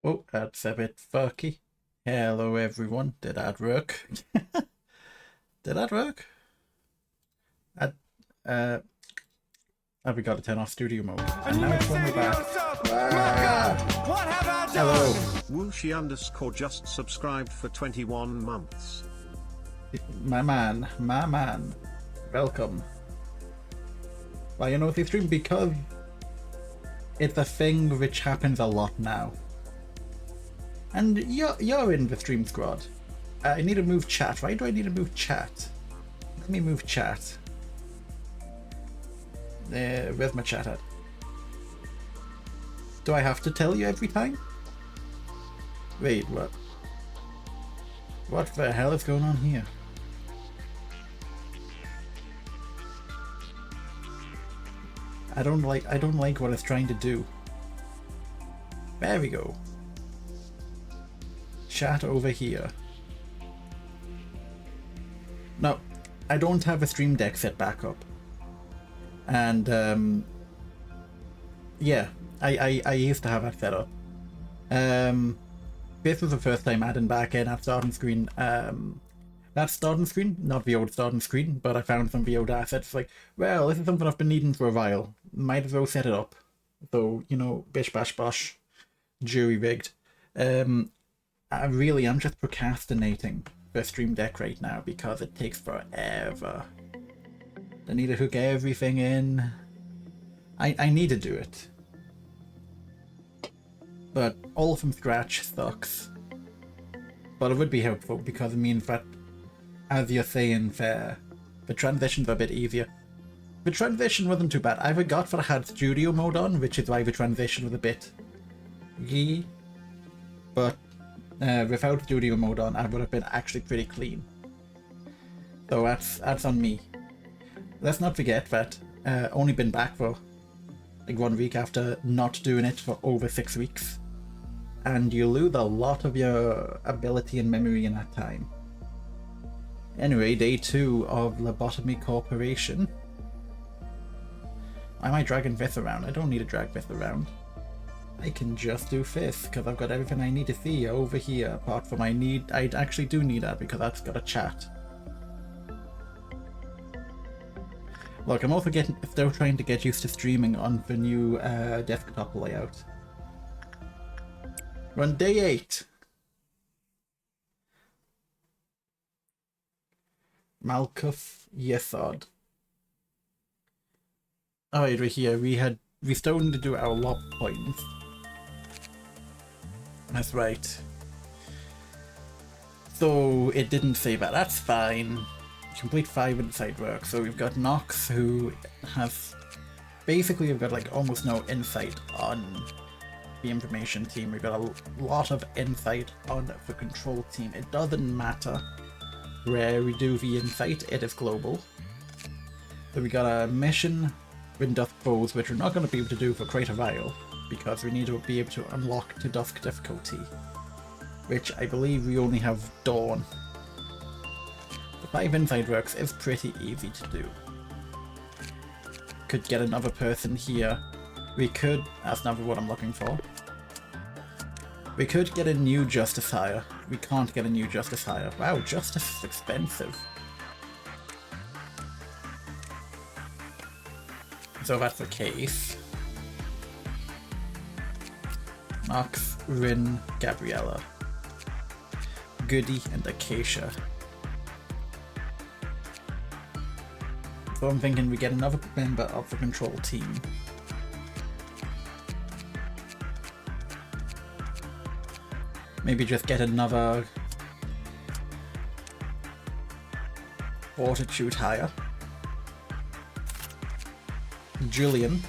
Oh, that's a bit fucky. Hello everyone. Did that work? Did that work? I, uh, have we got to turn off studio mode? And now it's when we're back. Ah! Hello. Wooshi _ just subscribed for 21 months. My man. Welcome. Well, you know, the stream because it's a thing which happens a lot now. And you're in the stream squad. I need to move chat. Why do I need to move chat? Let me move chat. Where's my chat at? Do I have to tell you every time? Wait, what? What the hell is going on here? I don't like what it's trying to do. There we go. Chat over here. No, I don't have a stream deck set back up. And yeah, I used to have that set up. This was the first time adding back in at starting screen. That starting screen, not the old starting screen, but I found some of the old assets. Like, well, this is something I've been needing for a while. Might as well set it up. So, you know, bish bash bosh, jury rigged. I'm just procrastinating the stream deck right now because it takes forever. I need to hook everything in. I need to do it. But all from scratch sucks. But it would be helpful because it means that, as you're saying, the transition's a bit easier. The transition wasn't too bad. I forgot that I had studio mode on, which is why the transition was a bit yee. But without studio mode on, I would have been actually pretty clean. So that's on me. Let's not forget that only been back for like 1 week after not doing it for over 6 weeks. And you lose a lot of your ability and memory in that time. Anyway, day 2 of Lobotomy Corporation. Why am I dragging this around? I don't need to drag this around. I can just do this because I've got everything I need to see over here. Apart from I actually do need that because that's got a chat. Look, I'm also still trying to get used to streaming on the new desktop layout. We're on day 8. Malkuth Yesod. Alright, we're here. We still need to do our lob points. That's right. So it didn't say that. That's fine. Complete 5 inside work. So we've got Nox, who has basically we've got like almost no insight on the information team. We've got a lot of insight on the control team. It doesn't matter where we do the insight, it is global. So we got a mission with Dusk Bows, which we're not going to be able to do for quite a while because we need to be able to unlock to Dusk difficulty, which I believe we only have Dawn. The 5 inside works is pretty easy to do. Could get another person here. We could, that's not what I'm looking for. We could get a new Justice hire. We can't get a new Justice hire. Wow, Justice is expensive. So that's the case. Nox, Rin, Gabriella, Goody, and Acacia. So I'm thinking we get another member of the control team. Maybe just get another Fortitude hire. Julian.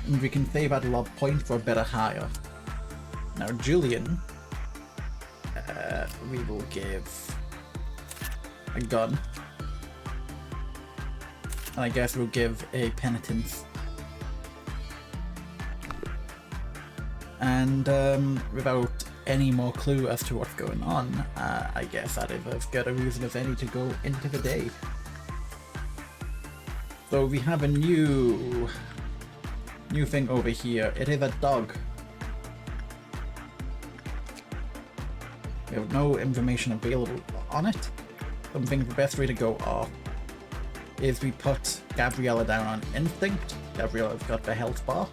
And we can save that love point for a better hire. Now Julian, we will give a gun. And I guess we'll give a penitence. And without any more clue as to what's going on, I guess that is as good a reason as any to go into the day. So we have a new thing over here. It is a dog. We have no information available on it. So I think the best way to go off is we put Gabriella down on Instinct. Gabriella's got the health bar.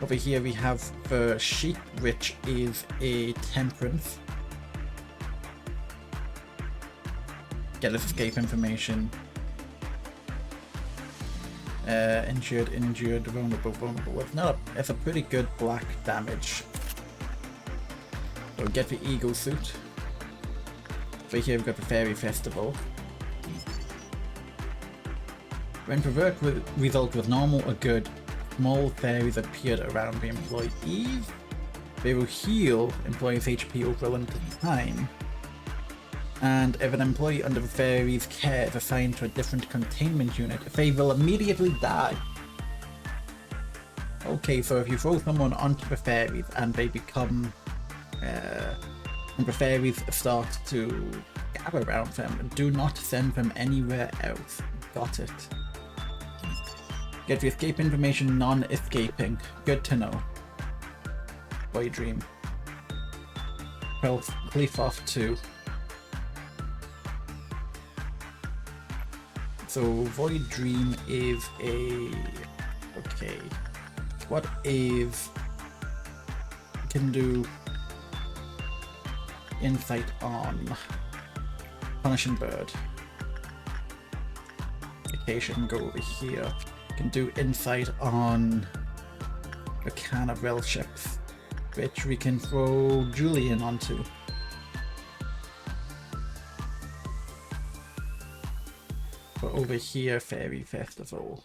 Over here we have the Sheep, which is a Temperance. Get us escape information. Injured, vulnerable. It's a pretty good black damage. So get the Eagle suit. Over here we've got the Fairy Festival. When provoked result was normal or good, small fairies appeared around the employees. They will heal employees' HP over a limited time. And if an employee under the fairy's care is assigned to a different containment unit, they will immediately die. Okay, so if you throw someone onto the fairies and they become... and the fairies start to gather around them, do not send them anywhere else. Got it. Get the escape information non-escaping. Good to know. Boy Dream. Well, Cleaf off 2. So Void Dream is a... Okay. What is... Can do... Insight on... Punishing Bird. Acacia can go over here. Can do insight on the Carnival ships, which we can throw Julian onto. But over here, Fairy Festival.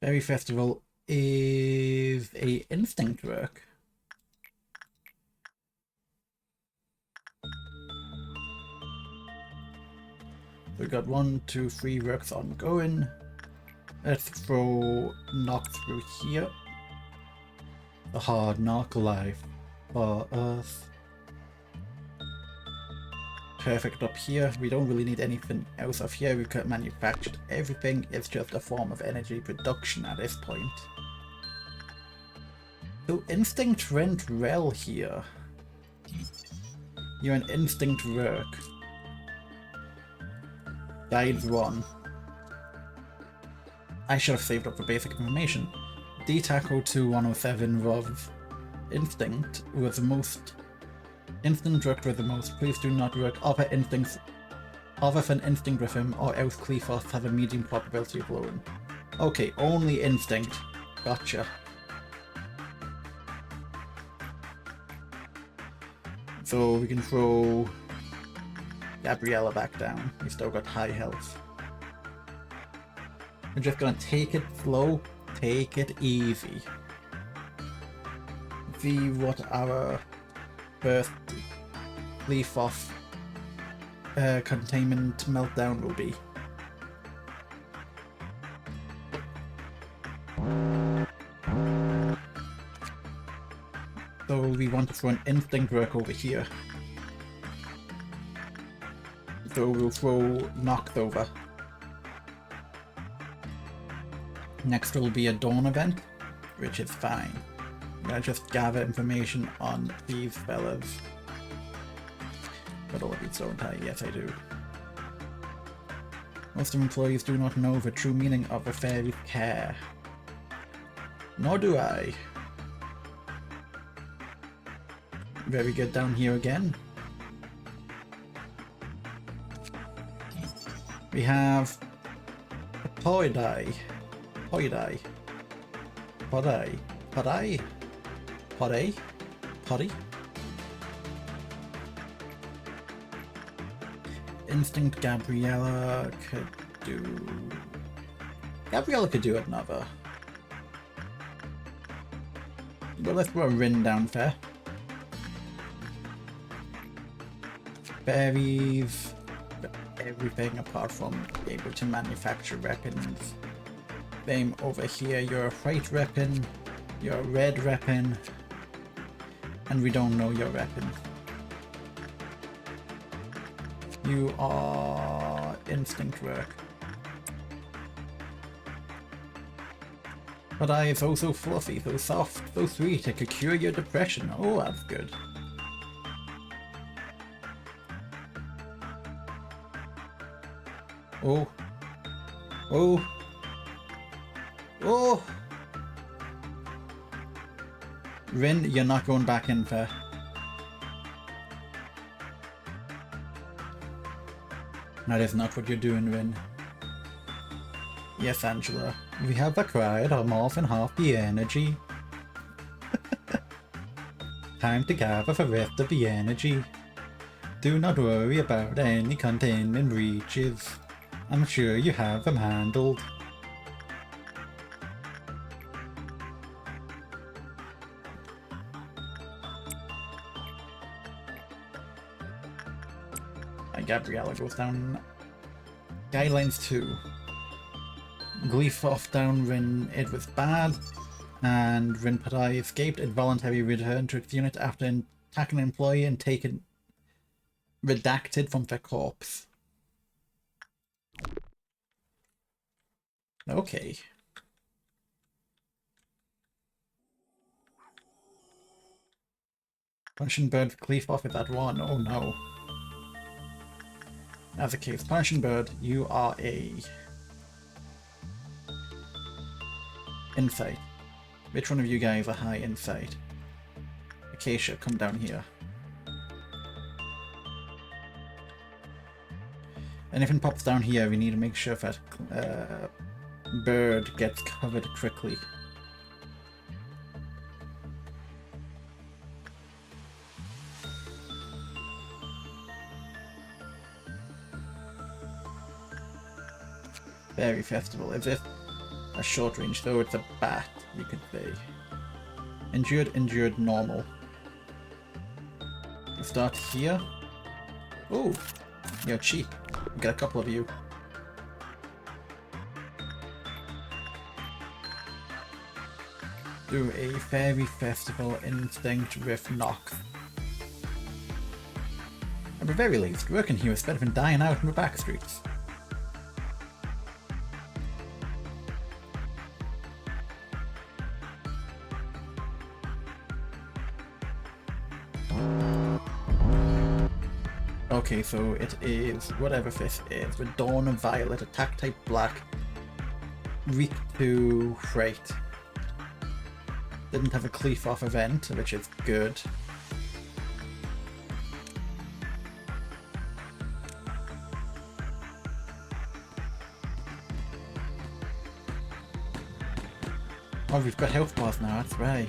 Fairy Festival is a instinct work. We've got 1, 2, 3 works ongoing. Let's throw knock through here. A hard knock life for us. Perfect up here. We don't really need anything else up here. We've got manufactured everything. It's just a form of energy production at this point. So instinct went well here. You're an instinct work. Guides 1. I should have saved up for basic information. D-Taco 2107 Rov. Instinct was the most. Instinct worked with the most. Please do not work other instincts other than instinct with him, or else Clephos has a medium probability of blowing. Okay, only instinct. Gotcha. So we can throw Gabriella back down. We've still got high health. We're just gonna take it slow, take it easy. See what our first leaf off containment meltdown will be. So we want to throw an instinct work over here. So we'll throw Knocked Over. Next will be a Dawn event, which is fine. I'm gonna just gather information on these fellas. But all of these don't I? Yes, I do. Most employees do not know the true meaning of a fairy's care. Nor do I. Very good down here again. We have a Podai. Podai. Podai. Podai. Podai. Podai. Instinct Gabriella could do... Gabriella could do another. But let's throw a Rin down there. Fairies, everything apart from being able to manufacture weapons. Same over here, you're a white weapon, you're a red weapon, and we don't know your weapon. You are instinct work. But I is oh so fluffy, so soft, so sweet, it could cure your depression. Oh, that's good. Oh. Oh. Oh! Rin, you're not going back in there. That is not what you're doing, Rin. Yes, Angela. We have acquired more than half the energy. Time to gather the rest of the energy. Do not worry about any containment breaches. I'm sure you have them handled. And Gabriella goes down. Guidelines 2. Gleef off down when it was bad, and when Padai escaped, involuntary return to its unit after attacking an employee and taken redacted from their corpse. Okay. Punishing Bird Gleef off is at 1. Oh no. As a case, Punishing Bird, you are a insight. Which one of you guys are high insight? Acacia, come down here. Anything pops down here, we need to make sure that Bird gets covered quickly. Fairy Festival, is it? A short range, though it's a bat, you could say. Injured, normal. You start here. Oh, you're cheap. We got a couple of you. Do a Fairy Festival instinct with knock. At the very least, working here is better than dying out in the back streets. Okay, so it is whatever this is. The Dawn of Violet, attack type black, weak to freight. Didn't have a cleave off event, which is good. Oh, we've got health bars now, that's right.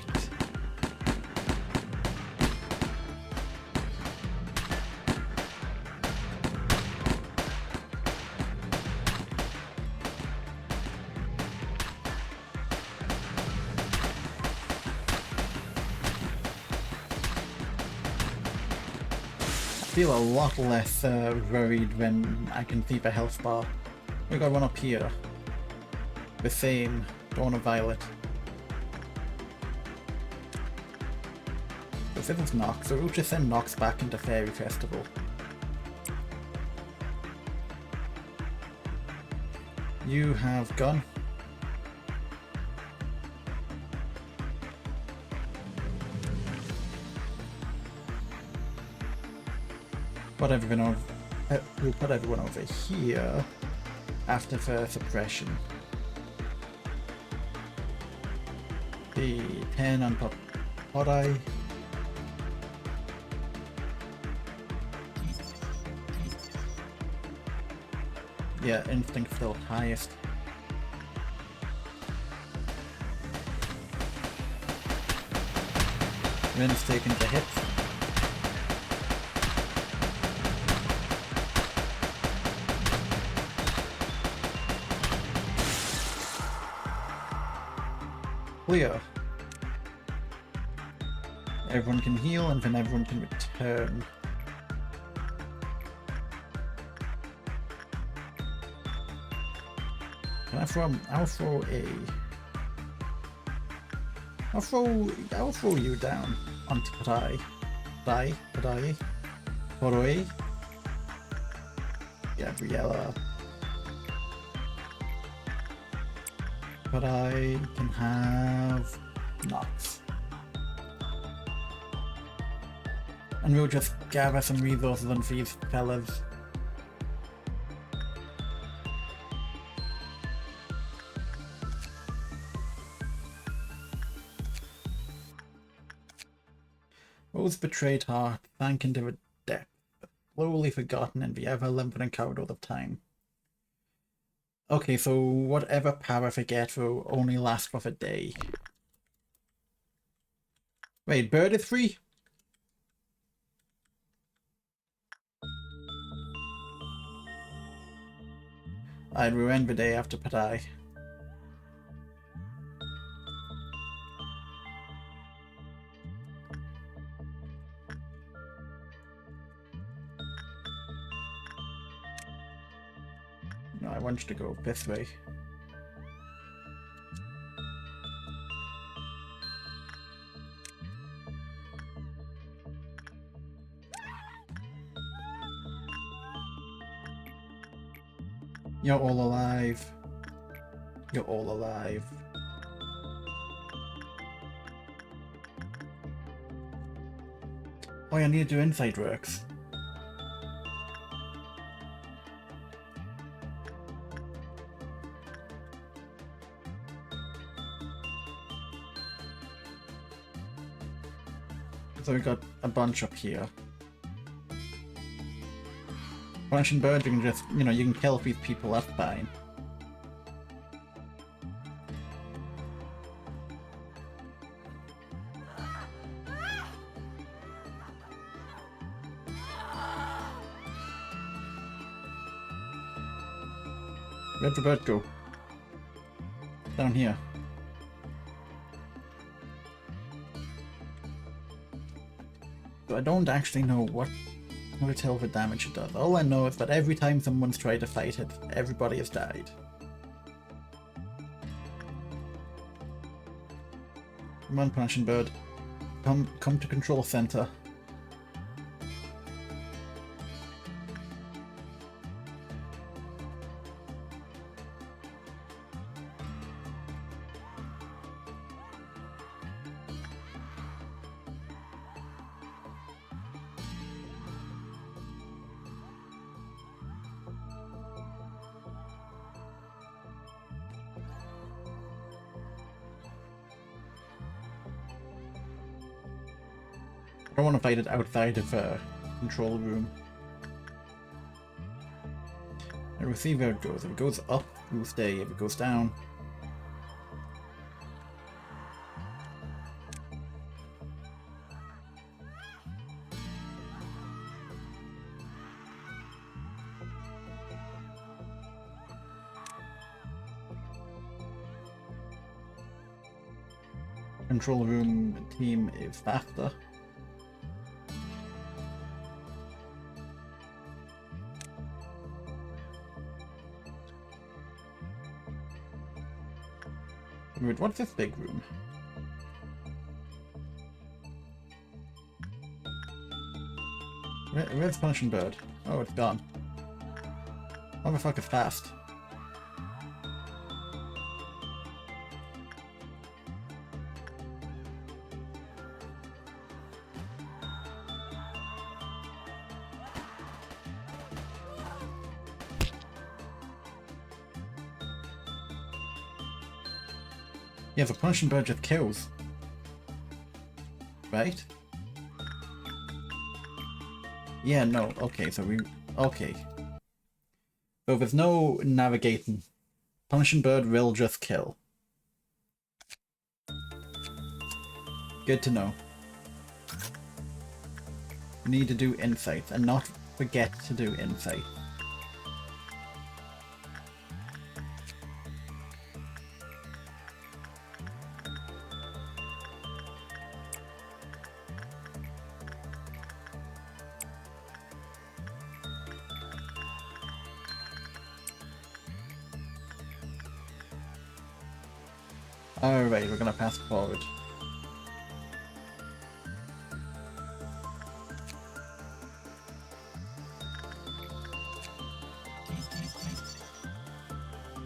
I feel a lot less worried when I can see the health bar. We got one up here. The same Dawn of Violet. This isn't Nox, so we'll just send Nox back into Fairy Festival. You have gun. We'll put everyone over here after the suppression. The 10 on Podai. Yeah, instinct still highest. Rin's taking the hits. Clear. Everyone can heal and then everyone can return. I'll throw you down onto Padai. Poroi. Gabriella. But I can have knots. And we'll just gather some resources on these fellas. Rose betrayed heart, sank into a depth, slowly forgotten in the ever-lengthening corridors of time. Okay, so whatever power I forget will only last for a day. Wait, bird is free? I'd ruin the day after Padai. No, I want you to go this way. You're all alive. You're all alive. Oh, I need to do inside works. So we got a bunch up here. Punishing birds, you can just, you know, you can kill these people, that's fine. Where'd the bird go? Down here. So I don't actually know what to tell the damage it does. All I know is that every time someone's tried to fight it, everybody has died. Come on, Punishing Bird. Come to Control Center. I don't want to fight it outside of control room. And we'll see where it goes. If it goes up, we'll stay. If it goes down... Control room team is faster. Wait, what's this big room? Where's Punishing Bird? Oh, it's gone. Motherfucker's fast. Yeah, the Punishing Bird just kills. Right? Yeah, no, okay, so we... Okay. So there's no navigating. Punishing Bird will just kill. Good to know. We need to do insight and not forget to do insight. Alright, we're gonna pass forward.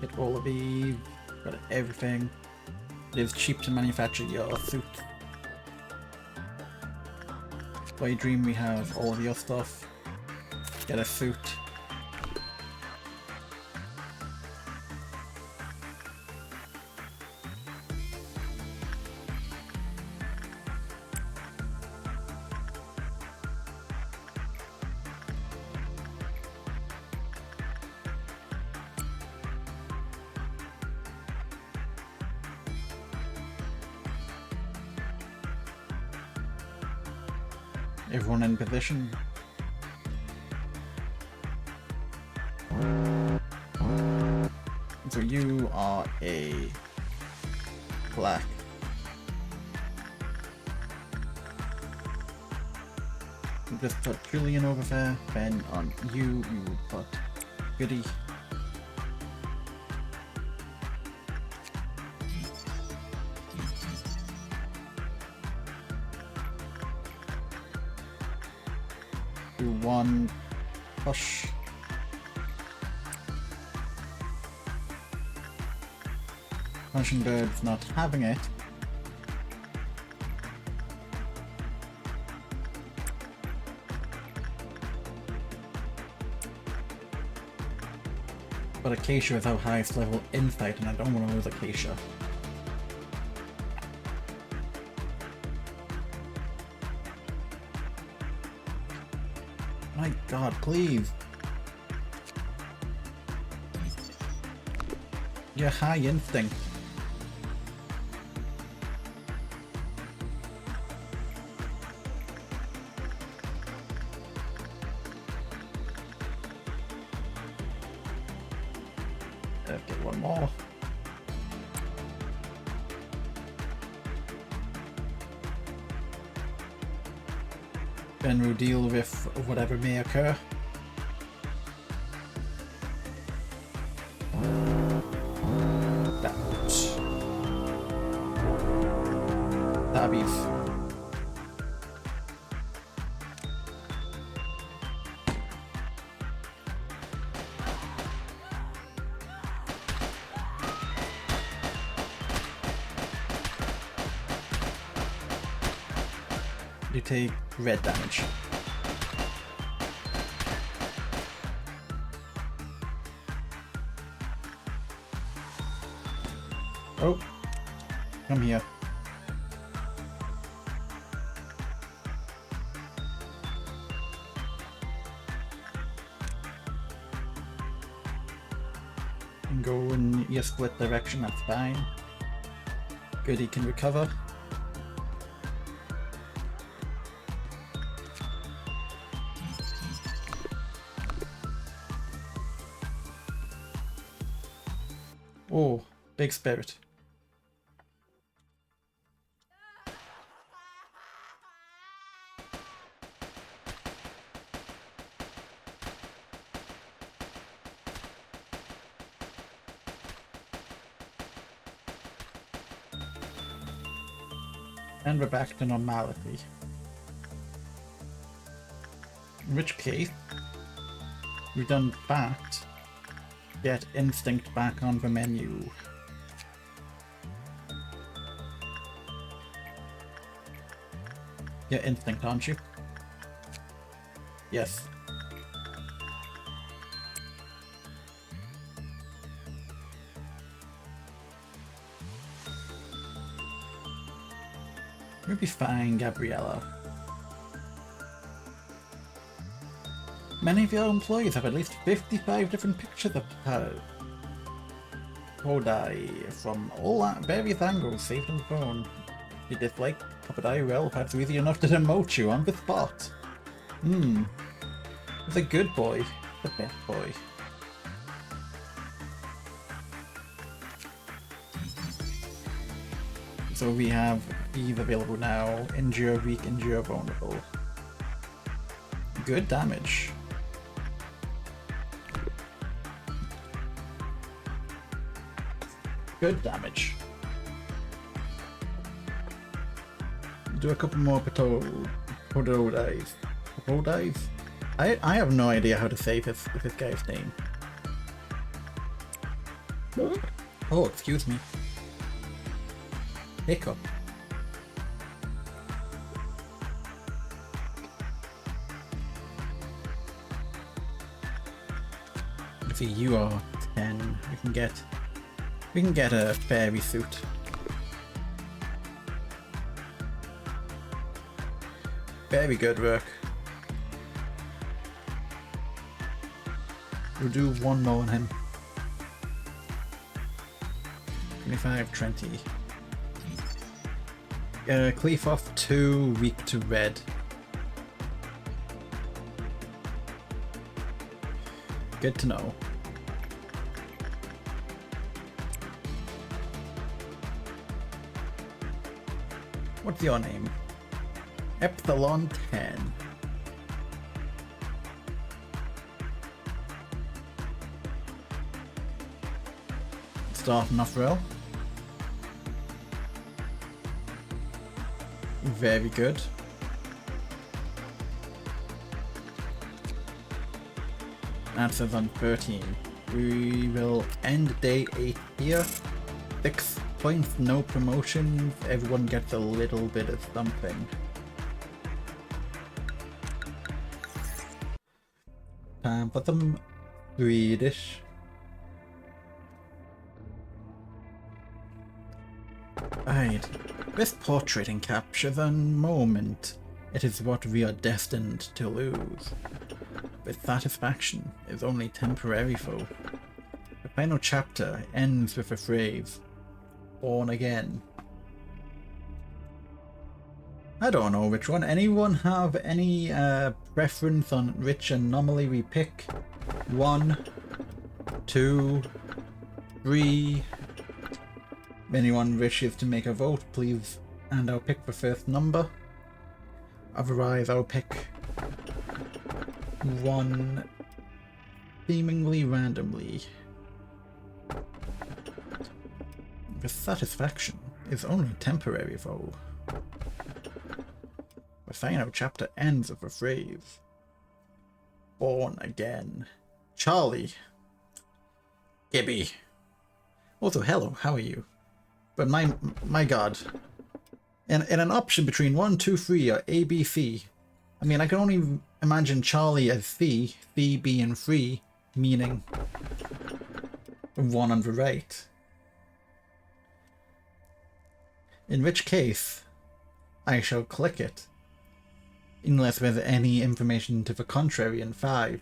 Hit all of these. Got everything. It is cheap to manufacture your suit. By Dream we have all of your stuff. Get a suit. Everyone in position. So you are a black. Just put Julian over there, then on you will put Goody. Do one push. Punching Bird's not having it. But Acacia is our highest level insight, and I don't want to lose Acacia. My god, please. Your high instinct. Okay, one more. Then we'll deal with whatever may occur. Tabbies. You take red damage. Oh, come here. Go in your split direction, that's fine. Good, he can recover. Oh, big spirit. And we're back to normality. In which case, we've done that. Get instinct back on the menu. You're instinct, aren't you? Yes. You'll be fine, Gabriella. Many of your employees have at least 55 different pictures of Todai from all various angles saved on the phone. If you dislike Todai, well, perhaps easy enough to demote you on the spot. He's a good boy. The best boy. So we have these available now. Endure weak, endure vulnerable. Good damage. Good damage. Do a couple more Podo dives. I have no idea how to say this guy's name. Oh, excuse me. Hiccup. Let's see, you are 10. We can get a fairy suit. Very good work. We'll do one more on him. 25, 20. Cleave off 2, weak to red. Good to know. What's your name? Epsilon 10. Starting off well. Very good. That says on 13. We will end day 8 here. 6 points, no promotions. Everyone gets a little bit of something. Time for some Swedish. Right. This portraiting captures a moment. It is what we are destined to lose. But satisfaction is only temporary, foe. The final chapter ends with a phrase, born again. I don't know which one. Anyone have any preference on which anomaly we pick? 1, 2, 3. If anyone wishes to make a vote, please, and I'll pick the first number. Otherwise, I'll pick one seemingly randomly. The satisfaction is only temporary, though. The final chapter ends with a phrase, born again. Charlie. Gibby. Also, hello, how are you? But my god. In an option between 1, 2, 3 or A, B, C. I mean, I can only imagine Charlie as C, B being 3, meaning 1 on the right. In which case, I shall click it. Unless there's any information to the contrary in 5,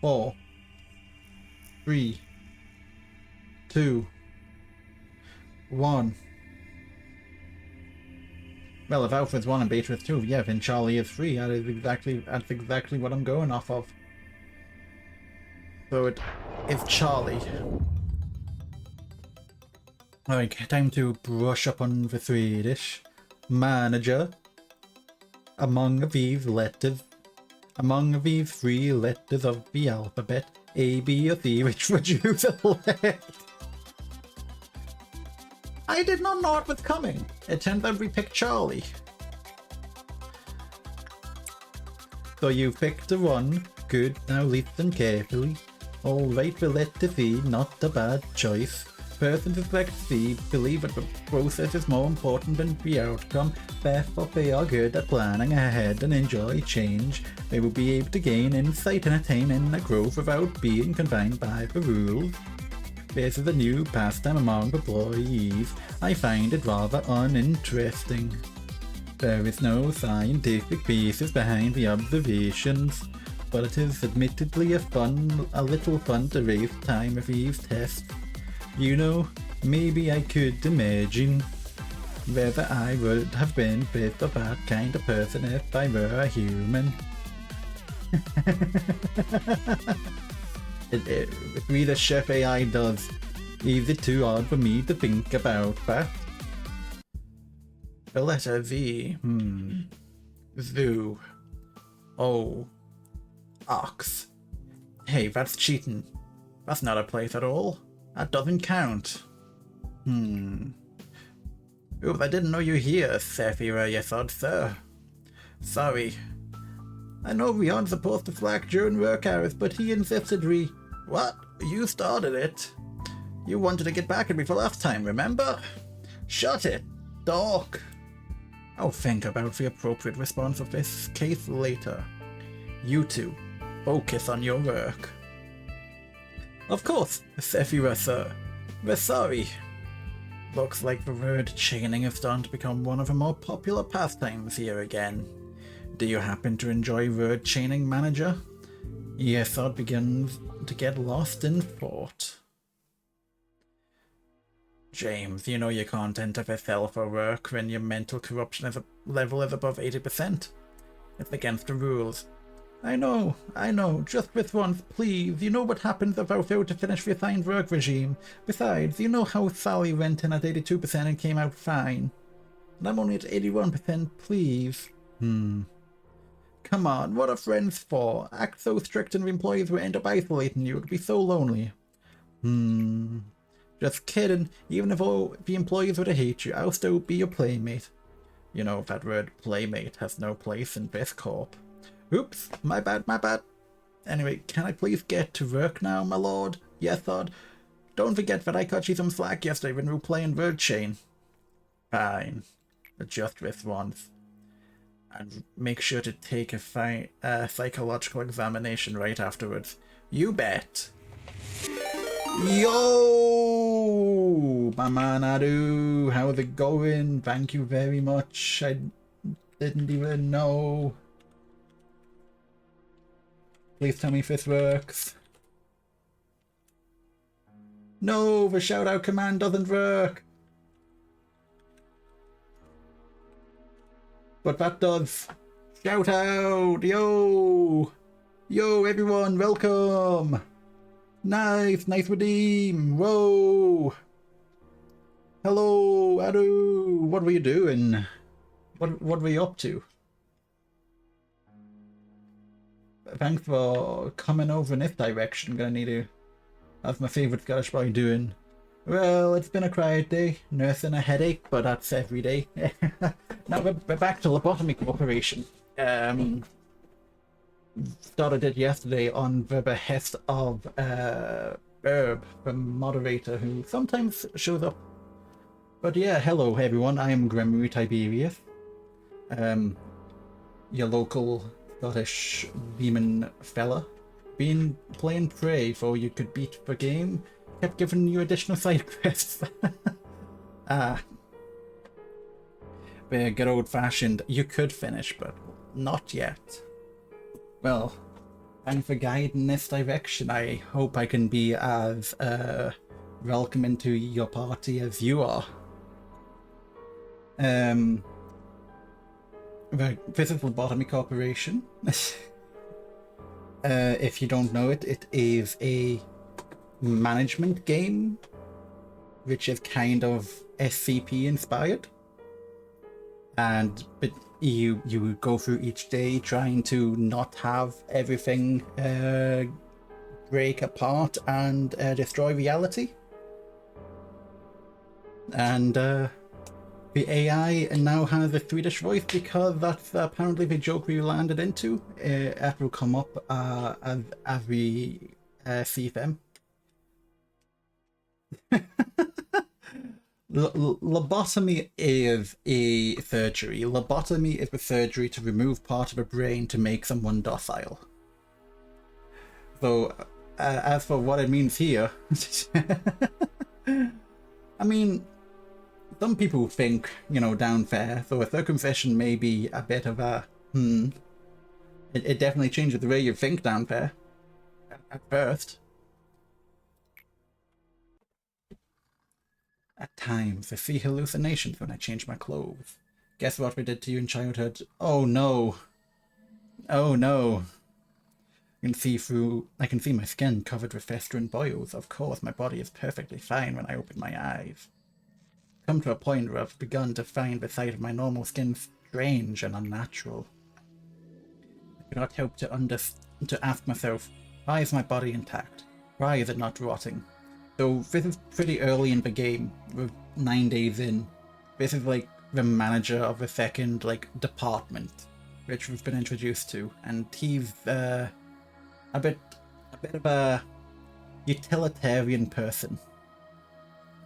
4, 3, 2, 1. Well, if Alpha is 1 and Beta is 2, yeah, then Charlie is 3. That's exactly what I'm going off of. So it's Charlie. Alright, time to brush up on the Swedish. Manager. Among these 3 letters of the alphabet, A, B, or C, which would you select? I did not know it was coming. It turns out we picked Charlie. So you picked the 1. Good, now listen carefully. Alright, the letter C, not a bad choice. Person to select C believe that the process is more important than the outcome, therefore they are good at planning ahead and enjoy change. They will be able to gain insight and attain inner growth without being confined by the rules. This is a new pastime among employees. I find it rather uninteresting. There is no scientific basis behind the observations, but it is admittedly a little fun to waste time with these tests. You know, maybe I could imagine whether I would have been this or that kind of person if I were a human. With me the chef AI does. Is it too hard for me to think about that? The letter Z. Zoo. O. Ox. Hey, that's cheating. That's not a place at all. That doesn't count. Ooh, I didn't know you here, Sephira, you thought, sir. Sorry. I know we aren't supposed to slack during work hours, but he insisted we... What? You started it. You wanted to get back at me for last time, remember? Shut it, Doc. I'll think about the appropriate response of this case later. You two, focus on your work. Of course, if you were, sir. We're sorry. Looks like the word chaining is starting to become one of the more popular pastimes here again. Do you happen to enjoy word chaining, manager? Your thought begins to get lost in thought. James, you know you can't enter the cell for work when your mental corruption level is above 80%. It's against the rules. I know. Just this once, please. You know what happens if I fail to finish the assigned work regime. Besides, you know how Sally went in at 82% and came out fine. And I'm only at 81%, please. Come on, what are friends for? Act so strict and the employees will end up isolating you. It'd be so lonely. Just kidding. Even if all the employees were to hate you, I'll still be your playmate. You know, that word playmate has no place in this corp. Oops, my bad. Anyway, can I please get to work now, my lord? Yes, Lord. Don't forget that I cut you some slack yesterday when we were playing Word Chain. Fine. But just this once. And make sure to take a psychological examination right afterwards. You bet. Yo! My man Adu, how's it going? Thank you very much. I didn't even know. Please tell me if this works. No, the shout out command doesn't work. But that does. Shout out! Yo! Yo, everyone, welcome! Nice redeem! Whoa! Hello, Adu! What were you doing? What were you up to? Thanks for coming over in this direction. Gonna need to. That's my favourite Scottish boy doing. Well, it's been a quiet day, nursing a headache, but that's every day. Now we're back to Lobotomy Corporation. Started it yesterday on the behest of Herb, the moderator, who sometimes shows up. But yeah, hello everyone, I am Gremory Tiberius. Your local Scottish demon fella. Been playing Prey for you could beat the game. Kept giving you additional side quests. The good old fashioned, you could finish, but not yet. Well, thanks for guiding this direction. I hope I can be as welcoming to your party as you are. This is Lobotomy Corporation. If you don't know it, it is a management game, which is kind of SCP inspired. But you go through each day trying to not have everything break apart and destroy reality. And the AI now has a Swedish voice because that's apparently the joke we landed into. It will come up as we see them. Lobotomy is a surgery. Lobotomy is the surgery to remove part of a brain to make someone docile. So, as for what it means here, I mean, some people think, you know, down there, so a circumcision may be a bit of a, It definitely changes the way you think down there, at first. At times, I see hallucinations when I change my clothes. Guess what we did to you in childhood? Oh no. Oh no. I can see my skin covered with festering boils. Of course, my body is perfectly fine when I open my eyes. Come to a point where I've begun to find the sight of my normal skin strange and unnatural. I cannot help to ask myself, why is my body intact? Why is it not rotting? So this is pretty early in the game. We're 9 days in. This is like the manager of the second department, which we've been introduced to, and he's a bit of a utilitarian person.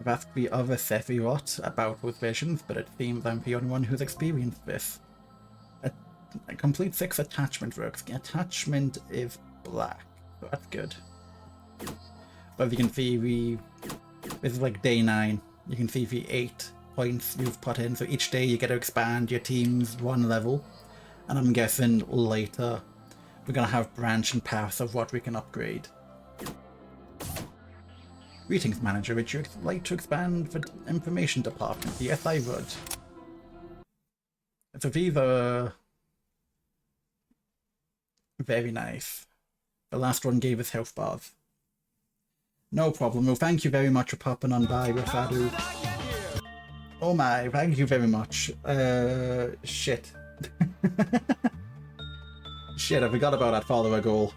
I've asked the other Sephiroth about those visions, but it seems I'm the only one who's experienced this. A complete 6 attachment works. The attachment is black, so that's good. But as you can see, this is like day 9. You can see the 8 points you've put in, so each day you get to expand your team's 1 level. And I'm guessing later we're gonna have branching paths of what we can upgrade. Greetings, manager. Would you like to expand the information department? Yes, I would. So these are very nice. The last one gave us health bars. No problem. Well, thank you very much for popping on by, Rafadu. Oh my, thank you very much. Shit. Shit, I forgot about that follower goal.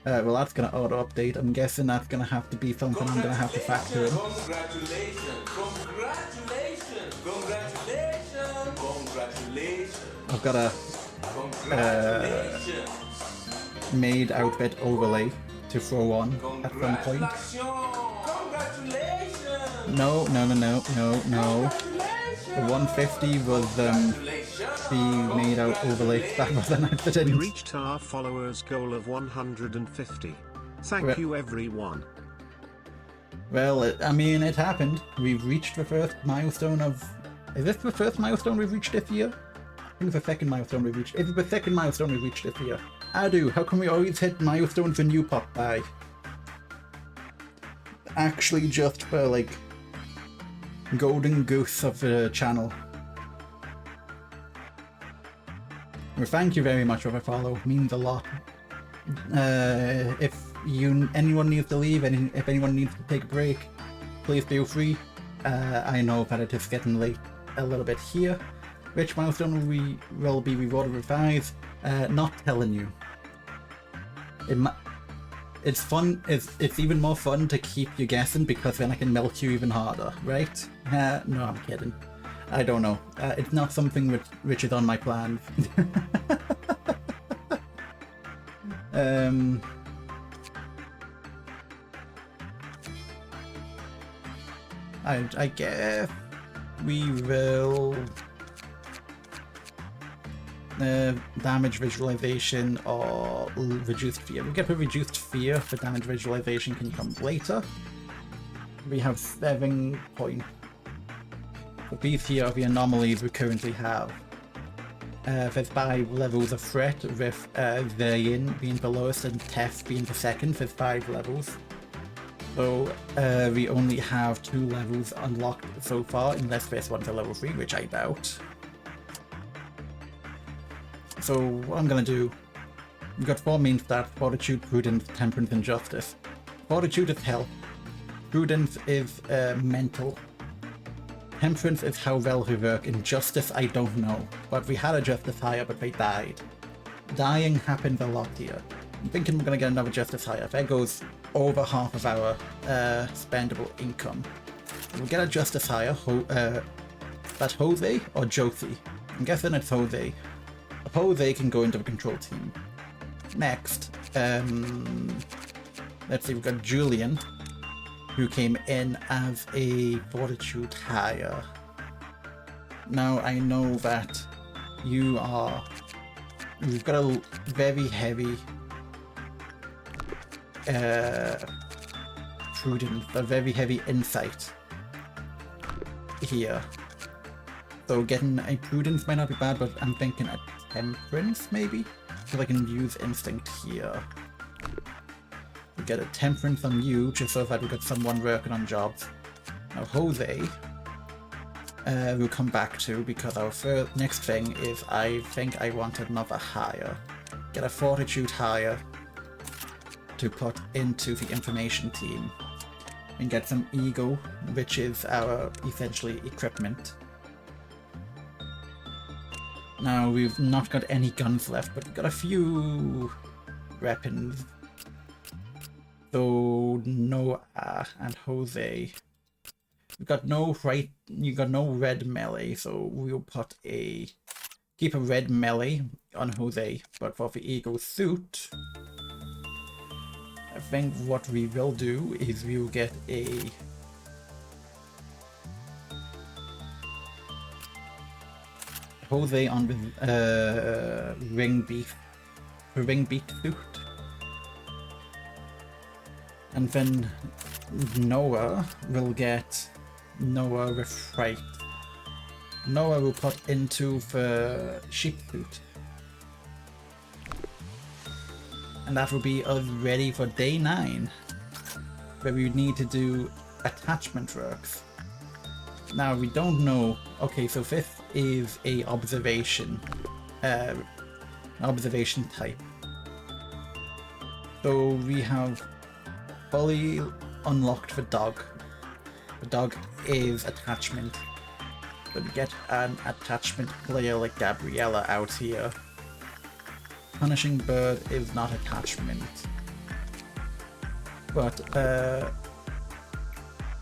Well, that's gonna auto-update. I'm guessing that's gonna have to be something I'm gonna have to factor in. Congratulations! Congratulations! Congratulations! Congratulations! I've got a maid outfit overlay to throw on at some point. Congratulations! No. The 150 was the made out overlay. That was an accident. We reached our followers' goal of 150. Thank you, everyone. Well, I mean, it happened. We've reached the first milestone of... Is this the first milestone we've reached this year? I think it's the second milestone we've reached. Is it the second milestone we've reached this year? Adu, how come we always hit milestones when you pop by? Actually, just for, like, golden goose of the channel. Well, thank you very much for the follow. Means a lot. If anyone needs to leave, if anyone needs to take a break, please feel free. I know that it is getting late a little bit here. Which milestone will be rewarded with 5? Not telling you. It's fun. It's even more fun to keep you guessing because then I can milk you even harder, right? No, I'm kidding. I don't know. It's not something which is on my plan. I guess we will damage visualization or reduced fear. We get a reduced fear for damage visualization can come later. We have 7 points. So these here are the anomalies we currently have. There's 5 levels of threat, with Zayn being the lowest and Tef being the second. There's 5 levels. So we only have 2 levels unlocked so far, unless this one's a level 3, which I doubt. So what I'm gonna do, we've got 4 main stats: Fortitude, Prudence, Temperance, and Justice. Fortitude is health. Prudence is mental. Temperance is how well we work. In Justice, I don't know. But we had a Justice higher, but they died. Dying happens a lot here. I'm thinking we're gonna get another Justice higher. There goes over half of our spendable income. We'll get a Justice higher. That Jose or Josie? I'm guessing it's Jose. Jose can go into the control team. Next, let's see, we've got Julian, who came in as a Fortitude higher. Now I know that you've got a very heavy prudence, a very heavy insight here. So getting a prudence might not be bad, but I'm thinking a temperance maybe? So I can use instinct here. We get a temperance on you, just so that we got someone working on jobs. Now Jose, we'll come back to, because our next thing is I think I want another hire. Get a Fortitude hire to put into the information team. And get some ego, which is our essentially equipment. Now we've not got any guns left, but we've got a few weapons. So Noah and Jose. You got no red melee, so we'll keep a red melee on Jose, but for the ego suit, I think what we will do is we'll get a Jose on with ring beat suit. And then Noah will get Noah with fright. Noah will put into the sheep suit. And that will be us ready for day 9, where we need to do attachment works. Now we don't know. Okay, so this is a observation type. So we have fully unlocked the dog. The dog is attachment. So we get an attachment player like Gabriella out here. Punishing bird is not attachment. But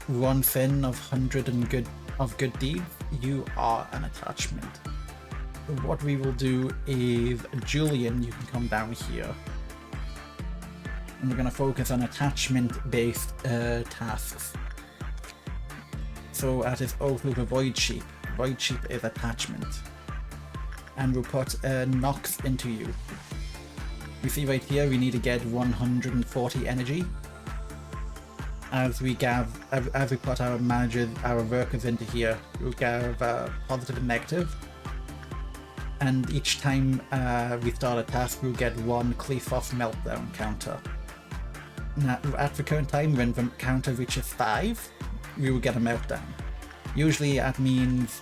one thin of 100 of good deeds, you are an attachment. So what we will do is, Julian, you can come down here. And we're going to focus on attachment-based tasks. So at his oath with a Void Sheep. Void Sheep is attachment. And we'll put Nox into you. You see right here, we need to get 140 energy. As we put our managers, our workers into here, we'll get positive and negative. And each time we start a task, we'll get 1 Cleafoff meltdown counter. Now, at the current time, when the counter reaches 5, we will get a meltdown. Usually that means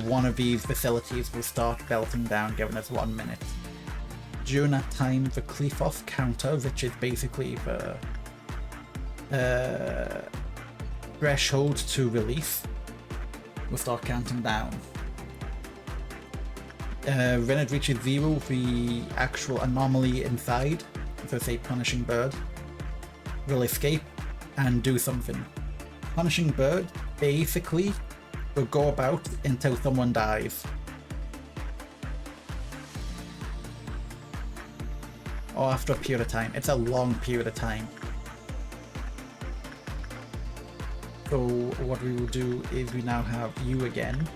one of these facilities will start melting down, giving us 1 minute. During that time, the Cleafoff counter, which is basically the threshold to release, will start counting down. When it reaches 0, the actual anomaly inside, so say Punishing Bird, will escape and do something. Punishing Bird basically will go about until someone dies. Or after a period of time. It's a long period of time. So what we will do is we now have you again.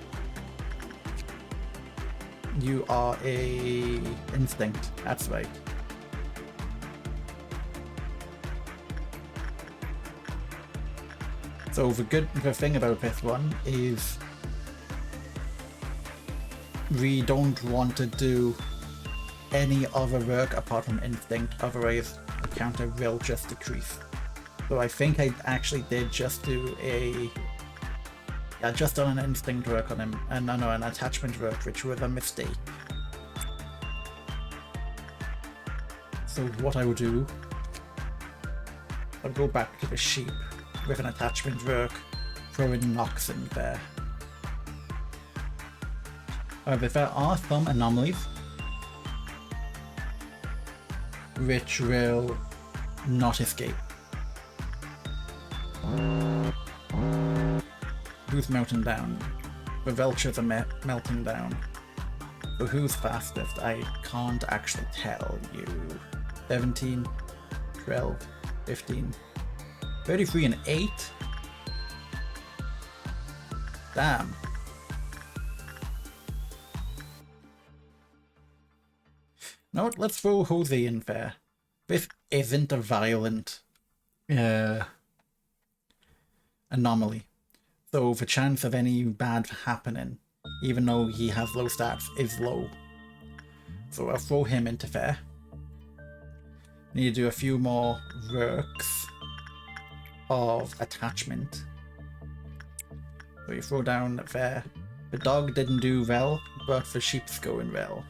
You are a instinct, that's right. So the thing about this one is we don't want to do any other work apart from instinct, otherwise the counter will just decrease. So I think I actually did just do just done an instinct work on him, and no, an attachment work, which was a mistake. So what I will do, I'll go back to the sheep with an attachment work, throw in Nox in there. However, there are some anomalies which will not escape. Who's melting down? The vultures are melting down. So who's fastest? I can't actually tell you. 17, 12, 15, 33 and 8? Damn. Know what? Let's throw Jose in there. This isn't a violent anomaly. So the chance of any bad happening, even though he has low stats, is low. So I'll throw him into there. Need to do a few more works of attachment. So you throw down there. The dog didn't do well, but the sheep's going well.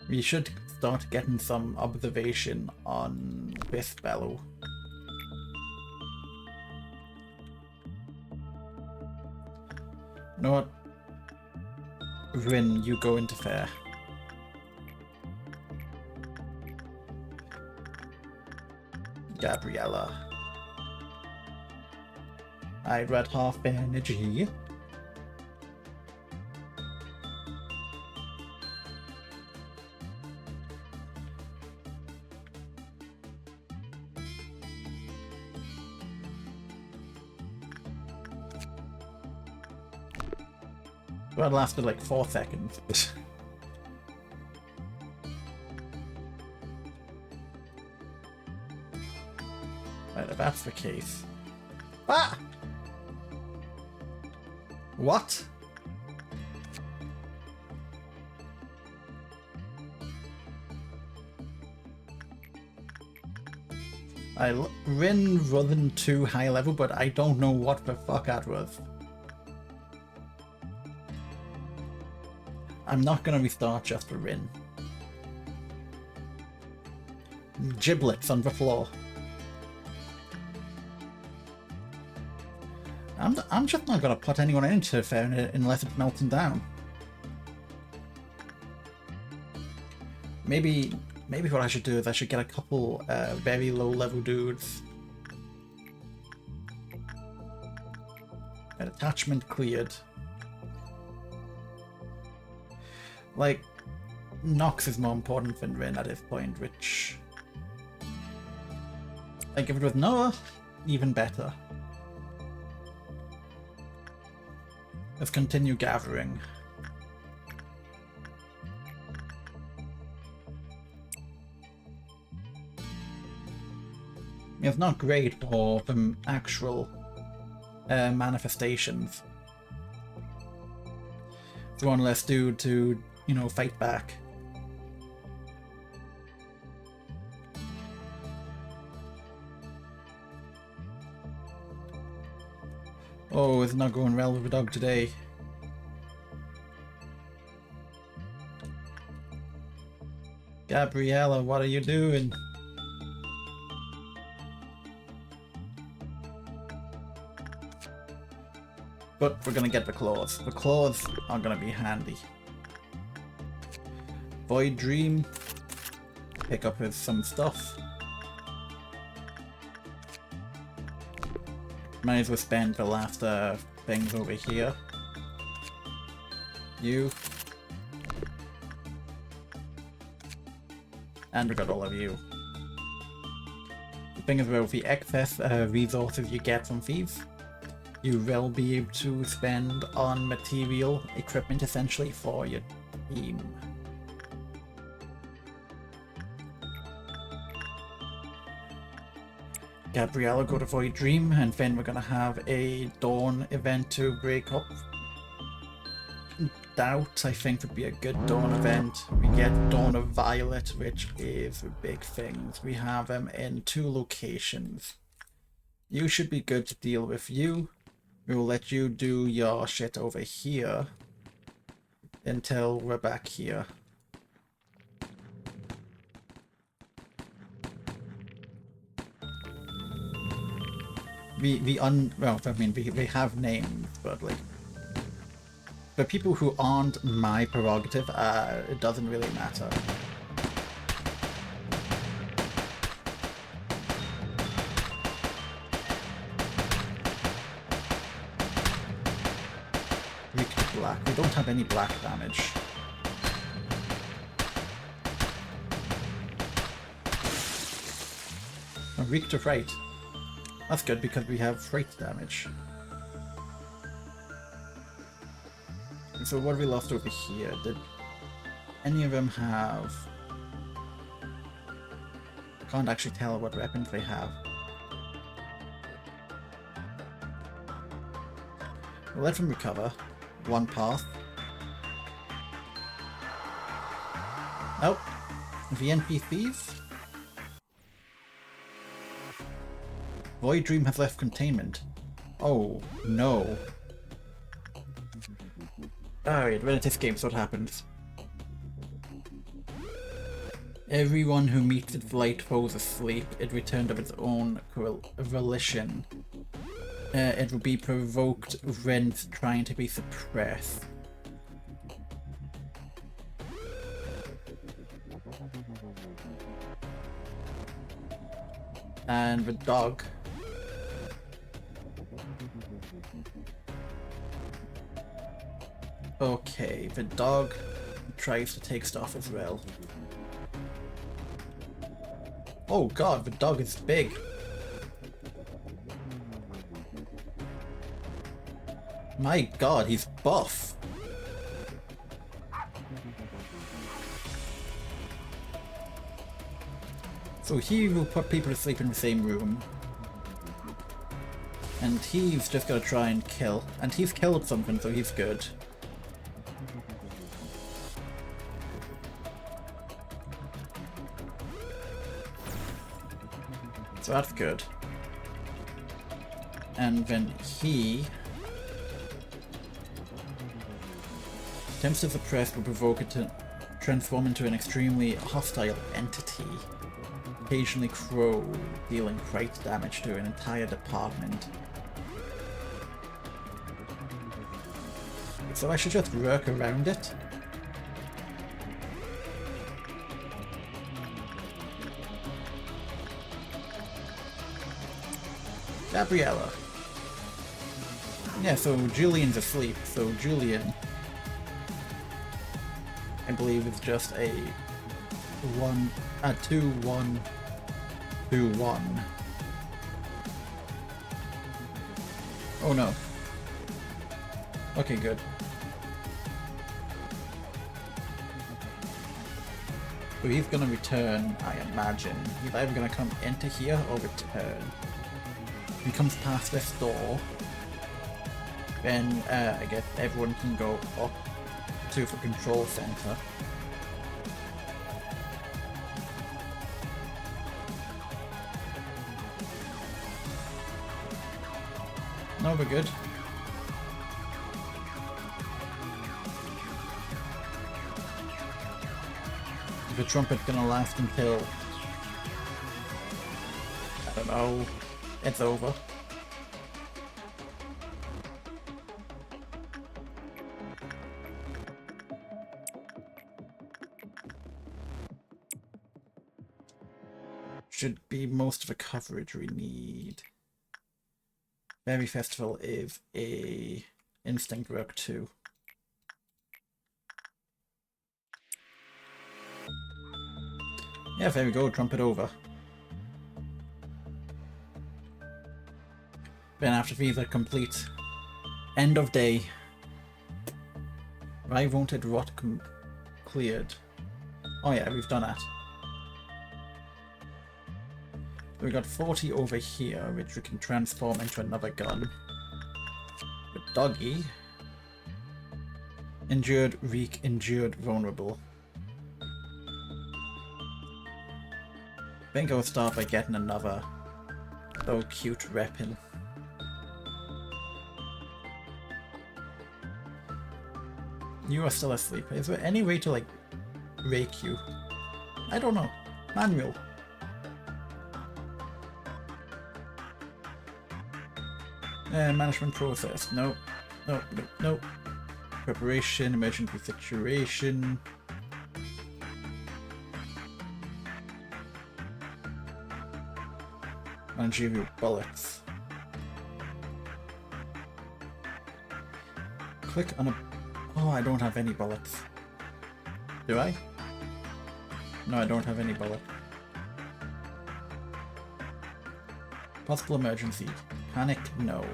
We should start getting some observation on this fellow. You know what? Rin, you go into fair. Gabriella. I read half energy. Well, it lasted like 4 seconds. Right, if that's the case. Ah! What? Rin wasn't too high level, but I don't know what the fuck that was. I'm not gonna restart just for Rin. Giblets on the floor. I'm just not gonna put anyone into fair unless it's melting down. Maybe what I should do is I should get a couple very low level dudes. An attachment cleared. Like, Nox is more important than Rin at this point, which... Like, if it was Noah, even better. Let's continue gathering. It's not great for the actual manifestations. It's one less dude to, you know, fight back. Oh, it's not going well with the dog today. Gabriella, what are you doing? But we're gonna get the claws. The claws are gonna be handy. Void Dream. Pick up with some stuff. Might as well spend the last things over here. You. And we got all of you. The thing is, with the excess resources you get from thieves, you will be able to spend on material equipment essentially for your team. Gabriella go to Void Dream, and then we're gonna have a Dawn event to break up. Doubt, I think, would be a good Dawn event. We get Dawn of Violet, which is big things. We have them in 2 locations. You should be good to deal with you. We will let you do your shit over here until we're back here. Well, I mean, we have names, but like, for people who aren't my prerogative, it doesn't really matter. Weak to black. We don't have any black damage. I'm weak to fright. That's good because we have fright damage. So what have we lost over here? Did any of them have... I can't actually tell what weapons they have. We'll let them recover. One path. Oh, the NPCs? Void Dream has left containment. Oh, no. Alright, when it escapes, what happens? Everyone who meets its light falls asleep. It returned of its own volition. It will be provoked when trying to be suppressed. And the dog. Okay, the dog tries to take stuff as well. Oh god, the dog is big. My god, he's buff. So he will put people to sleep in the same room. And he's just gotta try and kill. And he's killed something, so he's good. So that's good. And then he attempts to suppress will provoke it to transform into an extremely hostile entity. Occasionally Crow, dealing great damage to an entire department. So I should just work around it. Gabriella. Yeah, so Julian's asleep, so Julian, I believe, is just a 2-1-2-1. Oh no. Okay, good. So he's gonna return, I imagine. He's either gonna come into here or return. If he comes past this door, then I guess everyone can go up to the control center. No, we're good. The trumpet's gonna last until, I don't know, it's over. Should be most of the coverage we need. Berry Festival is a instinct work too. Yeah, there we go, trumpet over. Then after these are complete, end of day. Why won't it rot cleared? Oh yeah, we've done that. We got 40 over here, which we can transform into another gun. With Doggy. Injured, weak, injured, vulnerable. I think I'll start by getting another little cute weapon. You are still asleep. Is there any way to, like, rake you? I don't know. Manual. Management process. No. No, no, no. Preparation, emergency situation. Managerial bullets. Click on a... Oh, I don't have any bullets. Do I? No, I don't have any bullets. Possible emergency. Panic? No.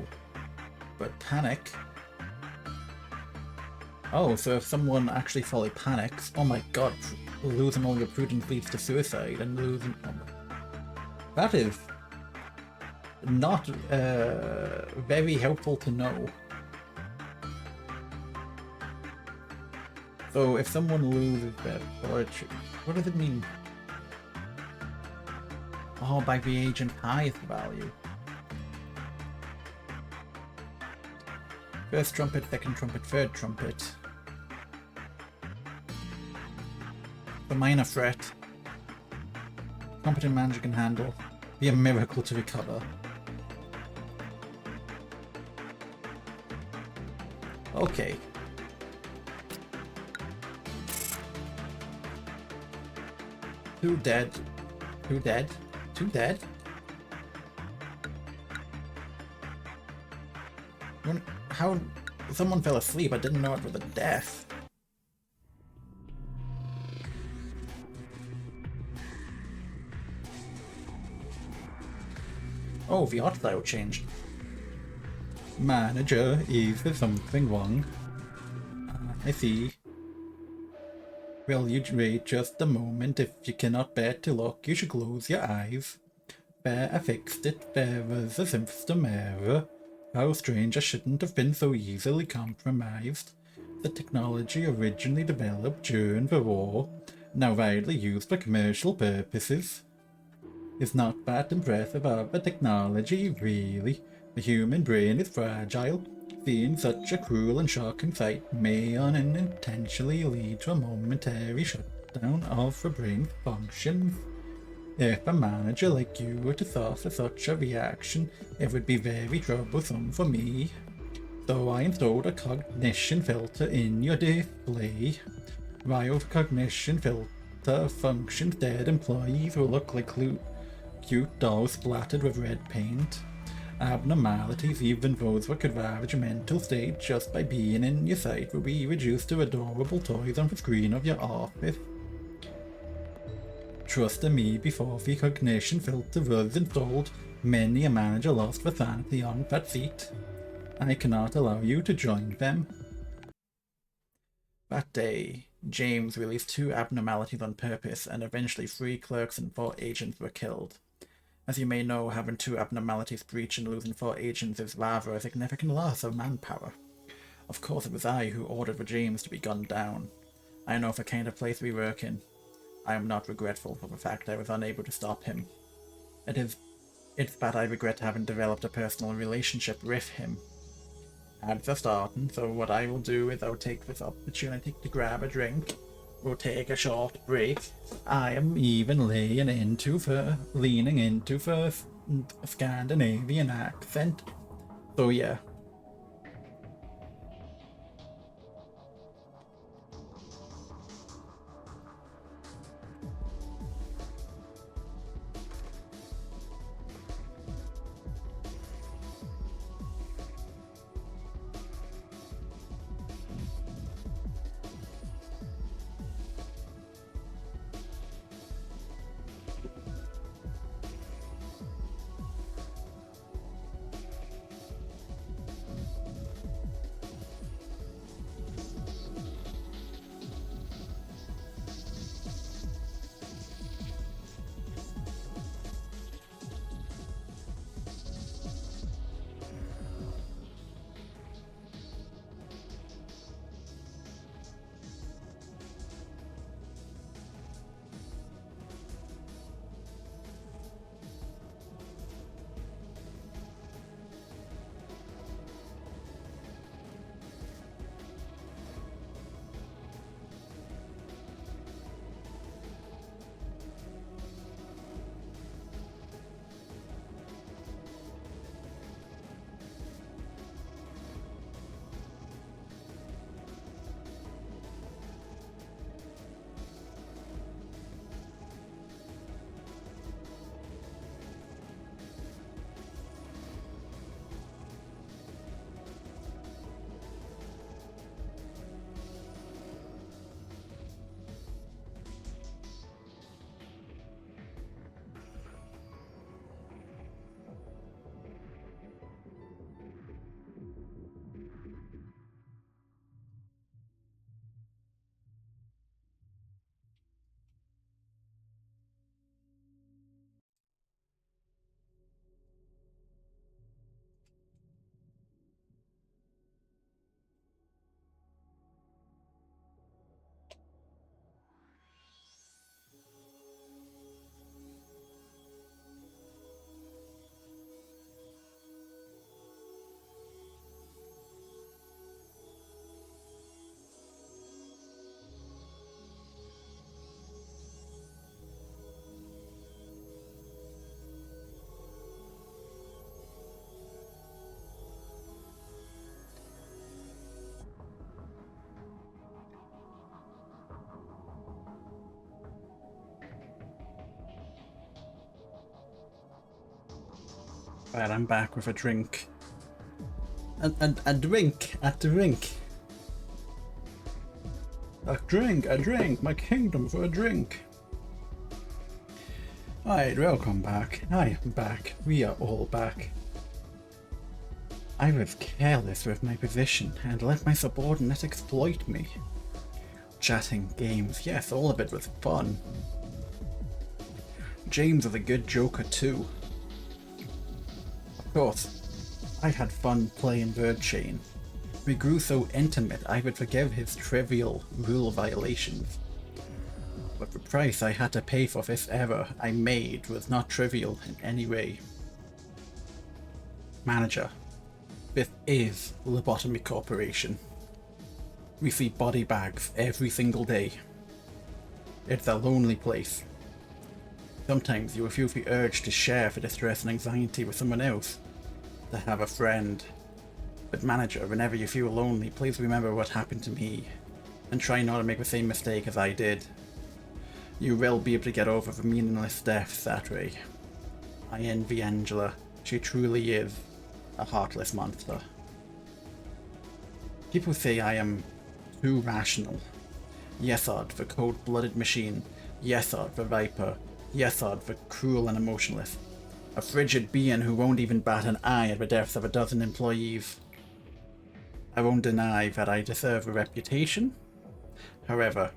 But panic? Oh, so if someone actually fully panics, oh my god, losing all your prudence leads to suicide and losing... That is not very helpful to know. So if someone loses their fortune, what does it mean? Oh, by the agent highest value. First trumpet, second trumpet, third trumpet. The minor threat. Competent manager can handle. Be a miracle to recover. Okay. Two dead. Two dead. Two dead. How someone fell asleep? I didn't know it was a death. Oh, the art style changed. Manager, is there something wrong? I see. Will you wait just a moment? If you cannot bear to look, you should close your eyes. There, I fixed it. There was a system error. How strange, I shouldn't have been so easily compromised. The technology originally developed during the war, now widely used for commercial purposes, is not that impressive of a technology, really. The human brain is fragile. Seeing such a cruel and shocking sight may unintentionally lead to a momentary shutdown of the brain's functions. If a manager like you were to suffer such a reaction, it would be very troublesome for me. So I installed a cognition filter in your display. While the cognition filter functions, dead employees will look like cute dolls splattered with red paint. Abnormalities, even those that could ravage a mental state just by being in your sight, will be reduced to adorable toys on the screen of your office. Trust me, before the cognition filter was installed, many a manager lost their sanity on that seat. I cannot allow you to join them. That day, James released 2 abnormalities on purpose, and eventually 3 clerks and 4 agents were killed. As you may know, having 2 abnormalities breach and losing 4 agents is rather a significant loss of manpower. Of course, it was I who ordered for James to be gunned down. I know the kind of place we work in. I am not regretful for the fact I was unable to stop him. It's that I regret having developed a personal relationship with him. Ads are starting, so what I will do is I'll take this opportunity to grab a drink. We'll take a short break. I am even leaning into the Scandinavian accent. So yeah. Right, I'm back with a drink. A drink at the rink. A drink, my kingdom for a drink. Alright, welcome back. I am back. We are all back. I was careless with my position and let my subordinate exploit me. chatting, games. Yes, all of it was fun. James was a good joker too. Of course, I had fun playing Word Chain. We grew so intimate I would forgive his trivial rule violations. But the price I had to pay for this error I made was not trivial in any way. Manager, this is Lobotomy Corporation. We see body bags every single day. It's a lonely place. Sometimes you will feel the urge to share the distress and anxiety with someone else, to have a friend. But manager, whenever you feel lonely, please remember what happened to me, and try not to make the same mistake as I did. You will be able to get over the meaningless deaths that way. I envy Angela. She truly is a heartless monster. People say I am too rational. Yesod, the cold-blooded machine. Yesod, the viper. Yesod, the cruel and emotionless. A frigid being who won't even bat an eye at the deaths of a dozen employees. I won't deny that I deserve a reputation. However,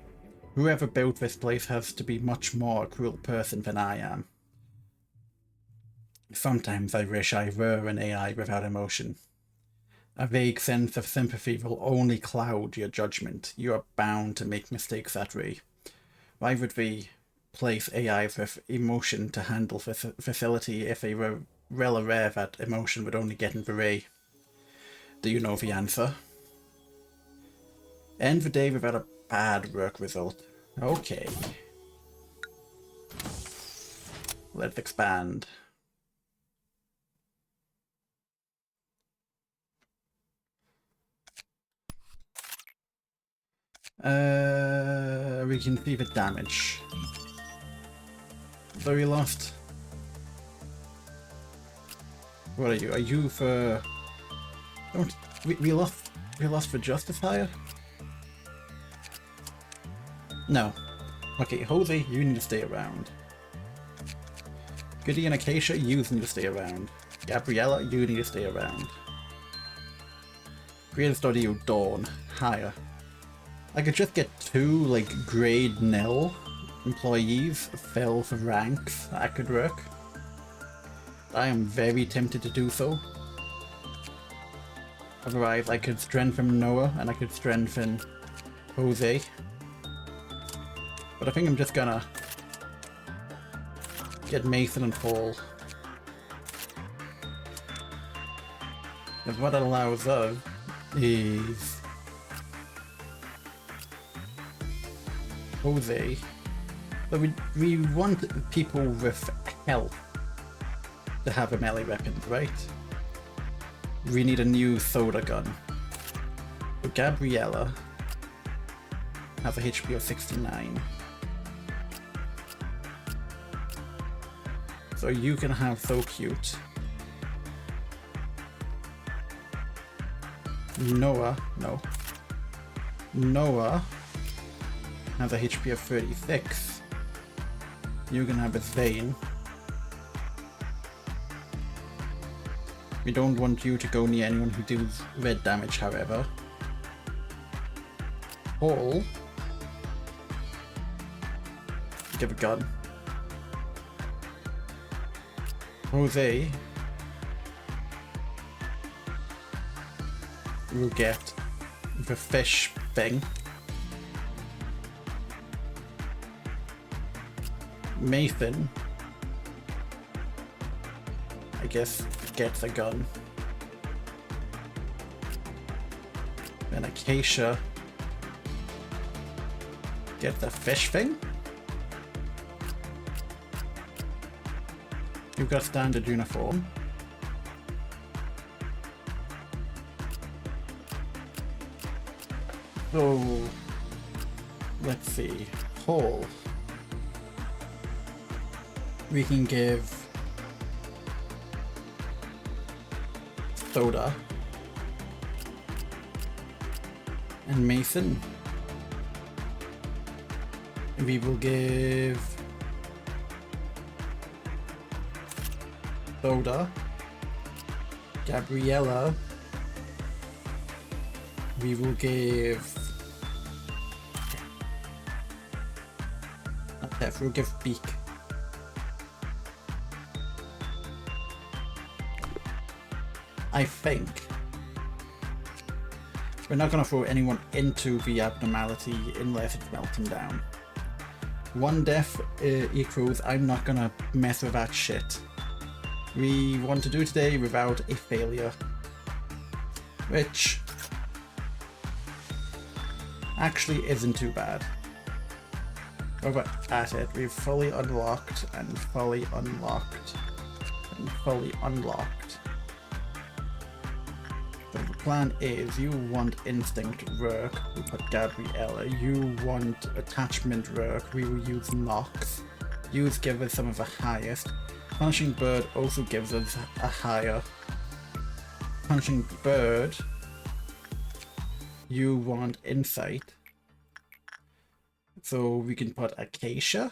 whoever built this place has to be much more a cruel person than I am. Sometimes I wish I were an AI without emotion. A vague sense of sympathy will only cloud your judgment. You are bound to make mistakes that way. Why would we place AIs with emotion to handle facility if they were well aware that emotion would only get in the way? Do you know the answer? End the day without a bad work result. Okay. Let's expand. We can see the damage. So we lost. What are you? Are you for? Don't we lost? We lost for Justifier? No. Okay, Jose, you need to stay around. Goody and Acacia, you need to stay around. Gabriella, you need to stay around. Greatest Audio Dawn, higher. I could just get 2 like grade nil employees fell for ranks. That could work. I am very tempted to do so. Otherwise I could strengthen Noah and I could strengthen Jose. But I think I'm just gonna get Mason and Paul. Because what it allows us is Jose. But we want people with health to have a melee weapon, right? We need a new soda gun. So Gabriella has a HP of 69. So you can have So Cute. Noah, no. Noah has a HP of 36. You can have a Zane. We don't want you to go near anyone who deals red damage, however. Paul. Give a gun. Jose will get the fish thing. Nathan, I guess, gets a gun. Then Acacia gets the fish thing. You've got a standard uniform. So, let's see. Paul. We can give Soda and Mason. We will give Soda, Gabriella. We will give Def, we'll give beak. I think we're not going to throw anyone into the abnormality unless it's melting down. 1 death equals I'm not going to mess with that shit. We want to do today without a failure, which actually isn't too bad. We're at it. We've fully unlocked and fully unlocked and fully unlocked. So the plan is you want instinct work, we put Gabriella. You want attachment work, we will use Nox. Use give us some of the highest. Punishing Bird also gives us a higher. Punishing Bird, you want insight. So we can put Acacia.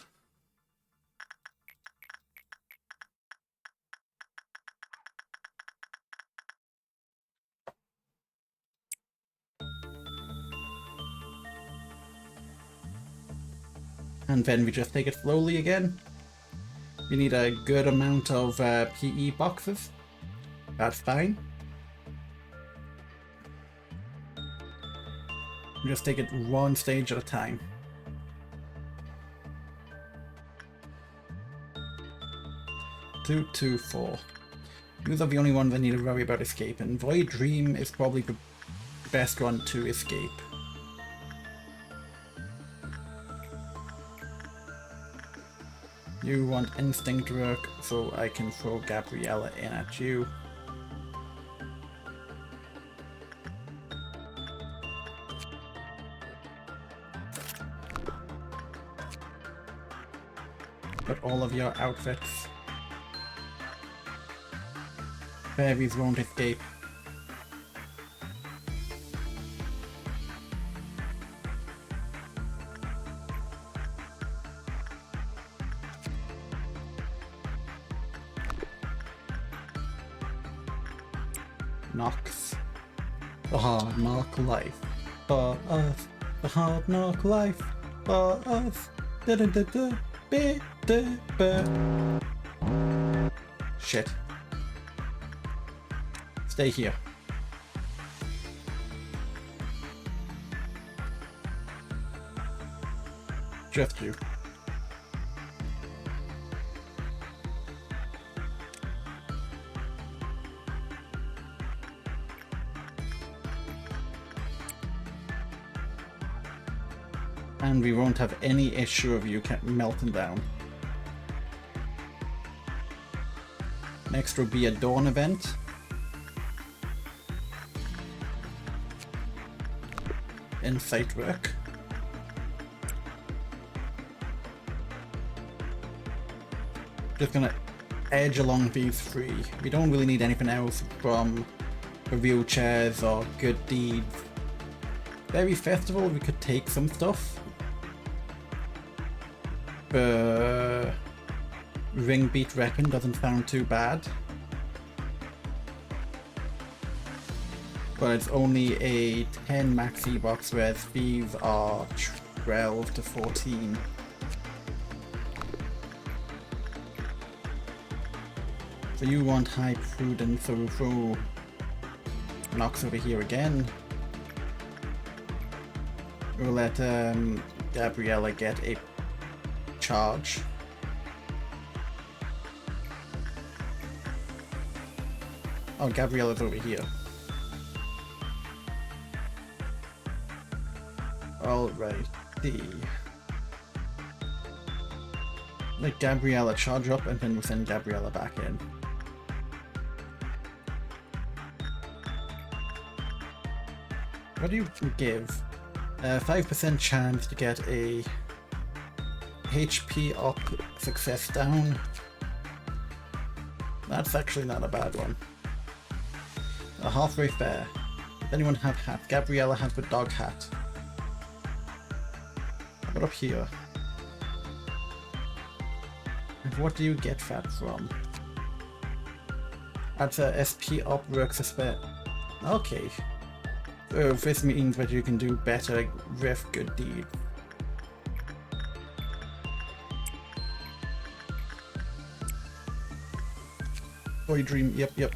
And then we just take it slowly again. We need a good amount of PE boxes. That's fine. We just take it 1 stage at a time. Two, 2, 4. These are the only ones that need to worry about escaping. Void Dream is probably the best one to escape. You want instinct work, so I can throw Gabriella in at you. Put all of your outfits. Fairies won't escape. Nox. The hard knock life for us. The hard knock life for us. Da da da da. Be da ba. Shit. Stay here. Just you. And we won't have any issue of you melting down. Next will be a dawn event. Insight work. Just gonna edge along these 3. We don't really need anything else from the wheelchairs or good deeds. Berry Festival, we could take some stuff. Ring Beat Reckon doesn't sound too bad. But it's only a 10 maxi box, whereas these are 12 to 14. So you want High Prudence, so we'll throw Nox over here again. We'll let Gabriella get a charge. Oh, Gabriella's over here. Alrighty. Let Gabriella charge up and then we'll send Gabriella back in. What do you give? 5% chance to get a HP up, success down. That's actually not a bad one. A halfway fair. Does anyone have hat? Gabriella has the dog hat. How about up here? And what do you get that from? That's a SP up works a spare. Okay. So this means that you can do better with good deed. Boy dream, yep, yep.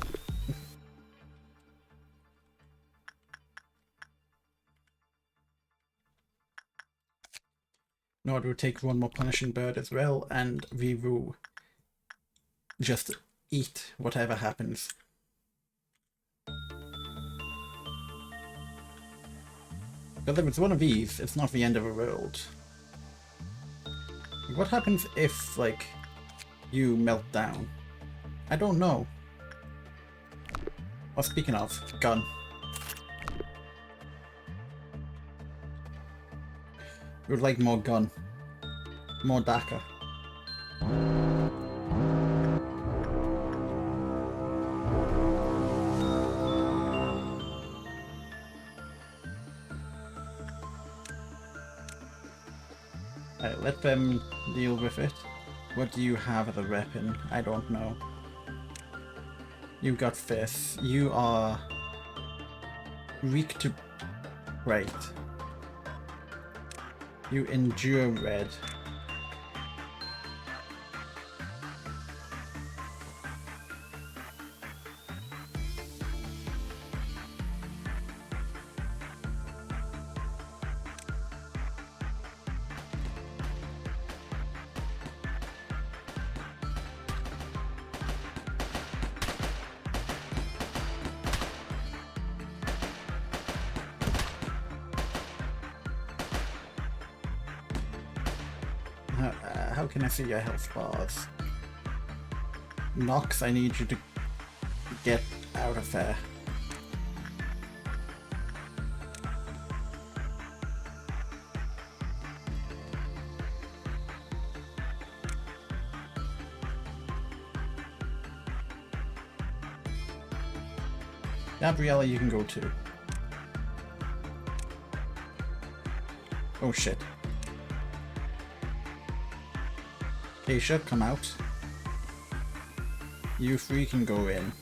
No, it will take one more punishing bird as well, and we will just eat whatever happens. Because if it's one of these, it's not the end of the world. What happens if, like, you melt down? I don't know. Well, speaking of, gun. We would like more gun. More DACA. Alright, let them deal with it. What do you have as a weapon? I don't know. You got fists. You are weak to... Right. You endure red. How can I see your health bars? Nox, I need you to get out of there. Gabriella, you can go too. Oh shit. Aisha, come out. You three can go in.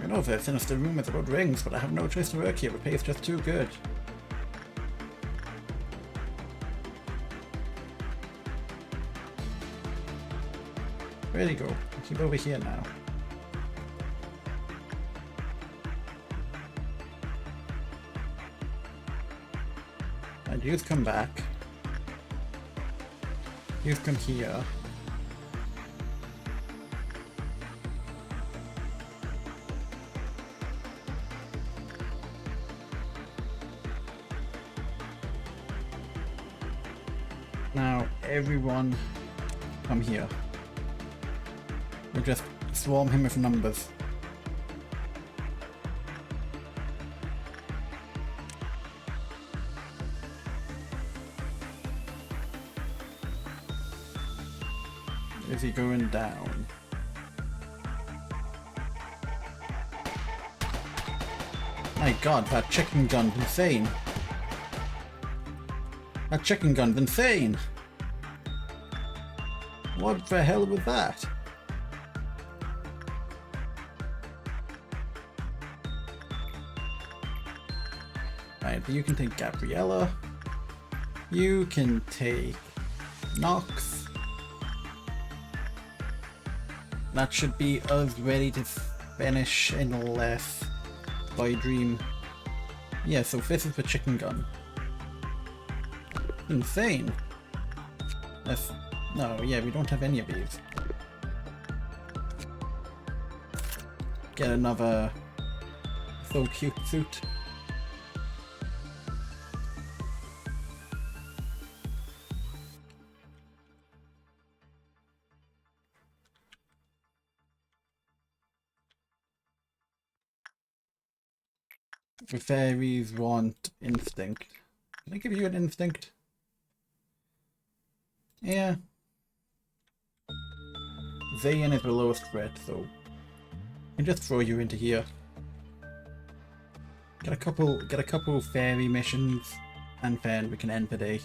I know the sinister rumors about rings, but I have no choice to work here. The pay is just too good. Where'd he go? Keep over here now. And you come back. You come here. Now everyone come here. We'll just swarm him with numbers. Is he going down? My god, that chicken gun's insane. That chicken gun's insane. What the hell was that? Right, you can take Gabriella. You can take Nox. That should be us ready to finish unless by dream. Yeah, so this is the chicken gun. Insane. That's... No, yeah, we don't have any of these. Get another so cute suit. The fairies want instinct. Can I give you an instinct? Yeah. Zayn is the lowest threat, so I can just throw you into here. Get a couple fairy missions, and then we can end the day.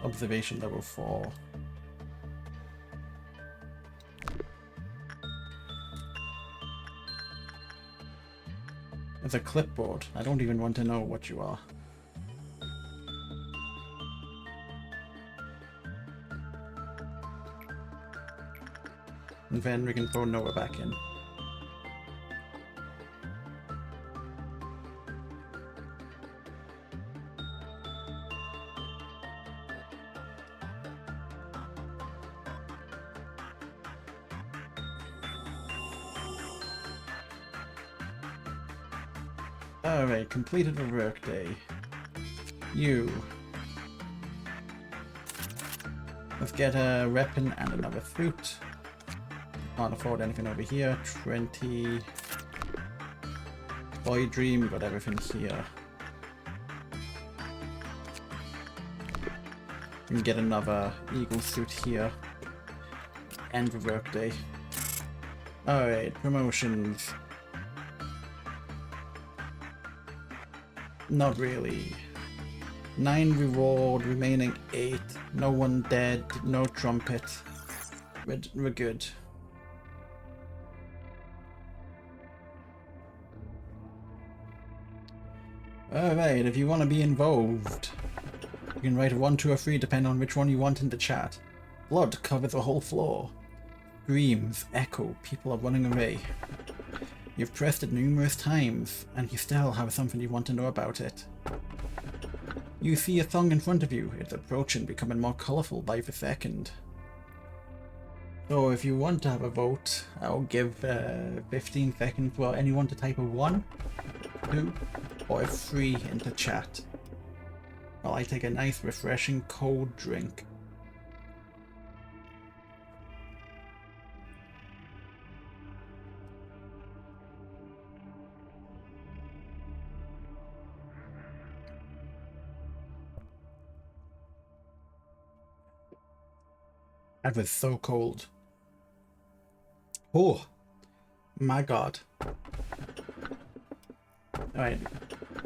Observation level 4. There's a clipboard. I don't even want to know what you are. And then we can throw Noah back in. Alright, completed a workday. You. Let's get a weapon and another suit. Can't afford anything over here. 20. Boy Dream, got everything here. And get another Eagle suit here. End the workday. Alright, promotions. Not really. 9 reward, remaining 8. No one dead, no trumpet. We're good. Alright, if you want to be involved, you can write a 1, 2, or 3 depending on which one you want in the chat. Blood covers the whole floor. Screams, echo, people are running away. You've pressed it numerous times, and you still have something you want to know about it. You see a song in front of you. It's approaching, becoming more colourful by the second. So if you want to have a vote, I'll give 15 seconds for anyone to type a 1, 2, or a 3 into chat. While I take a nice, refreshing, cold drink. That was so cold. Oh, my God. Alright,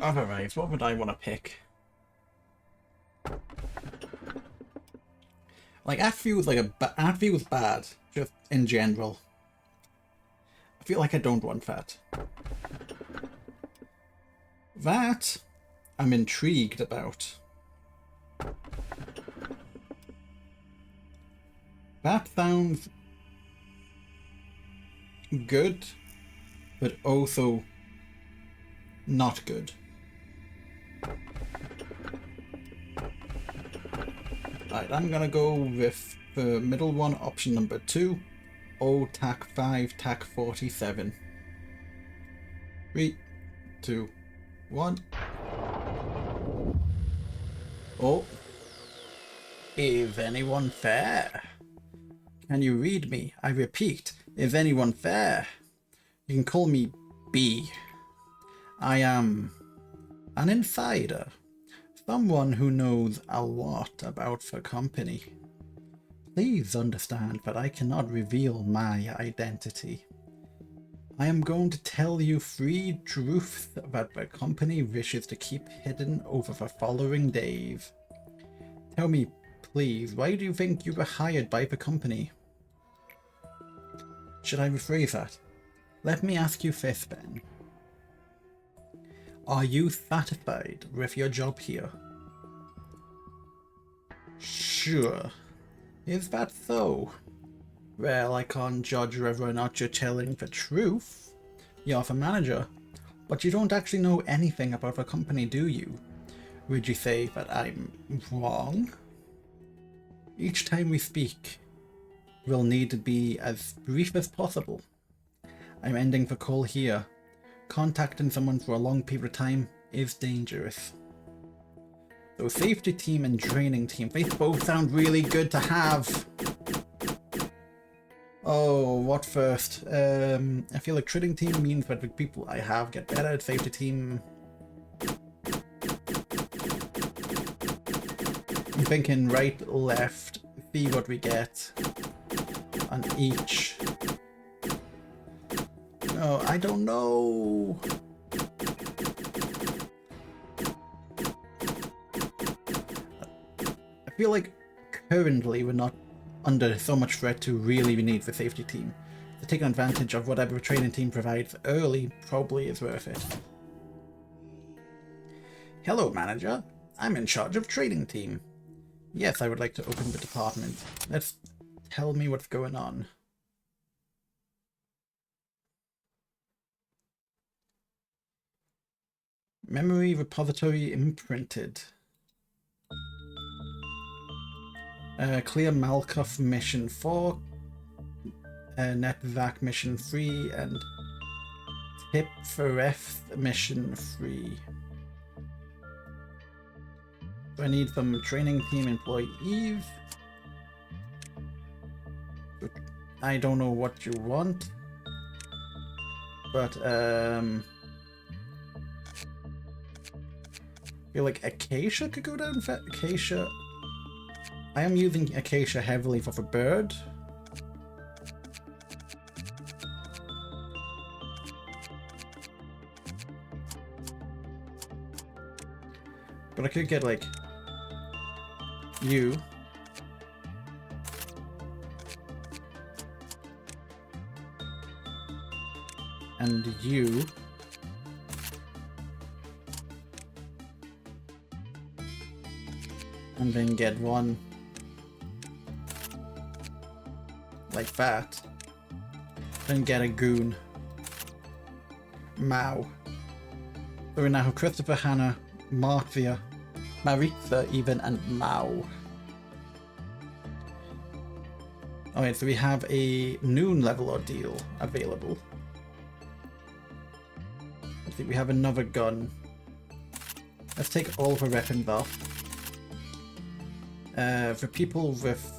otherwise, what would I want to pick? Like, that feels like that feels bad, just in general. I feel like I don't want that. That, I'm intrigued about. That sounds good, but also not good. Alright, I'm gonna go with the middle one, option number 2. O TAC 5, TAC 47. 3, 2, 1. Oh. Is anyone fair? Can you read me? I repeat, is anyone fair? You can call me B. I am an insider. Someone who knows a lot about the company. Please understand that I cannot reveal my identity. I am going to tell you 3 truths that the company wishes to keep hidden over the following days. Tell me, please, why do you think you were hired by the company? Should I rephrase that? Let me ask you this, Ben. Are you satisfied with your job here? Sure. Is that so? Well, I can't judge whether or not you're telling the truth. You're the manager, but you don't actually know anything about the company, do you? Would you say that I'm wrong? Each time we speak, we'll need to be as brief as possible. I'm ending the call here. Contacting someone for a long period of time is dangerous. So safety team and training team, they both sound really good to have. Oh, what first? I feel like training team means that the people I have get better at safety team. I'm thinking right, left, see what we get on each. No, I don't know. I feel like currently we're not under so much threat to really need the safety team. To take advantage of whatever the training team provides early probably is worth it. Hello, manager. I'm in charge of training team. Yes, I would like to open the department. Let's tell me what's going on. Memory repository imprinted. Clear Malkoff mission 4. Net Vac mission 3 and Tip for F mission 3. So I need some training team employees. I don't know what you want, but I feel like Acacia could go down for Acacia. I am using Acacia heavily for the bird. But I could get like you. And you. And then get one like that. Then get a goon. Mao. So we now have Christopher, Hannah, Marcia, Maritza even, and Mao. Alright, so we have a noon level ordeal available. I think we have another gun. Let's take all of our weapons off. For people with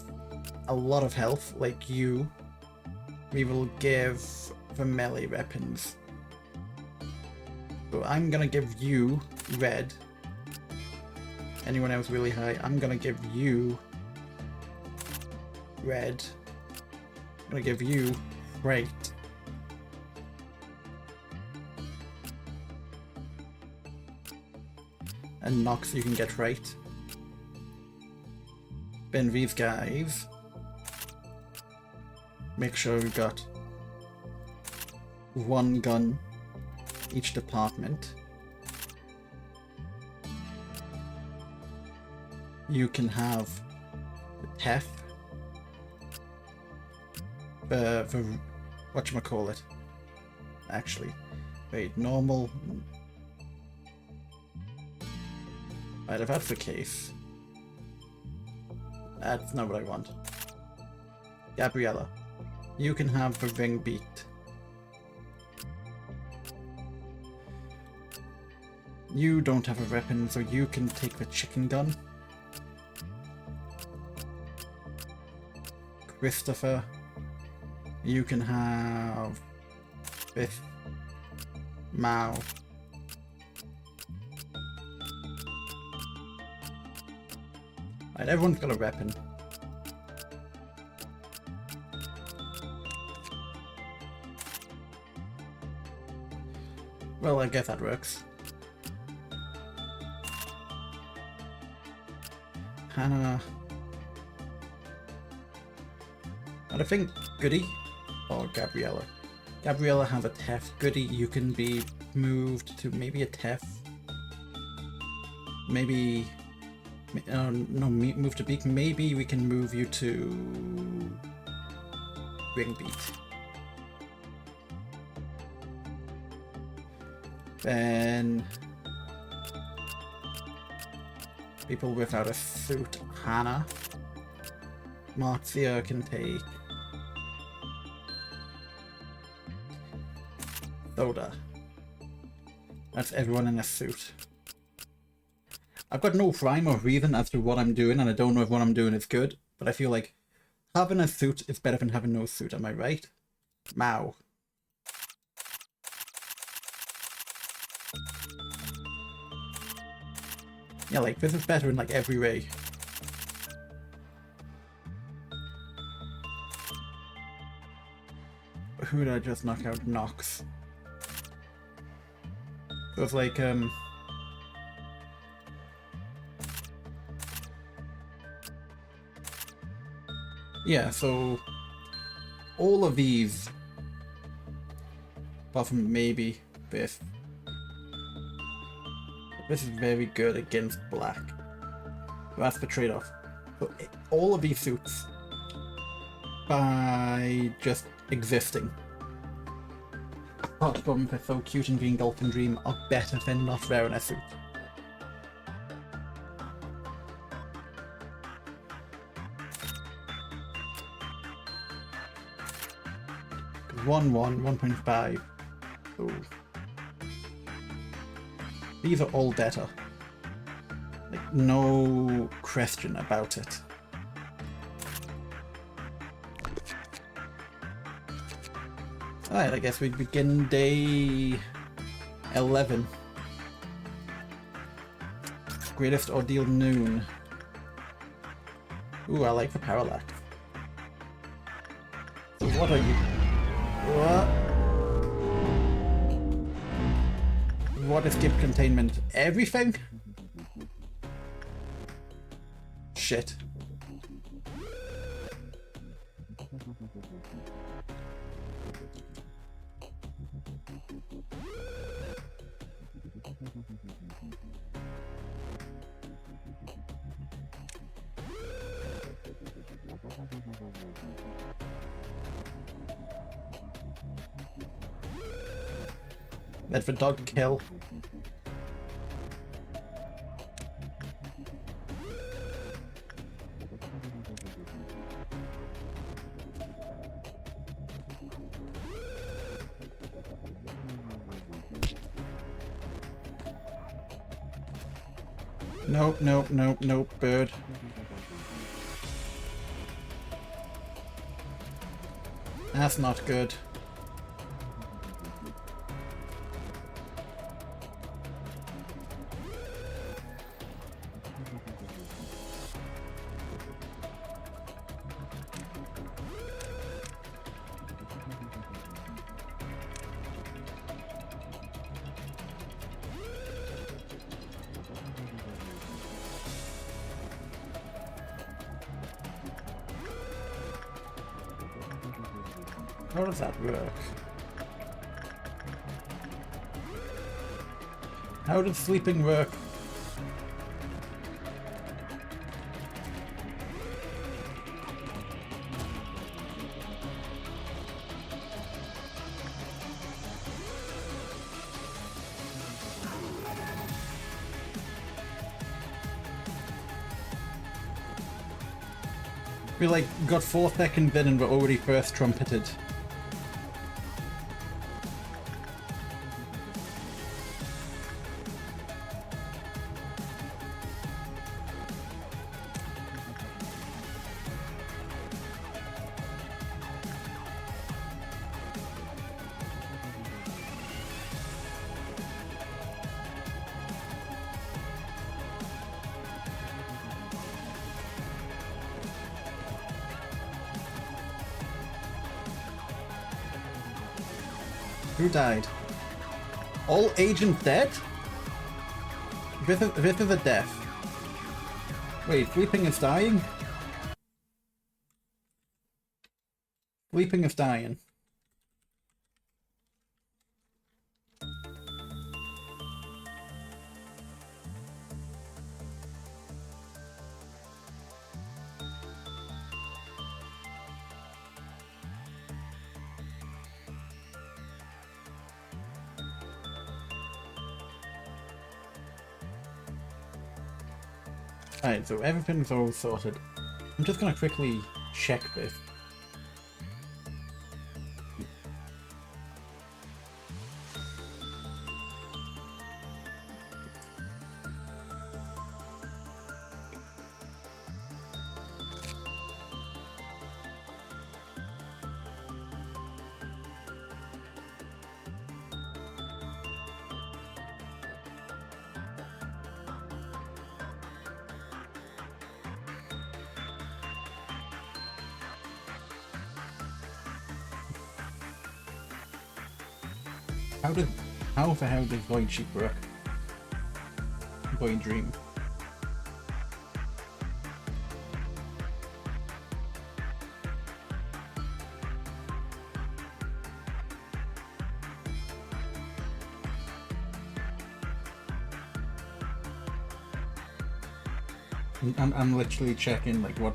a lot of health, like you, we will give the melee weapons. So I'm gonna give you red. Anyone else really high? I'm gonna give you red. I'm gonna give you great. And Nox you can get right. Then these guys, make sure we've got one gun each department. You can have the TEF, the whatchamacallit, actually, wait, normal. Right, if that's the case, that's not what I want. Gabriella, you can have the ring beat. You don't have a weapon, so you can take the chicken gun. Christopher, you can have this. Mao. Right, everyone's got a weapon. Well, I guess that works. Hannah. And I think Goody or Gabriella. Gabriella has a TEF. Goody, you can be moved to maybe a TEF. Maybe. No, move to Beak. Maybe we can move you to Ring Beat. Then people without a suit. Hannah. Marcia can take Soda. That's everyone in a suit. I've got no rhyme or reason as to what I'm doing, and I don't know if what I'm doing is good, but I feel like having a suit is better than having no suit, am I right? Mao. Yeah, like, this is better in, like, every way. Who did I just knock out? Nox. So it's like, yeah, so all of these, apart from maybe this, this is very good against black. So that's the trade-off. So all of these suits, by just existing, Hot Bum for So Cute and Green Dolphin Dream are better than Lost Rare in a Suit. One, 1.5. So these are all better. Like, no question about it. Alright, I guess we begin day 11. Greatest Ordeal Noon. Ooh, I like the parallax. So what are you? What? What is skip containment? Everything? Shit. Let the dog kill. Nope, nope, nope, nope, bird. That's not good. How does that work? How does sleeping work? We like got 4 seconds in and we're already first trumpeted. Who died? All agents dead? This is a death. Wait, sleeping is dying? Sleeping is dying. Alright, so everything's all sorted. I'm just gonna quickly check this. How the hell does Void Sheep work? Void Dream. I'm literally checking like what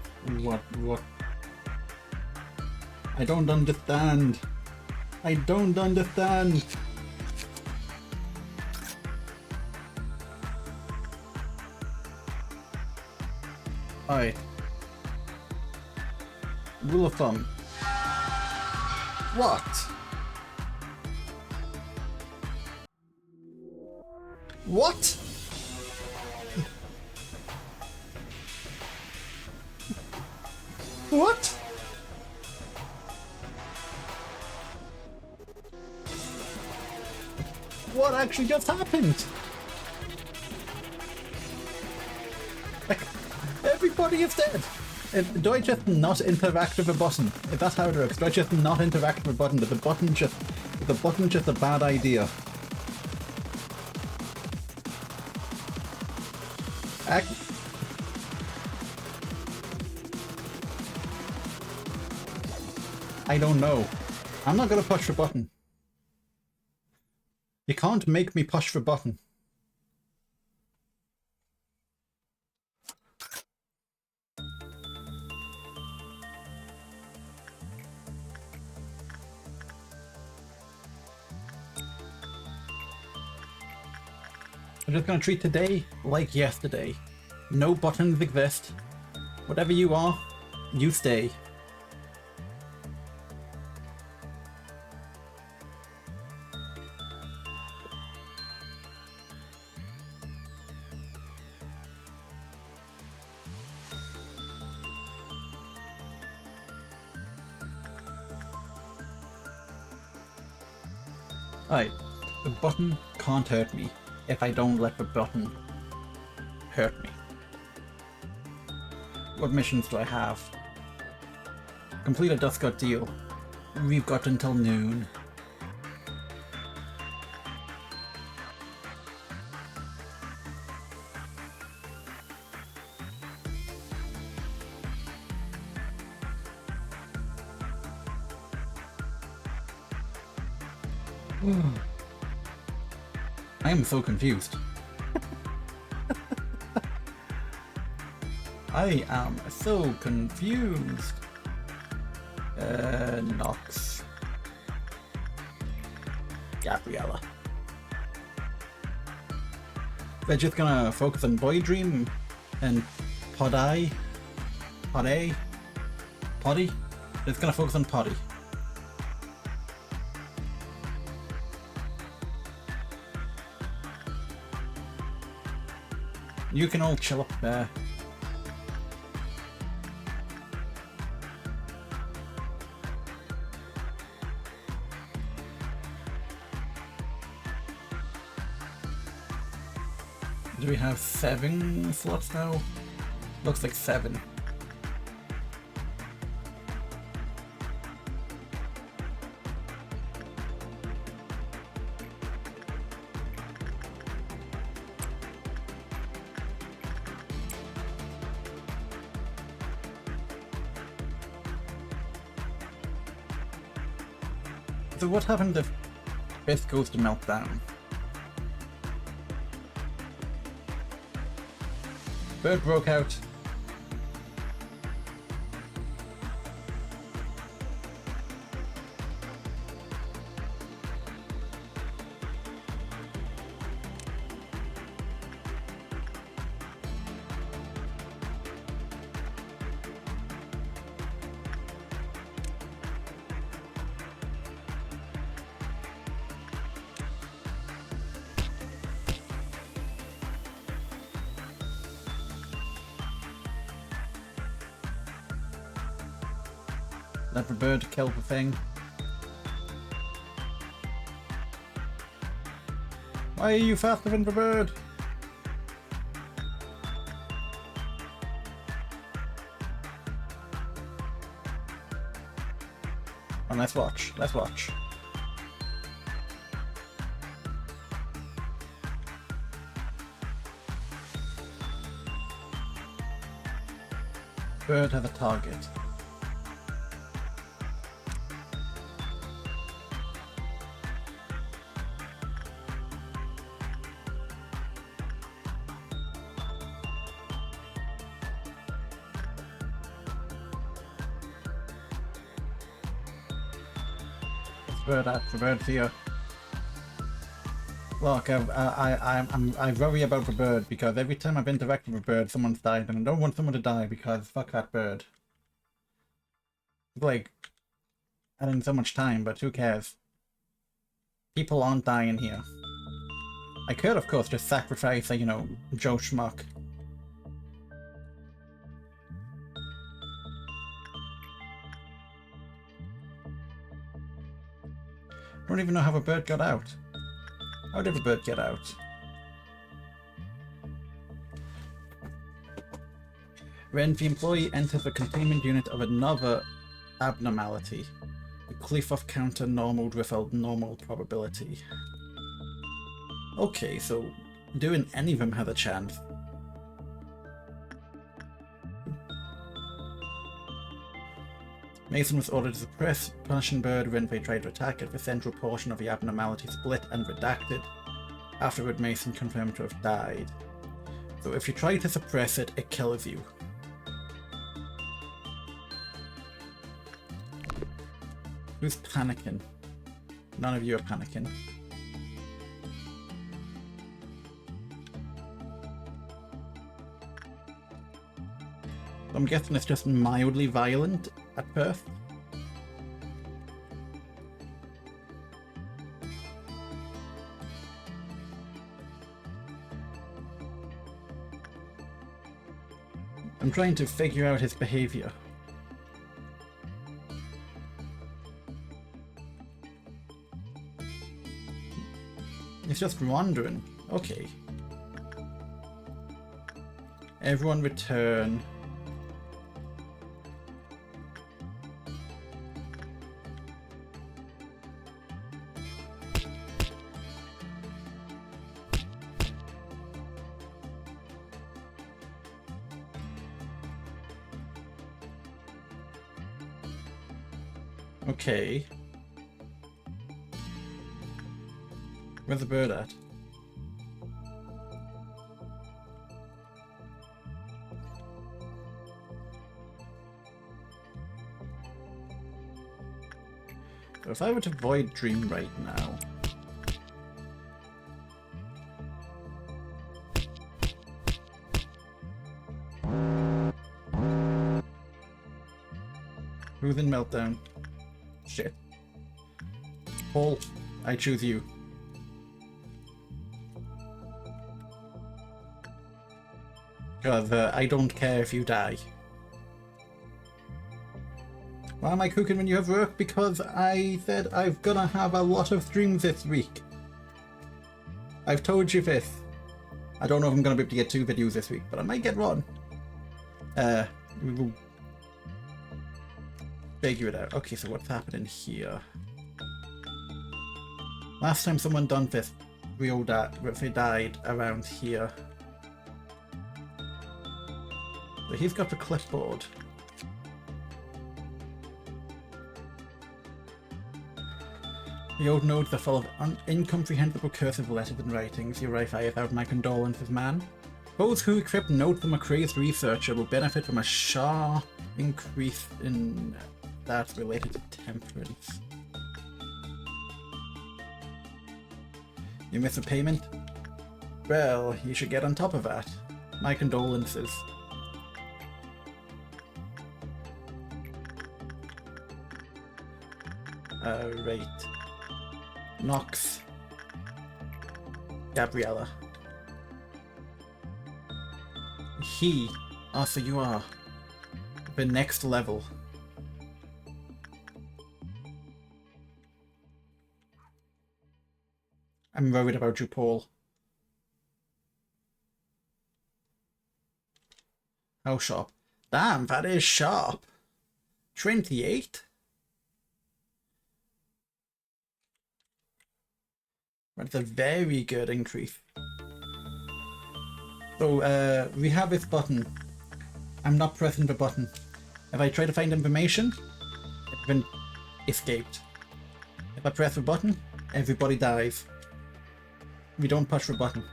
I don't understand. I don't understand. Alright. Rule of thumb. What? What? What? What actually just happened? Like, everybody is dead. Do I just not interact with a button? If that's how it works, do I just not interact with a button? Is the button just a bad idea? I don't know. I'm not gonna push the button. You can't make me push the button. I'm just gonna treat today like yesterday. No buttons exist. Whatever you are, you stay. Alright, the button can't hurt me if I don't let the button hurt me. What missions do I have? Complete a Dust Gut deal. We've got until noon. I am so confused. I am so confused. Nox. Gabriella. They're just gonna focus on Boy Dream and Poddy. Poddy? Poddy? It's gonna focus on Poddy. You can all chill up there. Do we have 7 slots now? Looks like 7. So what happened if this goes to meltdown? Bird broke out. Let the bird kill the thing. Why are you faster than the bird? And let's watch. Let's watch. Bird have a target. Bird at the bird's here. Look, I worry about the bird because every time I've interacted with a bird, someone's died, and I don't want someone to die because fuck that bird. It's like adding so much time, but who cares? People aren't dying here. I could, of course, just sacrifice, you know, Joe Schmuck. I don't even know how a bird got out. How did a bird get out? When the employee enters the containment unit of another abnormality, the Kleefhoff counter normaled with a normal probability. Okay, so doing any of them has a chance. Mason was ordered to suppress Punishing Bird when they tried to attack it. The central portion of the abnormality split and redacted. Afterward, Mason confirmed to have died. So if you try to suppress it, it kills you. Who's panicking? None of you are panicking. I'm guessing it's just mildly violent at first. I'm trying to figure out his behavior. He's just wandering. Okay. Everyone return. Okay. Where's the bird at? So if I were to void dream right now... Who's in meltdown? Shit. Paul, I choose you. Because I don't care if you die. Why am I cooking when you have work? Because I said I'm gonna have a lot of streams this week. I've told you this. I don't know if I'm gonna be able to get 2 videos this week, but I might get one. We will figure it out. Okay, so what's happening here? Last time someone done this, they died around here. So he's got the clipboard. The old notes are full of incomprehensible cursive letters and writings. You write without my condolences, man. Those who equip notes from a crazed researcher will benefit from a sharp increase in that related to temperance. You miss a payment? Well, you should get on top of that. My condolences. Right. Nox. Gabriella. He. Oh, so you are the next level. I'm worried about you, Paul. How sharp? Damn, that is sharp. 28? That's a very good increase. So, we have this button. I'm not pressing the button. If I try to find information, it's been escaped. If I press the button, everybody dies. We don't push the button.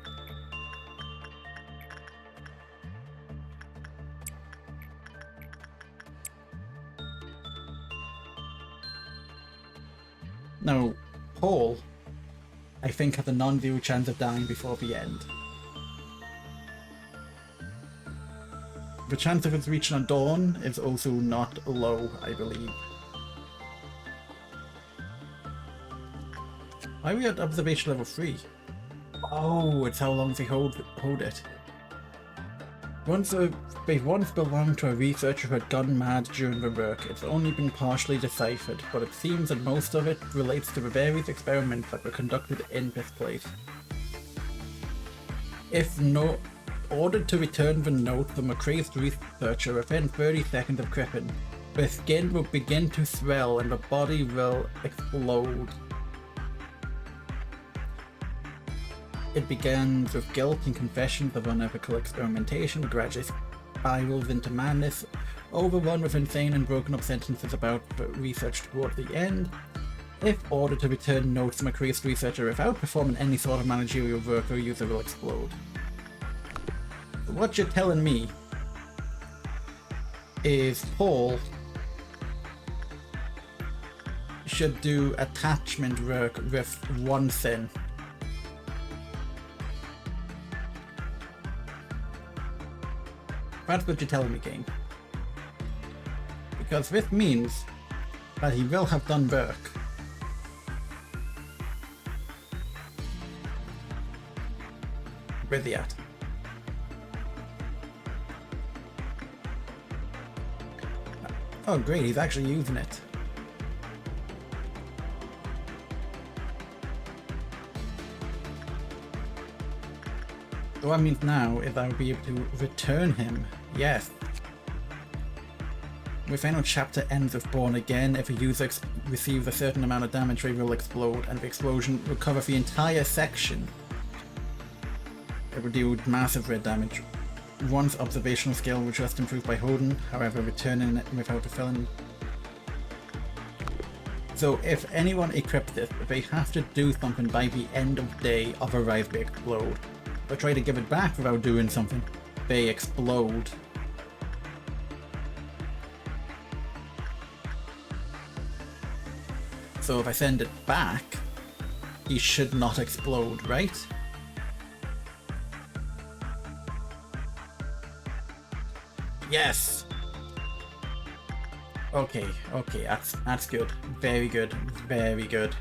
Now, Paul, I think, has a non-zero chance of dying before the end. The chance of us reaching a dawn is also not low, I believe. Why are we at observation level 3? Oh, it's how long they hold it. They've once belonged to a researcher who had gone mad during the work. It's only been partially deciphered, but it seems that most of it relates to the various experiments that were conducted in this place. If ordered to return the note, the McCrae's researcher within 30 seconds of cripping, the skin will begin to swell and the body will explode. It begins with guilt and confessions of unethical experimentation, gradually spirals into madness, overrun with insane and broken up sentences about the research toward the end. If ordered to return notes to McCrae's researcher without performing any sort of managerial work, the user will explode. So what you're telling me is Paul should do attachment work with one sin. That's what you're telling me, game. Because this means that he will have done work. Where's he at? Oh great, he's actually using it. So what that means now is I will be able to return him. Yes. The final chapter ends with Born Again. If a user receives a certain amount of damage, they will explode, and the explosion will cover the entire section. It will deal massive red damage. One's observational skill will just improve by holding, however returning it without a felon. So if anyone equips this, they have to do something by the end of day, otherwise they explode. If they try to give it back without doing something, they explode. So if I send it back, he should not explode, right? Yes! Okay, that's good. Very good, very good.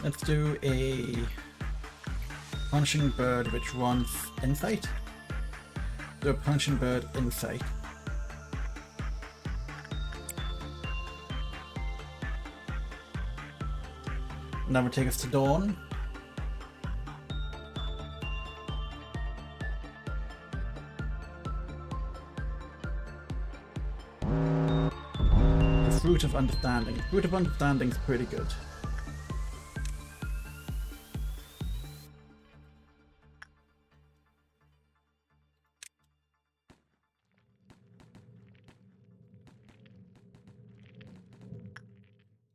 Let's do a punching bird which wants insight. Do a punching bird insight. And that would take us to Dawn. The Fruit of Understanding. Fruit of Understanding is pretty good.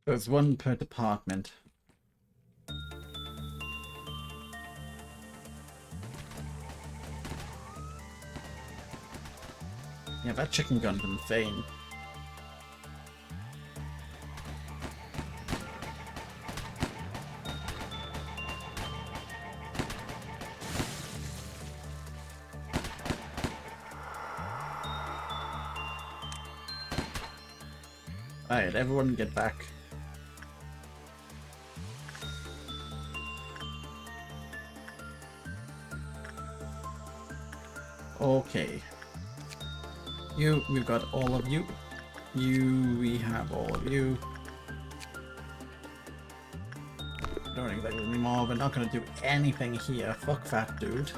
There's one per department. Yeah, that chicken gun's insane. Alright, everyone get back. Okay. We've got all of you. We have all of you. Don't exactly need more, we're not gonna do anything here. Fuck that dude.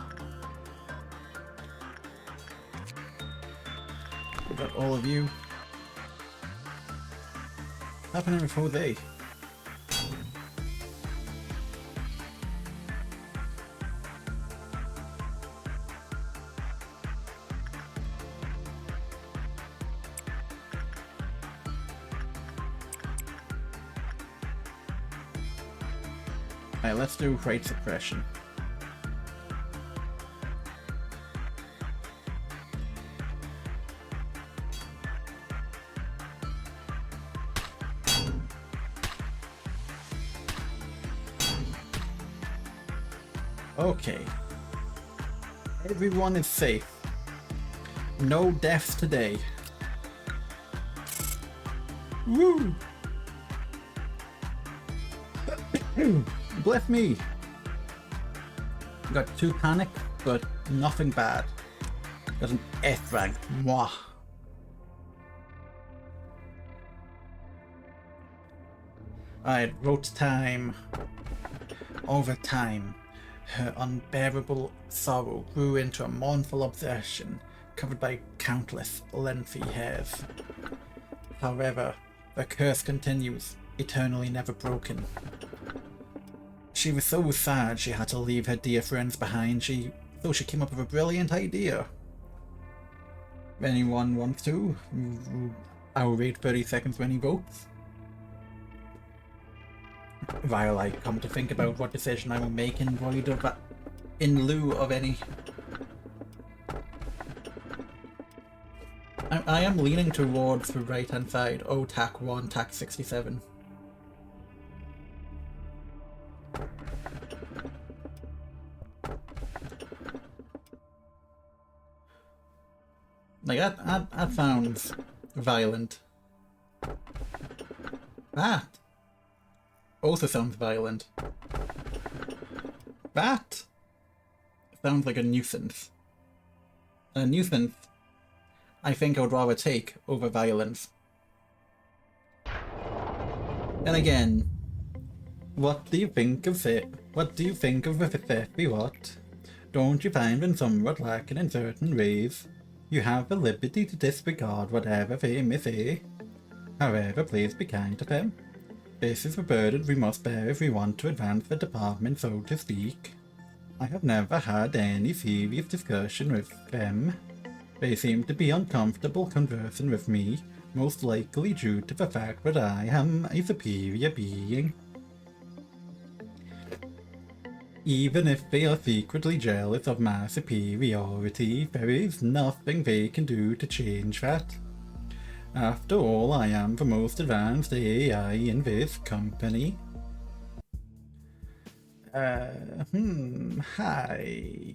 We've got all of you. What's happening with Jose? Alright, let's do rate suppression. Okay. Everyone is safe. No deaths today. Woo! Bless me. Got 2 panic, but nothing bad. Got an F rank. Mwah. Alright, road time. Over time, her unbearable sorrow grew into a mournful obsession, covered by countless lengthy hairs. However, the curse continues, eternally never broken. She was so sad she had to leave her dear friends behind, so she came up with a brilliant idea. If anyone wants to, I'll wait 30 seconds when he votes. While I come to think about what decision I will make in lieu of any. I am leaning towards the right hand side. Oh, TAC 1, TAC 67. Like, that sounds violent. That also sounds violent. That sounds like a nuisance. A nuisance I think I would rather take over violence. And again, what do you think of it? What do you think of the Mississippi what? Don't you find them somewhat lacking in certain ways? You have the liberty to disregard whatever they may say. However, please be kind to them. This is the burden we must bear if we want to advance the department, so to speak. I have never had any serious discussion with them. They seem to be uncomfortable conversing with me, most likely due to the fact that I am a superior being. Even if they are secretly jealous of my superiority, there is nothing they can do to change that. After all, I am the most advanced AI in this company. Hi.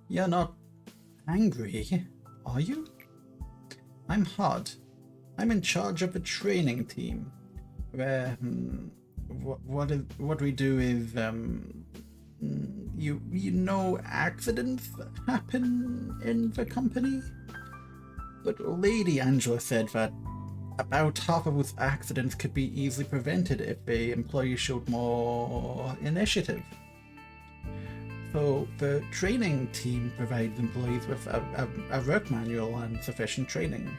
You're not angry, are you? I'm Hod. I'm in charge of the training team. Where, what we do is, you know accidents happen in the company? But Lady Angela said that about half of those accidents could be easily prevented if the employees showed more initiative. So the training team provides employees with a work manual and sufficient training.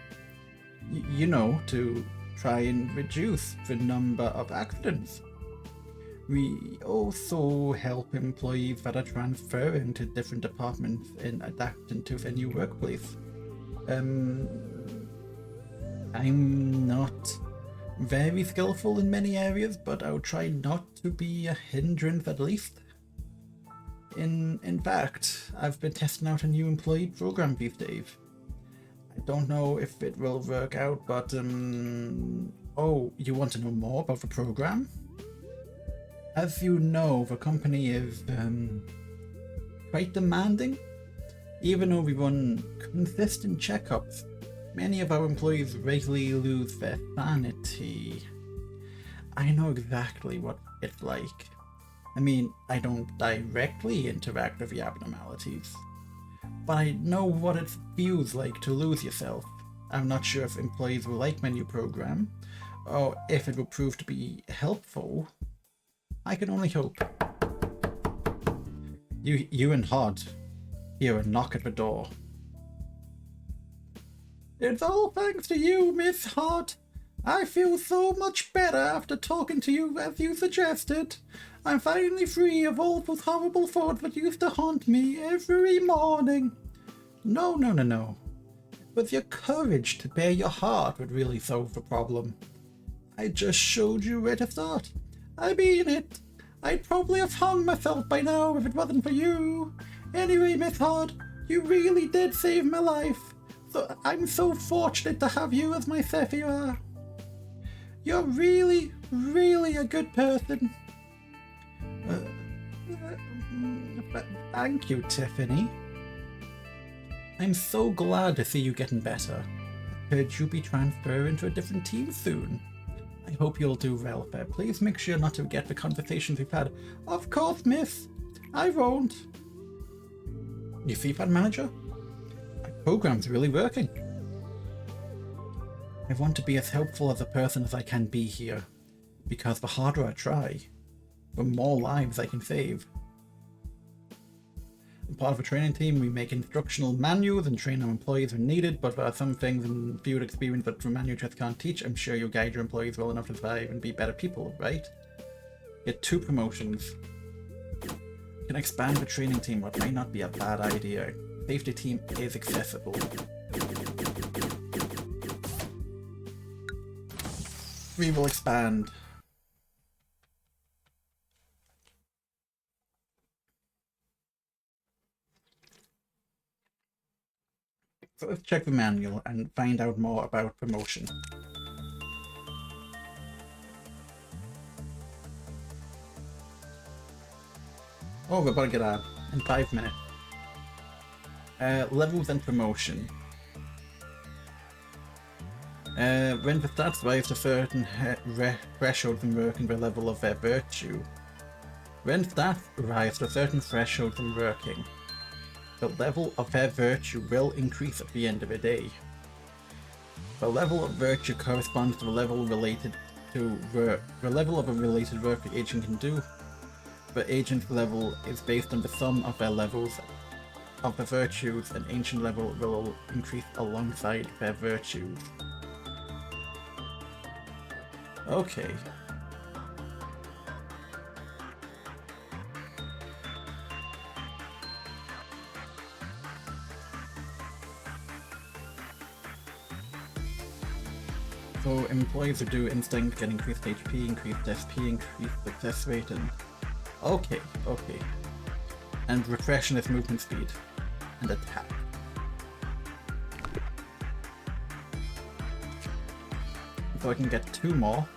You know, to try and reduce the number of accidents. We also help employees that are transferring to different departments in adapting to their new workplace. I'm not very skillful in many areas, but I'll try not to be a hindrance at least. In fact, I've been testing out a new employee program these days. I don't know if it will work out, but oh, you want to know more about the program? As you know, the company is quite demanding. Even though we run consistent checkups, many of our employees regularly lose their sanity. I know exactly what it's like. I mean, I don't directly interact with the abnormalities, but I know what it feels like to lose yourself. I'm not sure if employees will like my new program, or if it will prove to be helpful. I can only hope. You and Hod hear a knock at the door. It's all thanks to you, Miss Hod. I feel so much better after talking to you as you suggested. I'm finally free of all those horrible thoughts that used to haunt me every morning. No. It was your courage to bare your heart that really solved the problem. I just showed you where to start. I mean it. I'd probably have hung myself by now if it wasn't for you. Anyway, Miss Hod, you really did save my life. So I'm so fortunate to have you as my savior. You're really, really a good person. Thank you, Tiffany. I'm so glad to see you getting better. I heard you'll be transferred into a different team soon. I hope you'll do well there. Please make sure not to forget the conversations we've had. Of course, miss. I won't. You see that, manager? My program's really working. I want to be as helpful as a person as I can be here, because the harder I try, the more lives I can save. I'm part of a training team. We make instructional manuals and train our employees when needed, but there are some things in field experience that the manual just can't teach. I'm sure you'll guide your employees well enough to survive and be better people, right? Get 2 promotions. Can expand the training team, what may not be a bad idea. Safety team is accessible. We will expand. So let's check the manual and find out more about promotion. Oh, we're about to get out in 5 minutes. Levels and promotion. When the stats rise to certain thresholds and work in the level of their virtue. When stats rise to a certain threshold from working, the level of their virtue will increase at the end of the day. The level of virtue corresponds to the level related to work. The level of a related work the agent can do. The agent's level is based on the sum of their levels of the virtues. An ancient level will increase alongside their virtues. Okay. So employees who do instinct get increased HP, increased SP, increased success rate, and okay. And refreshness movement speed and attack. So I can get 2 more.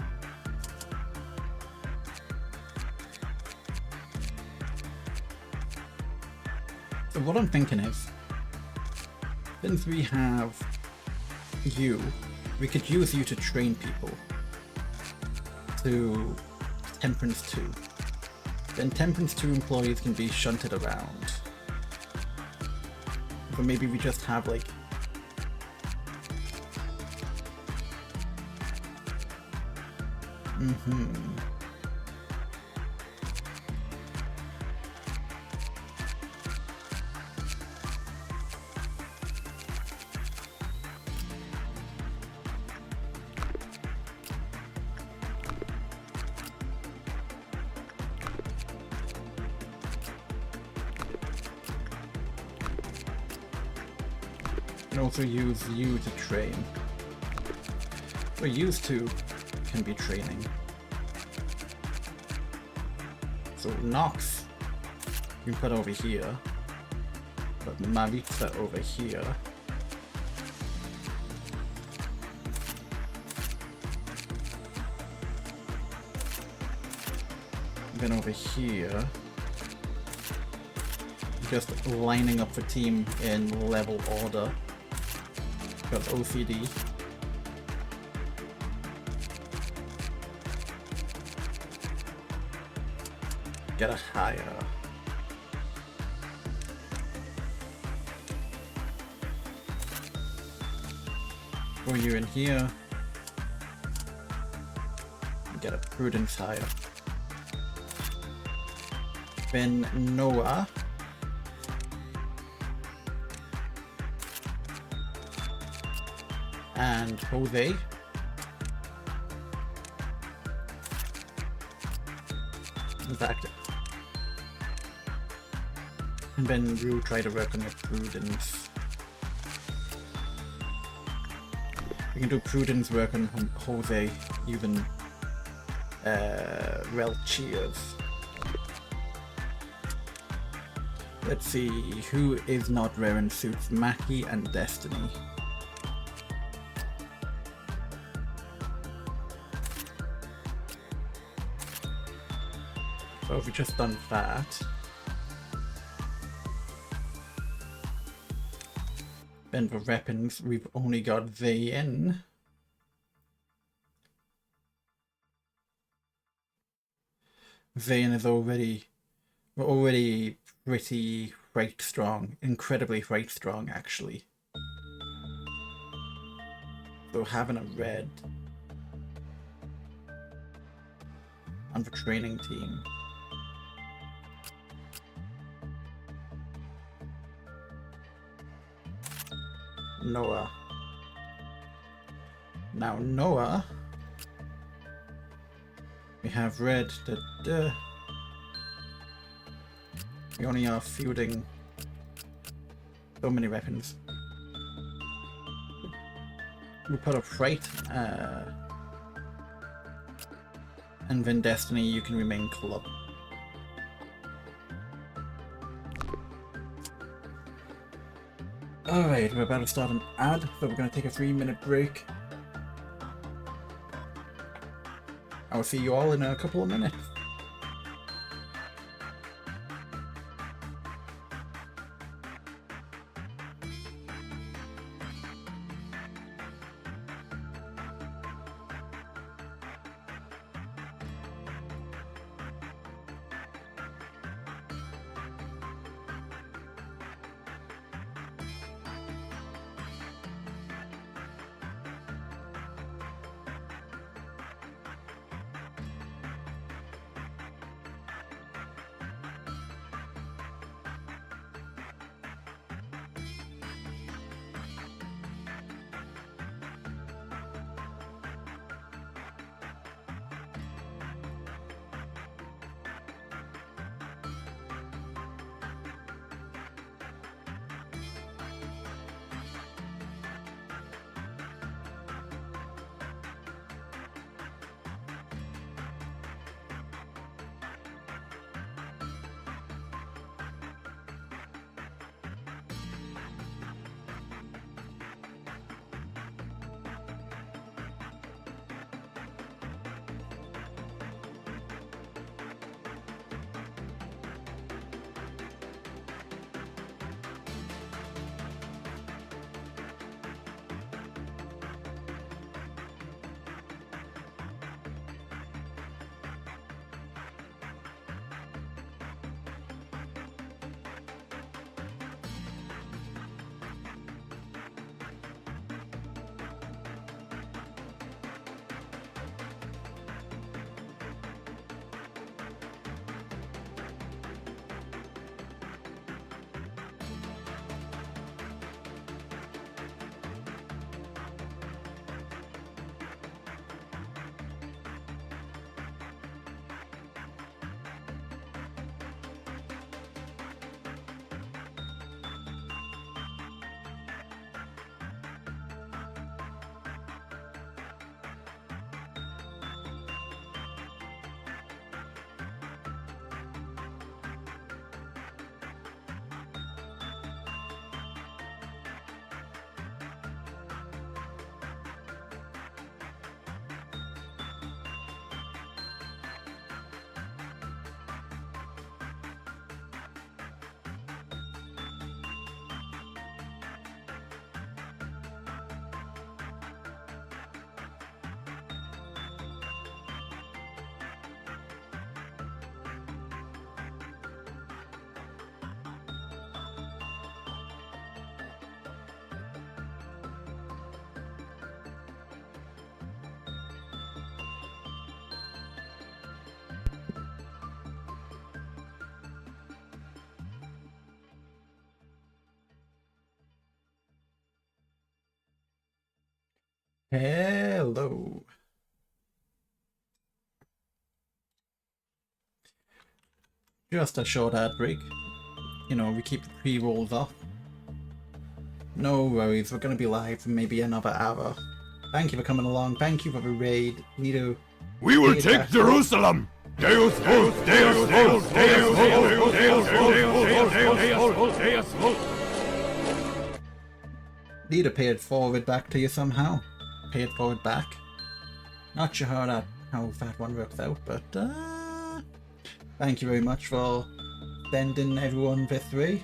So what I'm thinking is, since we have you, we could use you to train people to Temperance 2. Then Temperance 2 employees can be shunted around. But maybe we just have like can also use you to train. Or used to can be training. So Nox you can put over here, but Maritza over here. Then over here, just lining up the team in level order. Got OCD. Get a higher. Throw you in here. Get a prudence higher. Then Noah. And Jose. In fact, and then we'll try to work on your prudence. We can do prudence work on Jose, even well cheers. Let's see, who is not wearing suits? Mackie and Destiny. So if we just done that, then for weapons, we've only got Vayne. Vayne is already pretty right strong, incredibly right strong actually. So having a red on the training team. Noah. Now Noah, we have red. We only are fielding so many weapons. We put up right, and then Destiny, you can remain club. Alright, we're about to start an ad, so we're going to take a 3-minute break. I'll see you all in a couple of minutes. Hello. Just a short ad break. You know, we keep the pre-rolls off. No worries, we're going to be live for maybe another hour. Thank you for coming along. Thank you for the raid. Nito. We will take Jerusalem! Deus vult, Deus vult, Deus vult, Deus vult, Deus vult, Deus vult. Need to pay it forward back to you somehow. Pay it forward back. Not sure how that one works out, but thank you very much for sending everyone this way.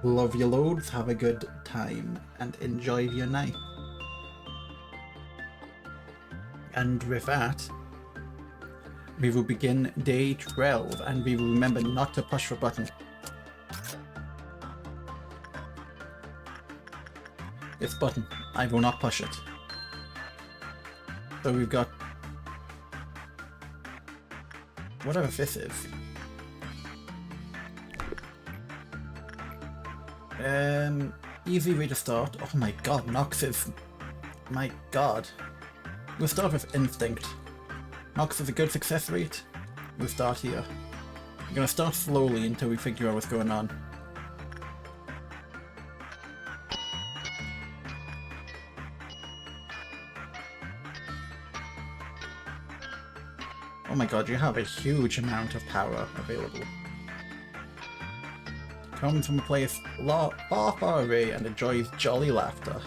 Love your loads, have a good time, and enjoy your night. And with that, we will begin day 12, and we will remember not to push the button. This button, I will not push it. So we've got whatever this is. Easy way to start. Oh my god, Nox is... My god. We'll start with Instinct. Nox is a good success rate. We'll start here. We're gonna start slowly until we figure out what's going on. Oh my god, you have a huge amount of power available. Comes from a place far, far away and enjoys jolly laughter.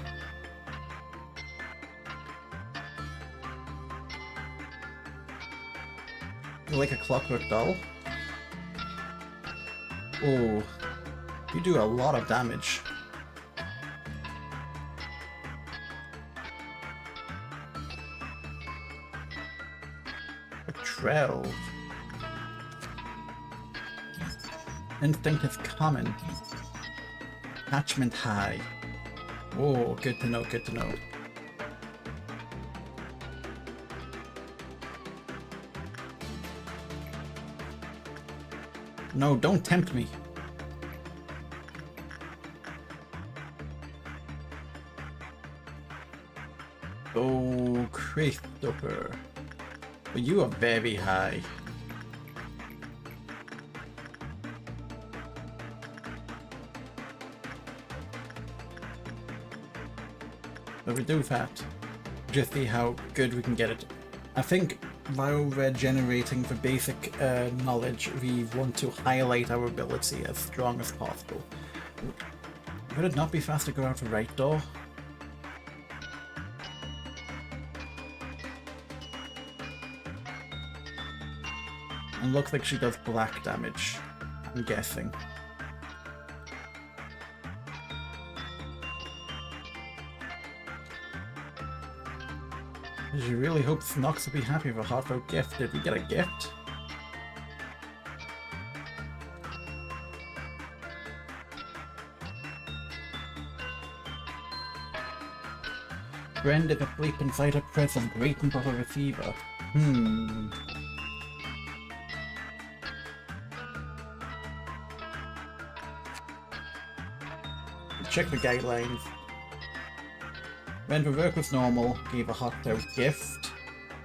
You're like a clockwork doll. Oh, you do a lot of damage. A 12. Instinct is common. Attachment high. Oh, good to know, good to know. No, don't tempt me. Oh, Christopher. But you are very high. But we do that. Just see how good we can get it. I think while we're generating the basic knowledge, we want to highlight our ability as strong as possible. Would it not be fast to go out the right door? And looks like she does black damage, I'm guessing. I really hope Snox will be happy with a heartfelt gift. Did we get a gift? Friend is asleep inside her present, waiting for the receiver. Check the guidelines. When the work was normal, gave a heartfelt gift.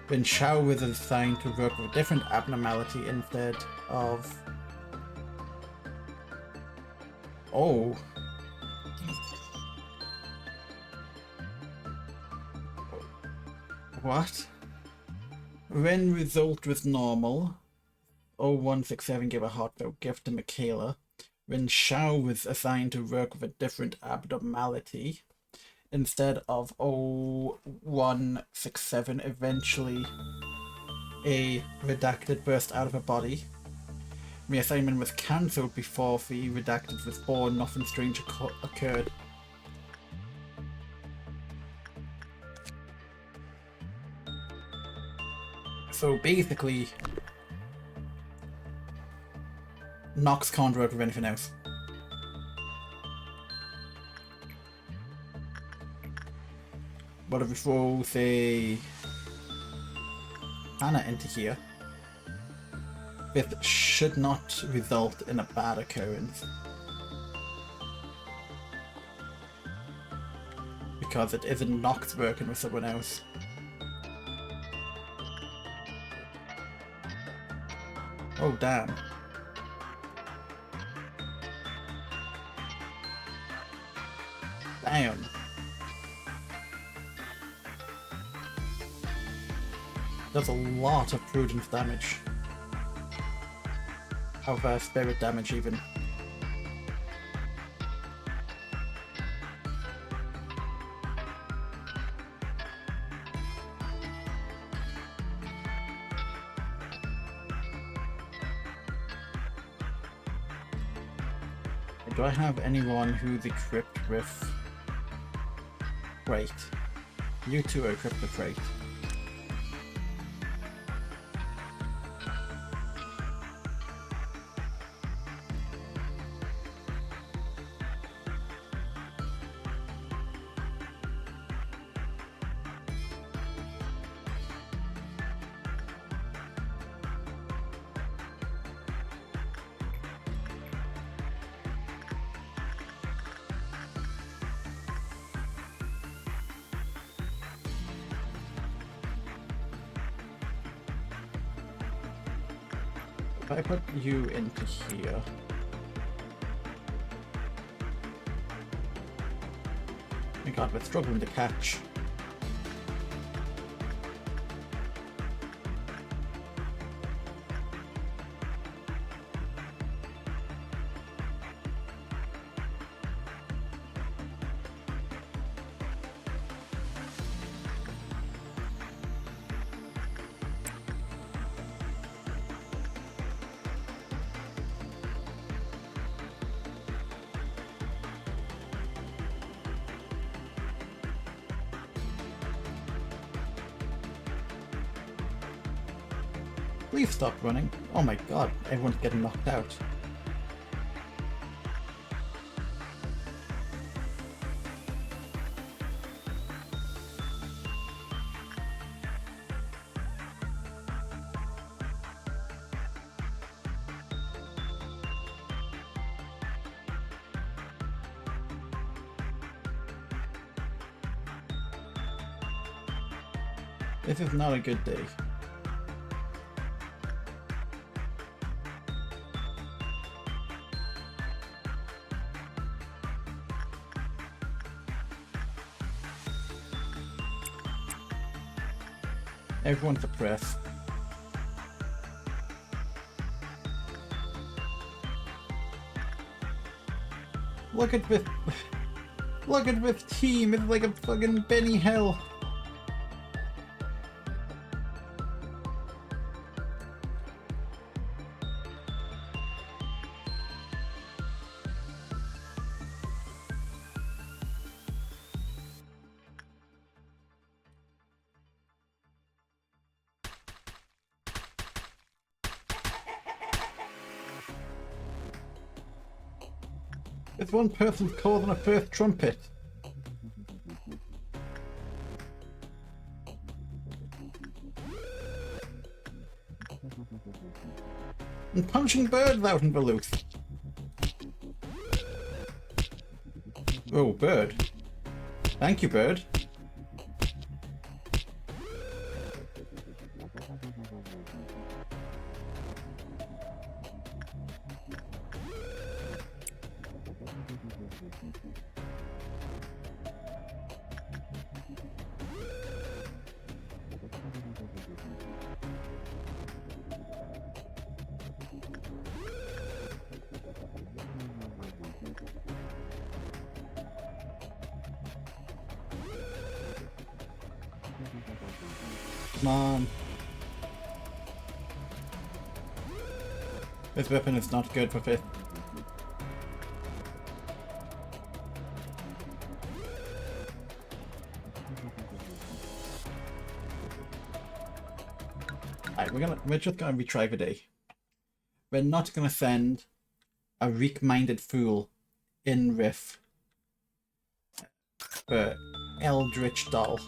When Shao was assigned to work with a different abnormality instead of... Oh. What? When result was normal, 0167 gave a heartfelt gift to Michaela. When Shao was assigned to work with a different abnormality, instead of 0167, eventually a redacted burst out of her body. Reassignment was cancelled before the redacted was born. Nothing strange occurred. So basically, Nox can't work with anything else. But if we throw, say, Hannah into here, this should not result in a bad occurrence. Because it isn't Nox working with someone else. Oh, damn. Damn. Does a lot of prudence damage. Of spirit damage even. Do I have anyone who's equipped with Freight? You two are equipped with Freight. If I put you into here, my god, we're struggling to catch. Please stop running. Oh my god, everyone's getting knocked out. This is not a good day. Everyone's suppressed. Look at this. Look at this team. It's like a fucking Benny Hill. It's one person's causing a first trumpet. And punching birds out in the loose. Oh, bird. Thank you, bird. Come on. This weapon is not good for fifth. Alright, we're just gonna retry the day. We're not gonna send a weak-minded fool in with the Eldritch Doll.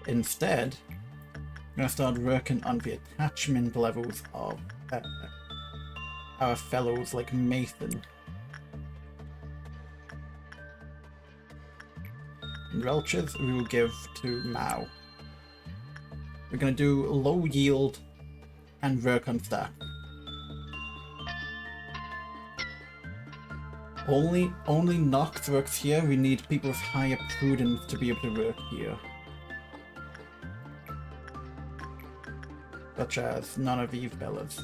Instead, I'm going to start working on the attachment levels of our fellows like Mason. And Relches we will give to Mao. We're going to do low yield and work on staff. Only Nox works here. We need people with higher prudence to be able to work here. Such as none of these fellas.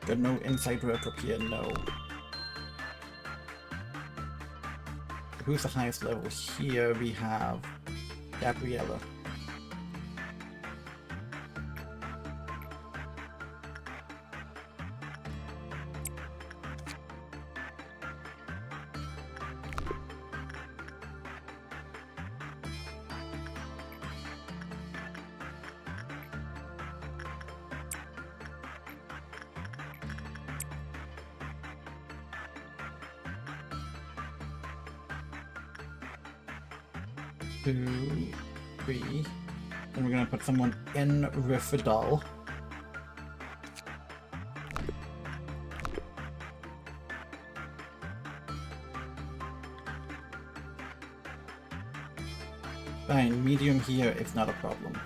Got no inside work up here, no. Who's the highest level? Here we have Gabriella. Two, three. Then we're gonna put someone in Rifidal. Fine, medium here is not a problem.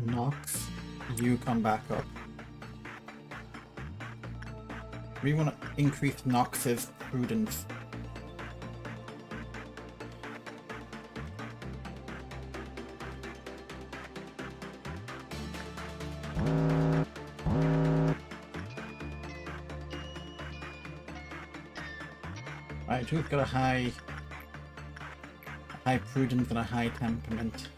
Nox, you come back up. We want to increase Nox's prudence. Alright, who's got a high prudence and a high temperament?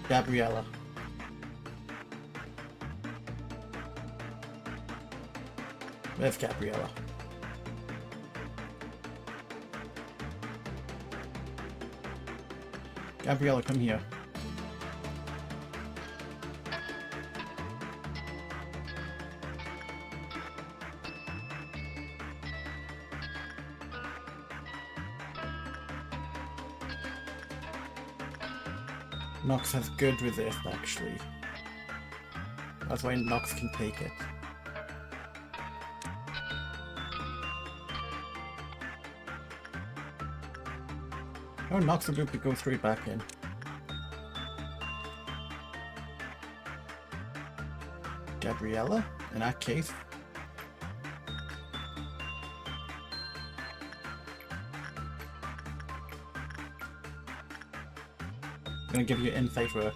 Gabriella. Where's Gabriella? Gabriella, come here. Nox has good resist, actually. That's why Nox can take it. Oh, Nox will be able to go straight back in. Gabriella, in that case. I'm gonna give you insight work.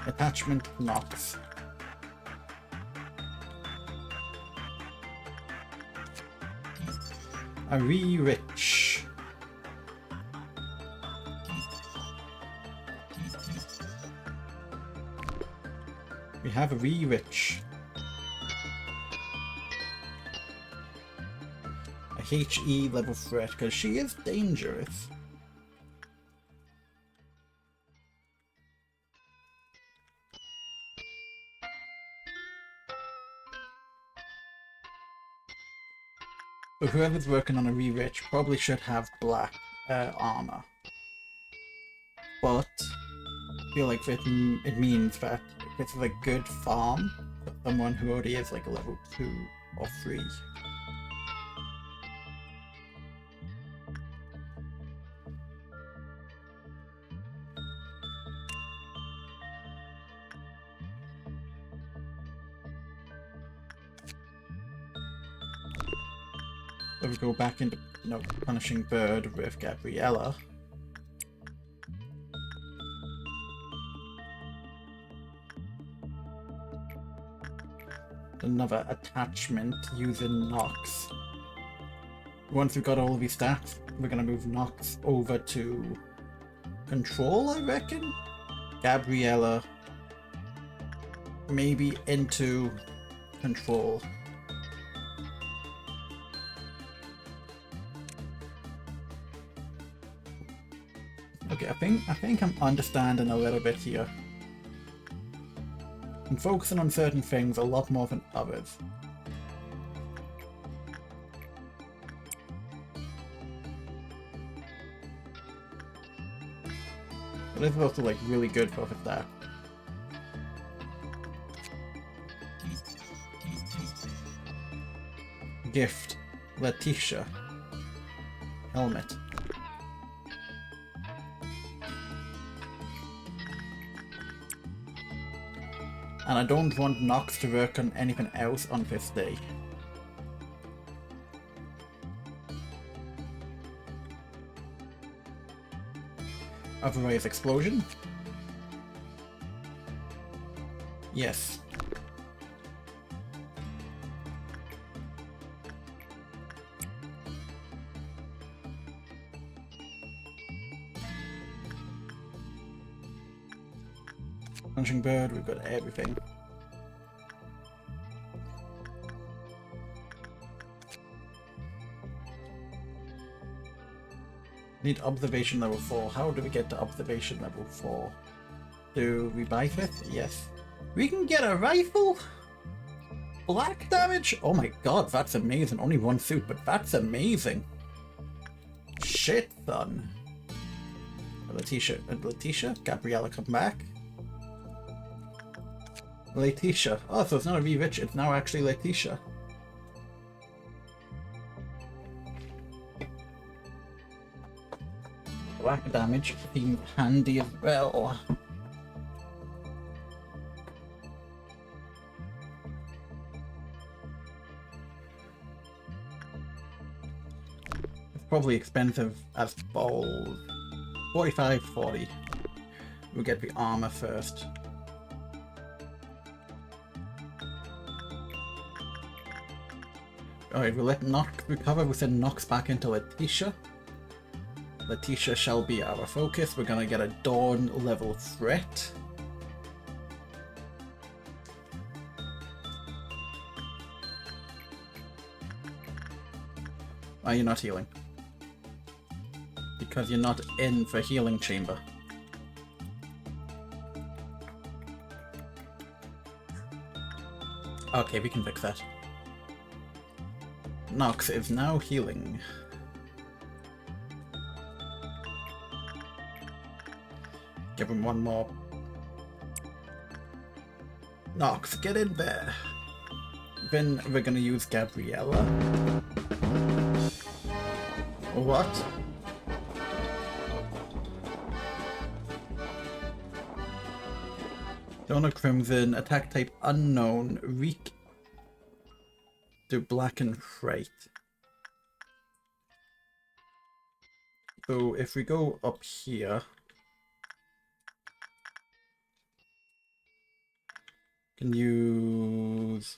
Attachment Nox. A re-rich. We have a re-rich. A HE level threat, because she is dangerous. So whoever's working on a re-rich probably should have black armor. But I feel like it means that this is a good farm for someone who already is like a level 2 or 3. So we go back into punishing bird with Gabriella. Another attachment using Nox. Once we've got all of these stats, we're gonna move Nox over to control, I reckon. Gabriella maybe into control. Okay, I think I'm understanding a little bit here. I'm focusing on certain things a lot more than others. But this is also like really good for that. Gift. Letitia. Helmet. And I don't want Nox to work on anything else on this day. Otherwise, explosion? Yes. Punching bird, we've got everything. Need observation level 4. How do we get to observation level 4? Do we buy this? Yes. We can get a rifle? Black damage? Oh my god, that's amazing. Only one suit, but that's amazing. Shit, son. Letitia? Gabriella, come back. Letitia. Oh, so it's not a re-rich, it's now actually Letitia. Black damage seems handy as well. It's probably expensive as balls. 45, 40. We'll get the armor first. Alright, we'll let Nox recover. We'll send Nox back into Letitia. Letitia shall be our focus. We're gonna get a Dawn level threat. Why are you not healing? Because you're not in the healing chamber. Okay, we can fix that. Nox is now healing. Give him one more. Nox, get in there. Then we're gonna use Gabriella. What? Donna Crimson, attack type unknown, weak to black and fright. So if we go up here, can use...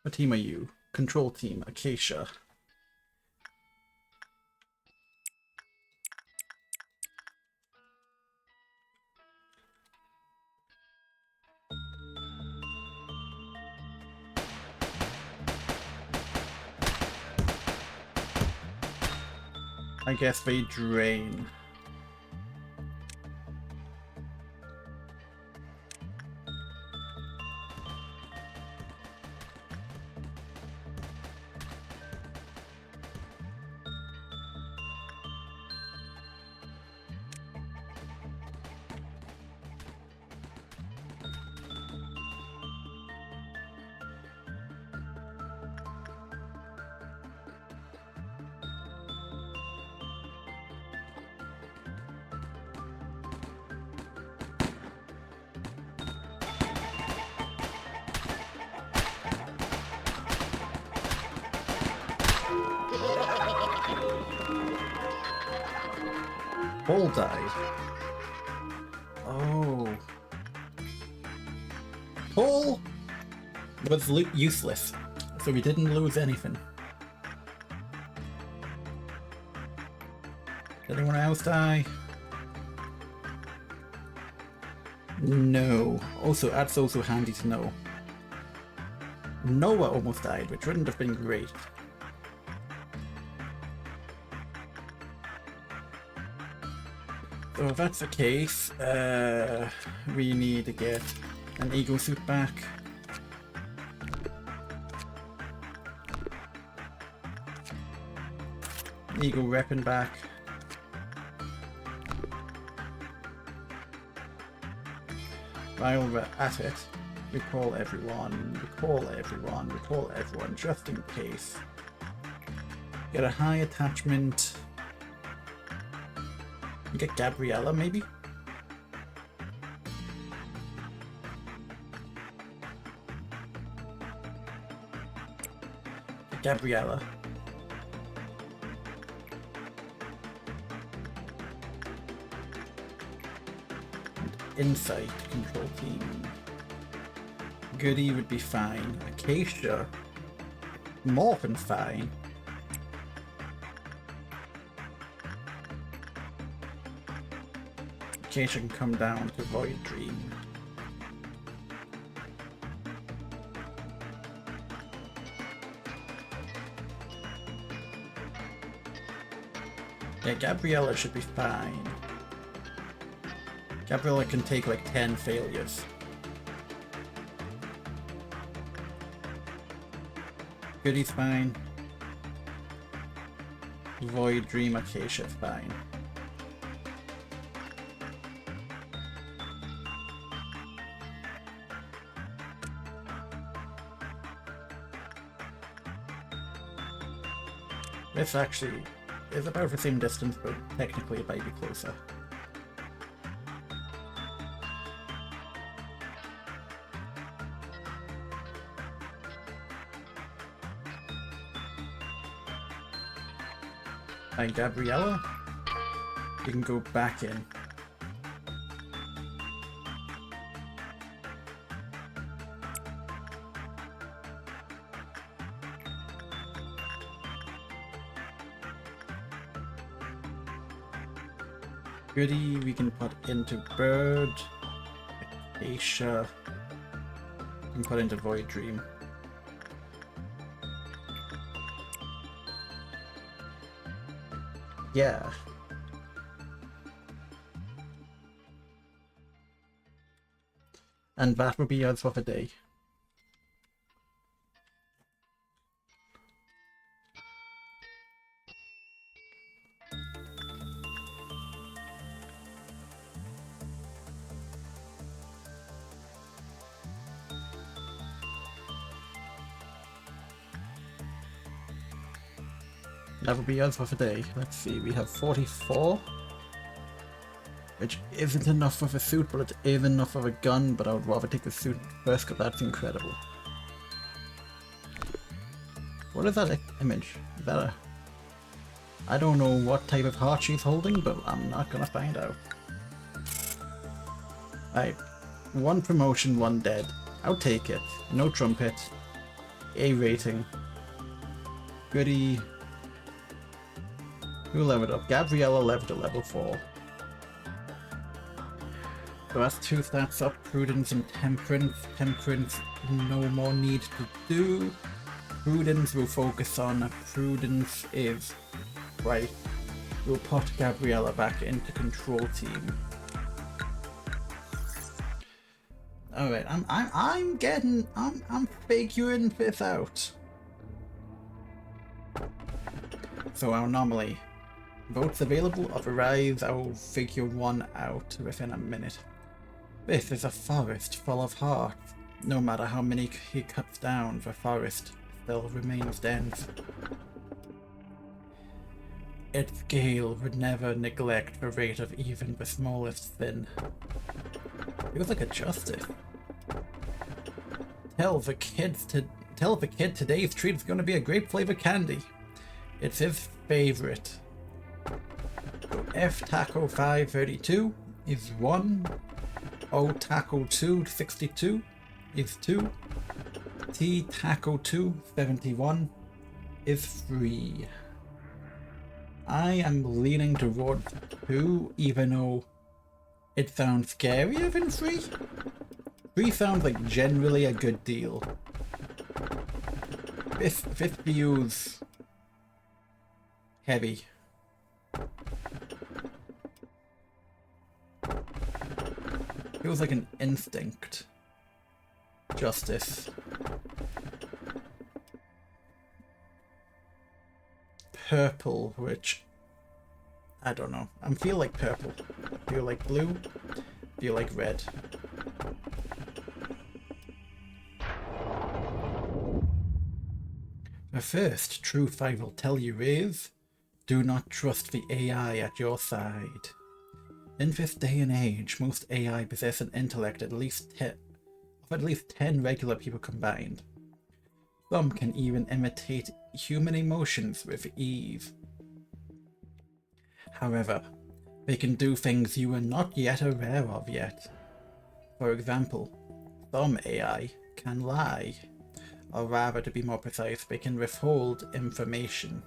What team are you? Control team, Acacia. I guess they drain. Paul died. Oh. Paul was useless, so we didn't lose anything. Did anyone else die? No. Also, that's also handy to know. Noah almost died, which wouldn't have been great. So if that's the case, we need to get an Eagle suit back. Eagle weapon back. While we're at it, Recall everyone, recall everyone, recall everyone, just in case. Get a high attachment. You get Gabriella, maybe? Gabriella. Insight control team. Goody would be fine. Acacia. Morphin fine. Acacia can come down to Void Dream. Yeah, Gabriella should be fine. Gabriella can take like 10 failures. Goody's fine. Void Dream Acacia's fine. This actually is about the same distance, but technically it might be closer. Hi, Gabriella. You can go back in. Goody, we can put into Bird. Acacia. We can put into Void Dream. Yeah. And that would be us for the day. That would be us for today. Let's see, we have 44. Which isn't enough for the suit, but it is enough for a gun, but I would rather take the suit first because that's incredible. What is that image? Is that a... I don't know what type of heart she's holding, but I'm not gonna find out. Alright. 1 promotion, 1 dead. I'll take it. No trumpet. A rating. Goody. Who leveled up? Gabriella leveled to level 4. So that's 2 stats up. Prudence and Temperance. Temperance, no more need to do. Prudence we'll focus on. Prudence is... Right. We'll put Gabriella back into control team. Alright, I'm figuring this out. So I'll normally... Votes available, authorize, I'll figure one out within a minute. This is a forest full of hearts. No matter how many he cuts down, the forest still remains dense. Its gale would never neglect the rate of even the smallest sin. Feels like a justice. Tell the kid today's treat is going to be a grape flavored candy. It's his favorite. So F Taco 532 is 1. O Taco 262 is 2. T Taco 271 is 3. I am leaning towards 2, even though it sounds scarier than 3. 3 sounds like generally a good deal. This feels heavy. Feels like an instinct. Justice. Purple, which... I don't know. I feel like purple. I feel like blue. I feel like red. The first truth I will tell you is, do not trust the AI at your side. In this day and age, most AI possess an intellect of at least 10 regular people combined. Some can even imitate human emotions with ease. However, they can do things you are not yet aware of yet. For example, some AI can lie, or rather, to be more precise, they can withhold information.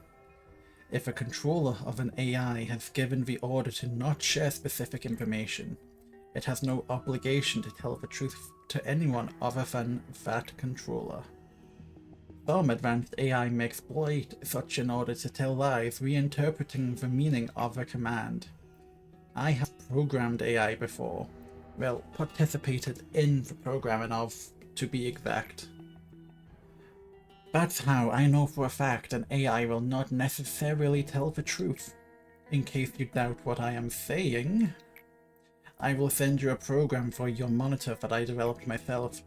If a controller of an AI has given the order to not share specific information, it has no obligation to tell the truth to anyone other than that controller. Some advanced AI may exploit such an order to tell lies, reinterpreting the meaning of a command. I have programmed AI before. Well, participated in the programming of, to be exact. That's how I know for a fact an AI will not necessarily tell the truth. In case you doubt what I am saying, I will send you a program for your monitor that I developed myself.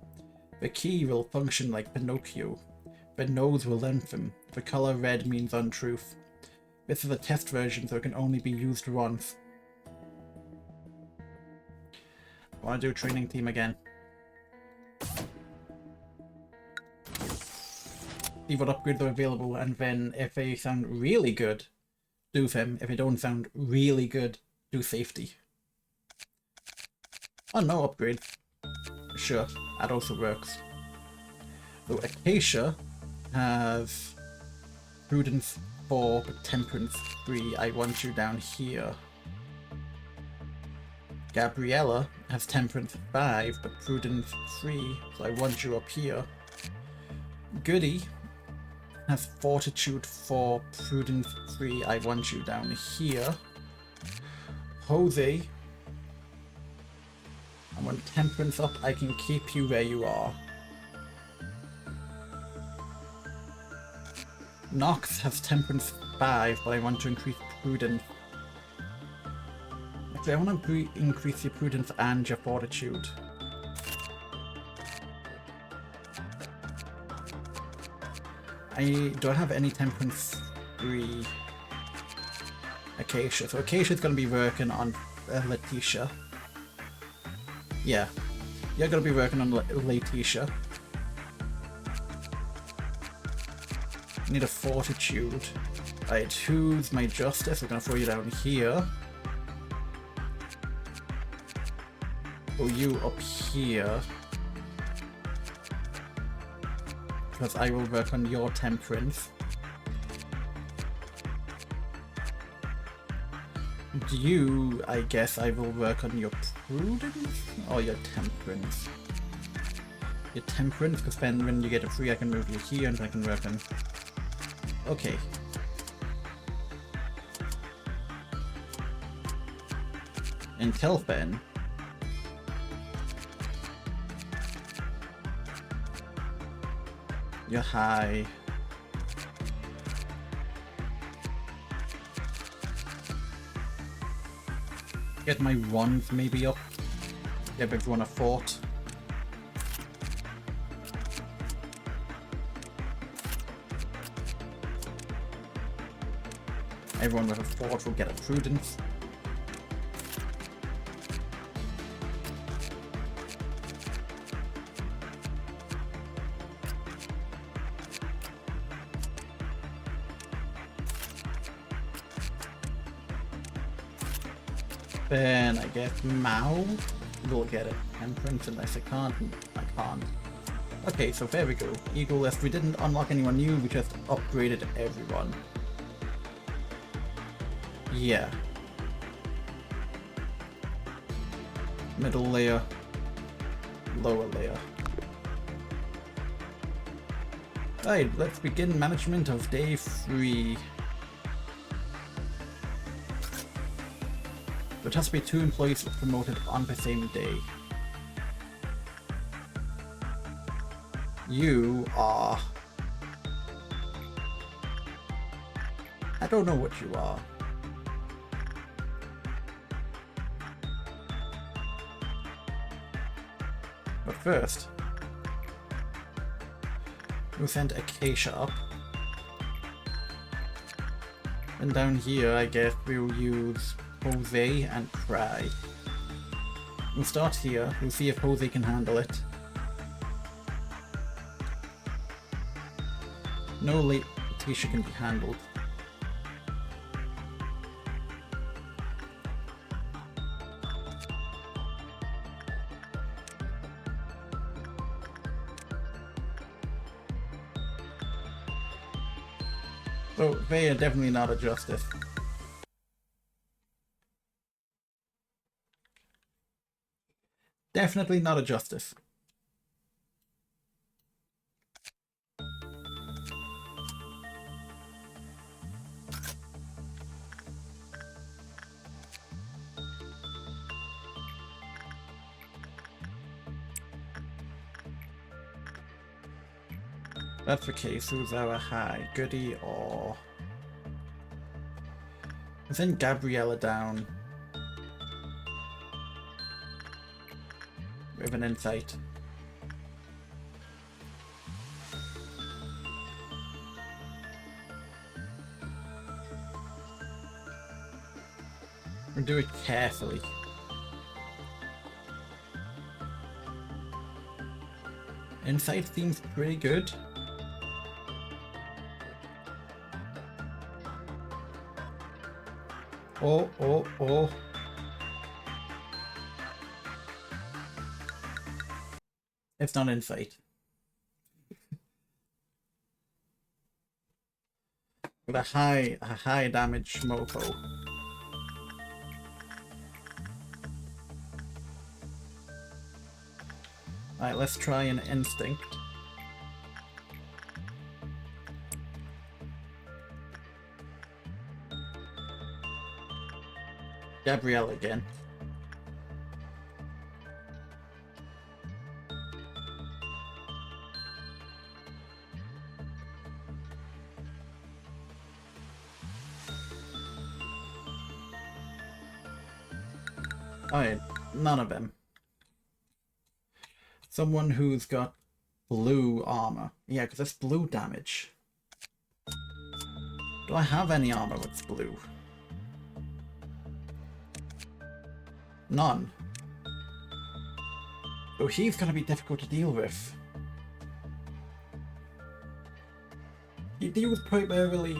The key will function like Pinocchio. The nose will lengthen. The color red means untruth. This is a test version, so it can only be used once. I want to do training team again. See what upgrades are available, and then if they sound really good, do them. If they don't sound really good, do safety. Oh, no upgrade. Sure, that also works. So Acacia has Prudence 4 but Temperance 3. I want you down here. Gabriella has Temperance 5 but Prudence 3, so I want you up here. Goody has Fortitude 4, Prudence 3, I want you down here. Jose, I want Temperance up, I can keep you where you are. Nox has Temperance 5, but I want to increase Prudence. Actually, I want to increase your Prudence and your Fortitude. Do I have any Temperance 3 Acacia? So Acacia's going to be working on Letitia. Yeah, you're going to be working on Letitia. I need a Fortitude. Alright, who's my Justice? I'm going to throw you down here. Throw you up here. Because I will work on your Temperance. You, I guess I will work on your Prudence? Or your Temperance? Your Temperance, because then when you get a free I can move you here and I can work on... Okay. Until then... You're high. Get my ones maybe up. Give everyone a fort. Everyone with a fort will get a Prudence. Then I guess Mao will get a Temperance unless I can't. I can't. Okay, so there we go. Eagle list. We didn't unlock anyone new, we just upgraded everyone. Yeah. Middle layer. Lower layer. Alright, let's begin management of day 3. It has to be 2 employees promoted on the same day. You are... I don't know what you are. But first, we'll send Acacia up. And down here, I guess we'll use Jose and Cry. We'll start here. We'll see if Jose can handle it. No late Tisha can be handled. So they are definitely not a justice. Definitely not a justice. That's the case. Who's our high? Goody or... Send Gabriella down with an insight. And do it carefully. Insight seems pretty good. Oh. It's not insight. With a high damage mofo. Alright, let's try an instinct. Gabrielle again. Alright, none of them. Someone who's got blue armor. Yeah, because that's blue damage. Do I have any armor that's blue? None. So he's gonna be difficult to deal with. He deals primarily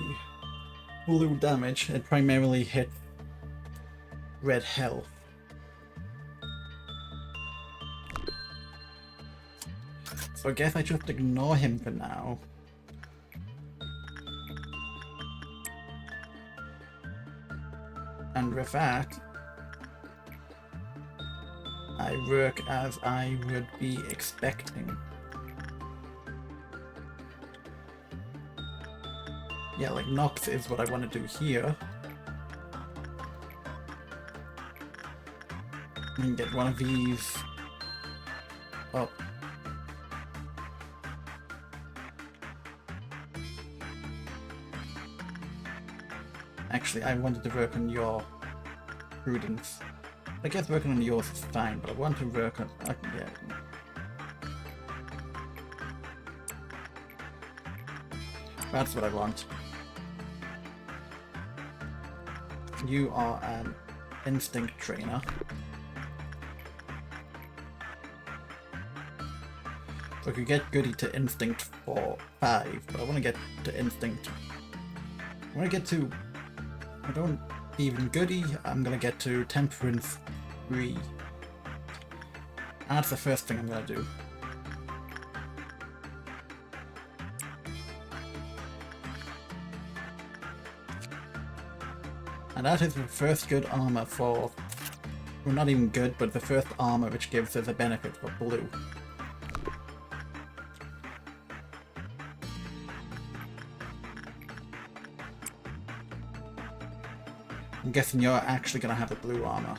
blue damage and primarily hit red health. So I guess I just ignore him for now. And with that, I work as I would be expecting. Yeah, like Nox is what I want to do here. And get one of these up. Actually, I wanted to work on your prudence. I guess working on yours is fine, but I want to work on... yeah. That's what I want. You are an instinct trainer. So I could get Goody to instinct for 5, but I want to get to instinct... I want to get to... I don't even Goody, I'm gonna get to Temperance 3. And that's the first thing I'm gonna do. And that is the first good armor for... well, not even good, but the first armor which gives us a benefit for blue. I'm guessing you're actually going to have the blue armor.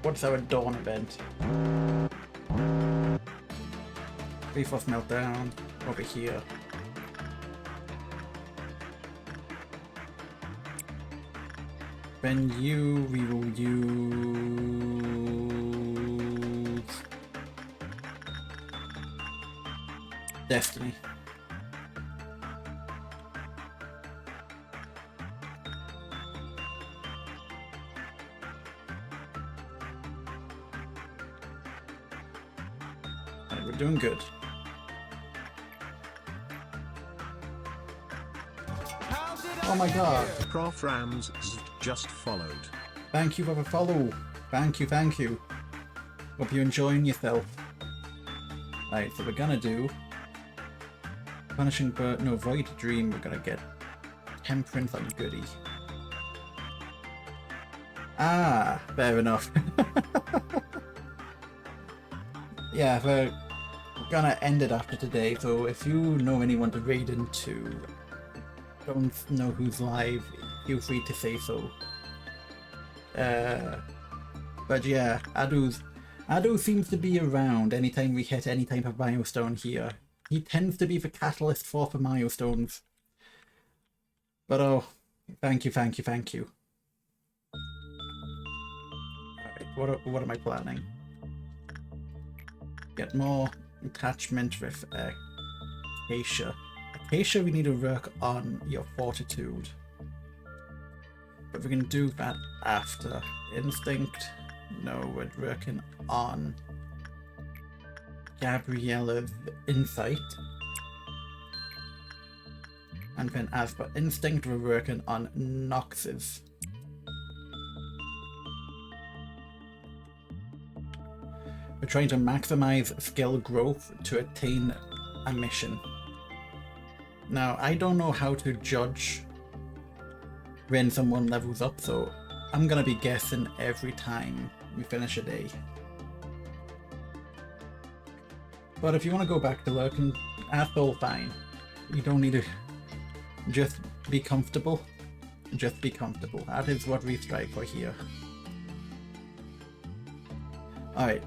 What's our dawn event? 3/4 meltdown over here. Then we will use Destiny. Alright, we're doing good. Oh my god. Prof Rams just followed. Thank you for the follow. Thank you, thank you. Hope you're enjoying yourself. Right, so we're gonna do Punishing Bird, no, Void Dream, we're gonna get Temperance on Goody. Ah, fair enough. Yeah, we're gonna end it after today, so if you know anyone to raid into, don't know who's live, feel free to say so. But yeah, Adu seems to be around anytime we hit any type of milestone here. He tends to be the catalyst for the milestones. But oh, thank you, thank you, thank you. Alright, what am I planning? Get more attachment with Acacia. Acacia, we need to work on your fortitude. But we can do that after. Instinct, no, we're working on Gabriella's insight. And then as for instinct, we're working on Nox's. We're trying to maximize skill growth to attain a mission. Now, I don't know how to judge when someone levels up, so I'm gonna be guessing every time we finish a day. But if you want to go back to work, that's all fine. You don't need to just be comfortable. Just be comfortable. That is what we strive for here. Alright,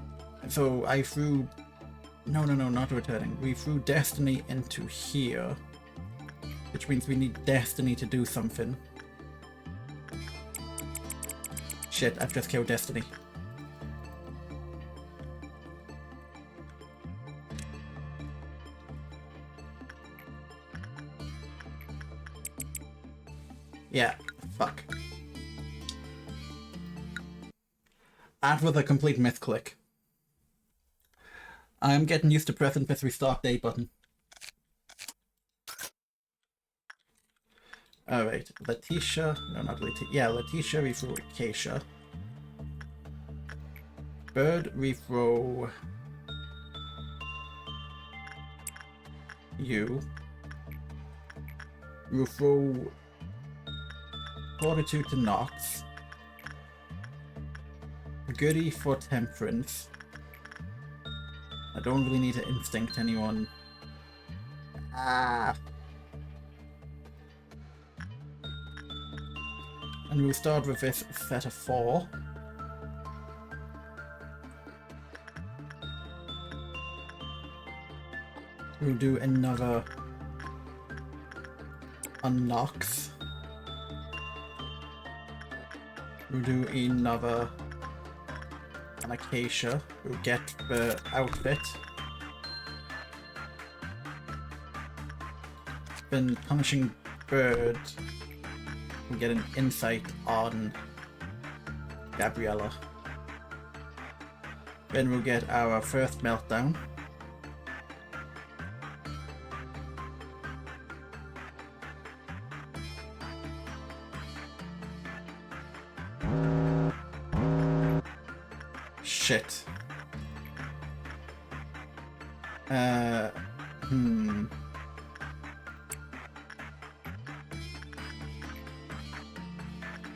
so I threw... No, not returning. We threw Destiny into here, which means we need Destiny to do something. Shit, I've just killed Destiny. Yeah, fuck. That was a complete misclick. I'm getting used to pressing this restart day button. Alright, Letitia, no, not Letitia, yeah, Letitia, we throw Acacia. Bird, we throw you. We'll throw Fortitude to Nox. Goody for Temperance. I don't really need to instinct anyone. Ah! And we'll start with this set of 4. We'll do another Nox. We'll do another an Acacia. We'll get the outfit. Then Punishing Bird. We'll get an insight on Gabriella. Then we'll get our first meltdown. Shit.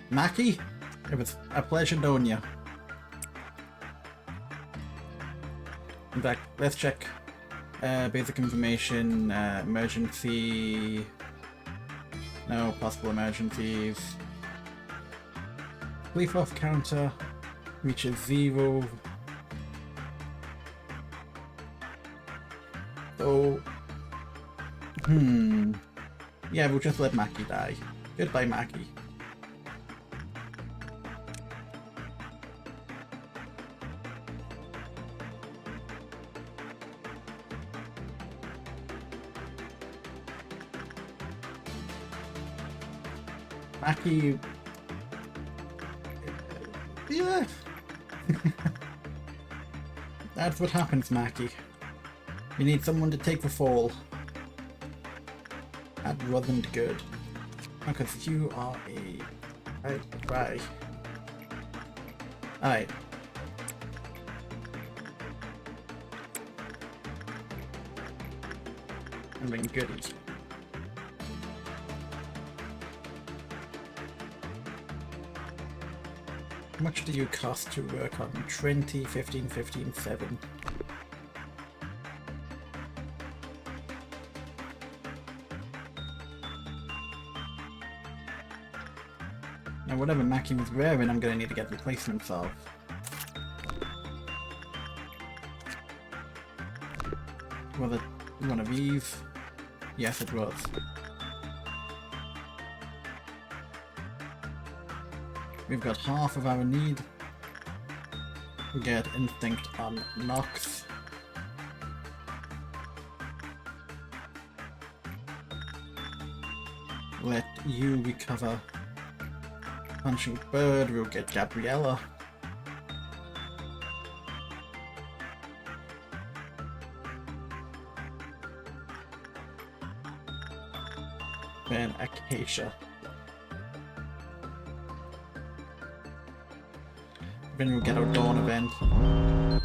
Mackie, it was a pleasure knowing you. In fact, let's check basic information, emergency, no possible emergencies, leaf off counter, reaches 0. So, yeah, we'll just let Mackie die. Goodbye, Mackie. Mackie... yeah. That's what happens, Mackie. You need someone to take the fall. That wasn't good. Because you are a... Bye. Alright. I'm being goodies. How much do you cost to work on? 20, 15, 15, 7. Now whatever Mackie was wearing, I'm going to need to get replacements of. Was it one of these? Yes, it was. We've got half of our need. We get instinct on Nox. Let you recover Punching Bird. We'll get Gabriella. Then Acacia. Then we'll get our Dawn event.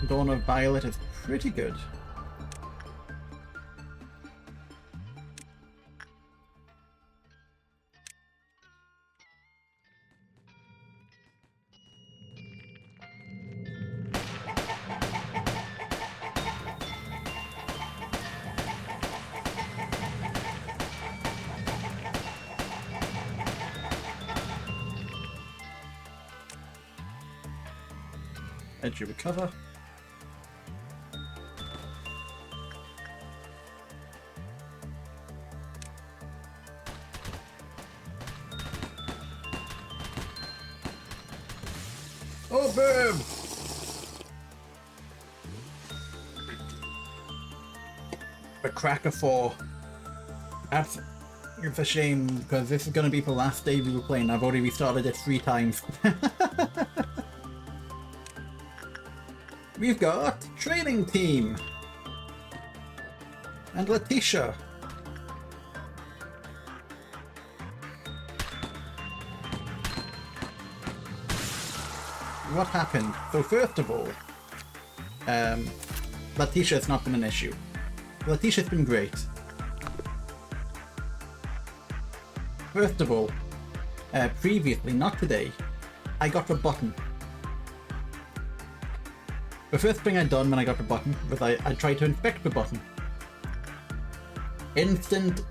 Dawn of Violet is pretty good. Edge recover. Oh, boom! A cracker 4. It's a shame because this is going to be the last day we were playing. I've already restarted it 3 times. We've got Training Team and Letitia. What happened? So first of all, Letitia's not been an issue. Letitia's been great. First of all, previously, not today, I got the button. The first thing I'd done when I got the button was I tried to inspect the button. Instant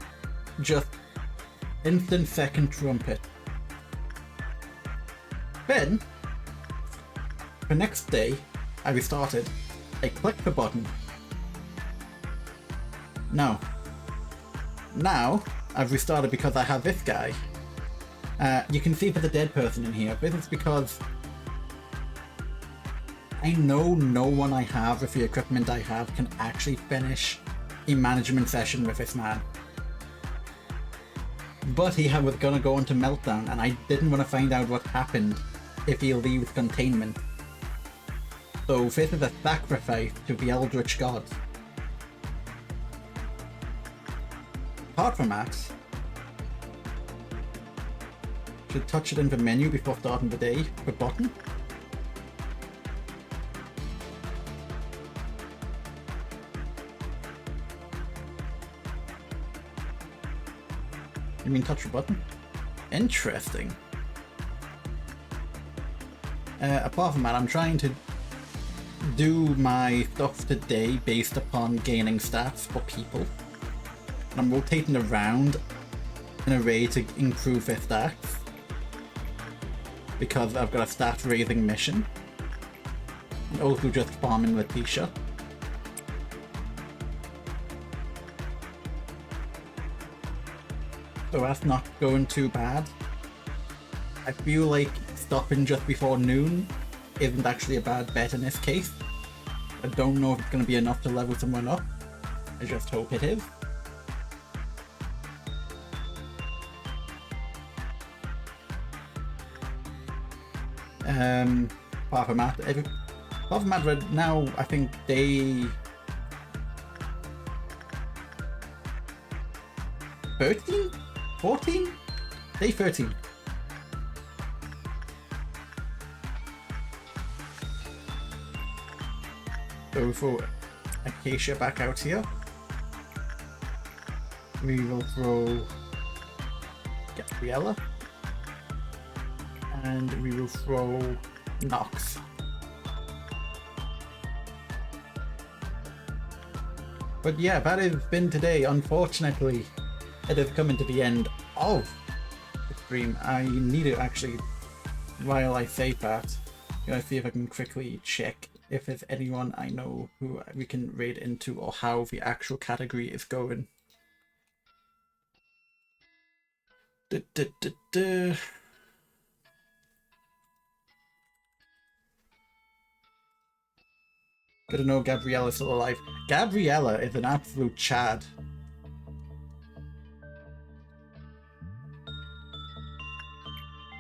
second trumpet. Then, the next day, I restarted. I clicked the button. Now, I've restarted because I have this guy. You can see there's a dead person in here. This is because I know no one I have with the equipment I have can actually finish a management session with this man. But he was gonna go into meltdown and I didn't want to find out what happened if he leaves containment. So this is a sacrifice to the Eldritch Gods. Apart from that, should touch it in the menu before starting the day, the button. You mean touch the button? Interesting. Apart from that, I'm trying to do my stuff today based upon gaining stats for people. And I'm rotating around in a way to improve their stats. Because I've got a stat raising mission. and also just farming Letitia. So that's not going too bad. I feel like stopping just before noon isn't actually a bad bet in this case. I don't know if it's going to be enough to level someone up. I just hope it is. Apart from that, we're now, I think, day 13? 14? Day 13. So for Acacia back out here, we will throw Gabriella, and we will throw Nox. But yeah, that has been today. Unfortunately, it is coming to the end of the stream. I need to actually, while I say that, see if I can quickly check if there's anyone I know who we can raid into or how the actual category is going. Gotta know Gabriella's still alive. Gabriella is an absolute chad.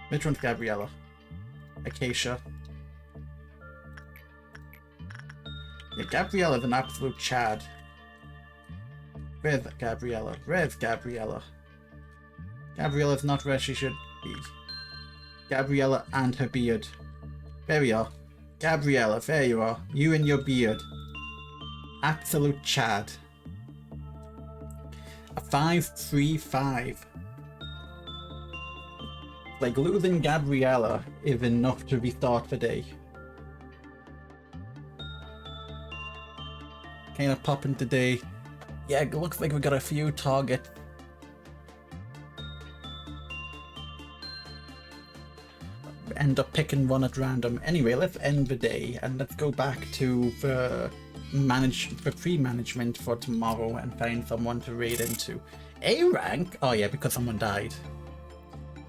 Which one's Gabriella? Acacia. Yeah, Gabriella's an absolute chad. Where's Gabriella? Where's Gabriella? Gabriella's not where she should be. Gabriella and her beard. There we are. Gabriella, there you are. You and your beard. Absolute chad. A 5-3-5. Like, losing Gabriella is enough to restart the day. Kind of popping today. Yeah, it looks like we got a few targets. End up picking one at random. Anyway, let's end the day and let's go back to the pre-management for tomorrow and find someone to raid into. A rank? Oh yeah, because someone died.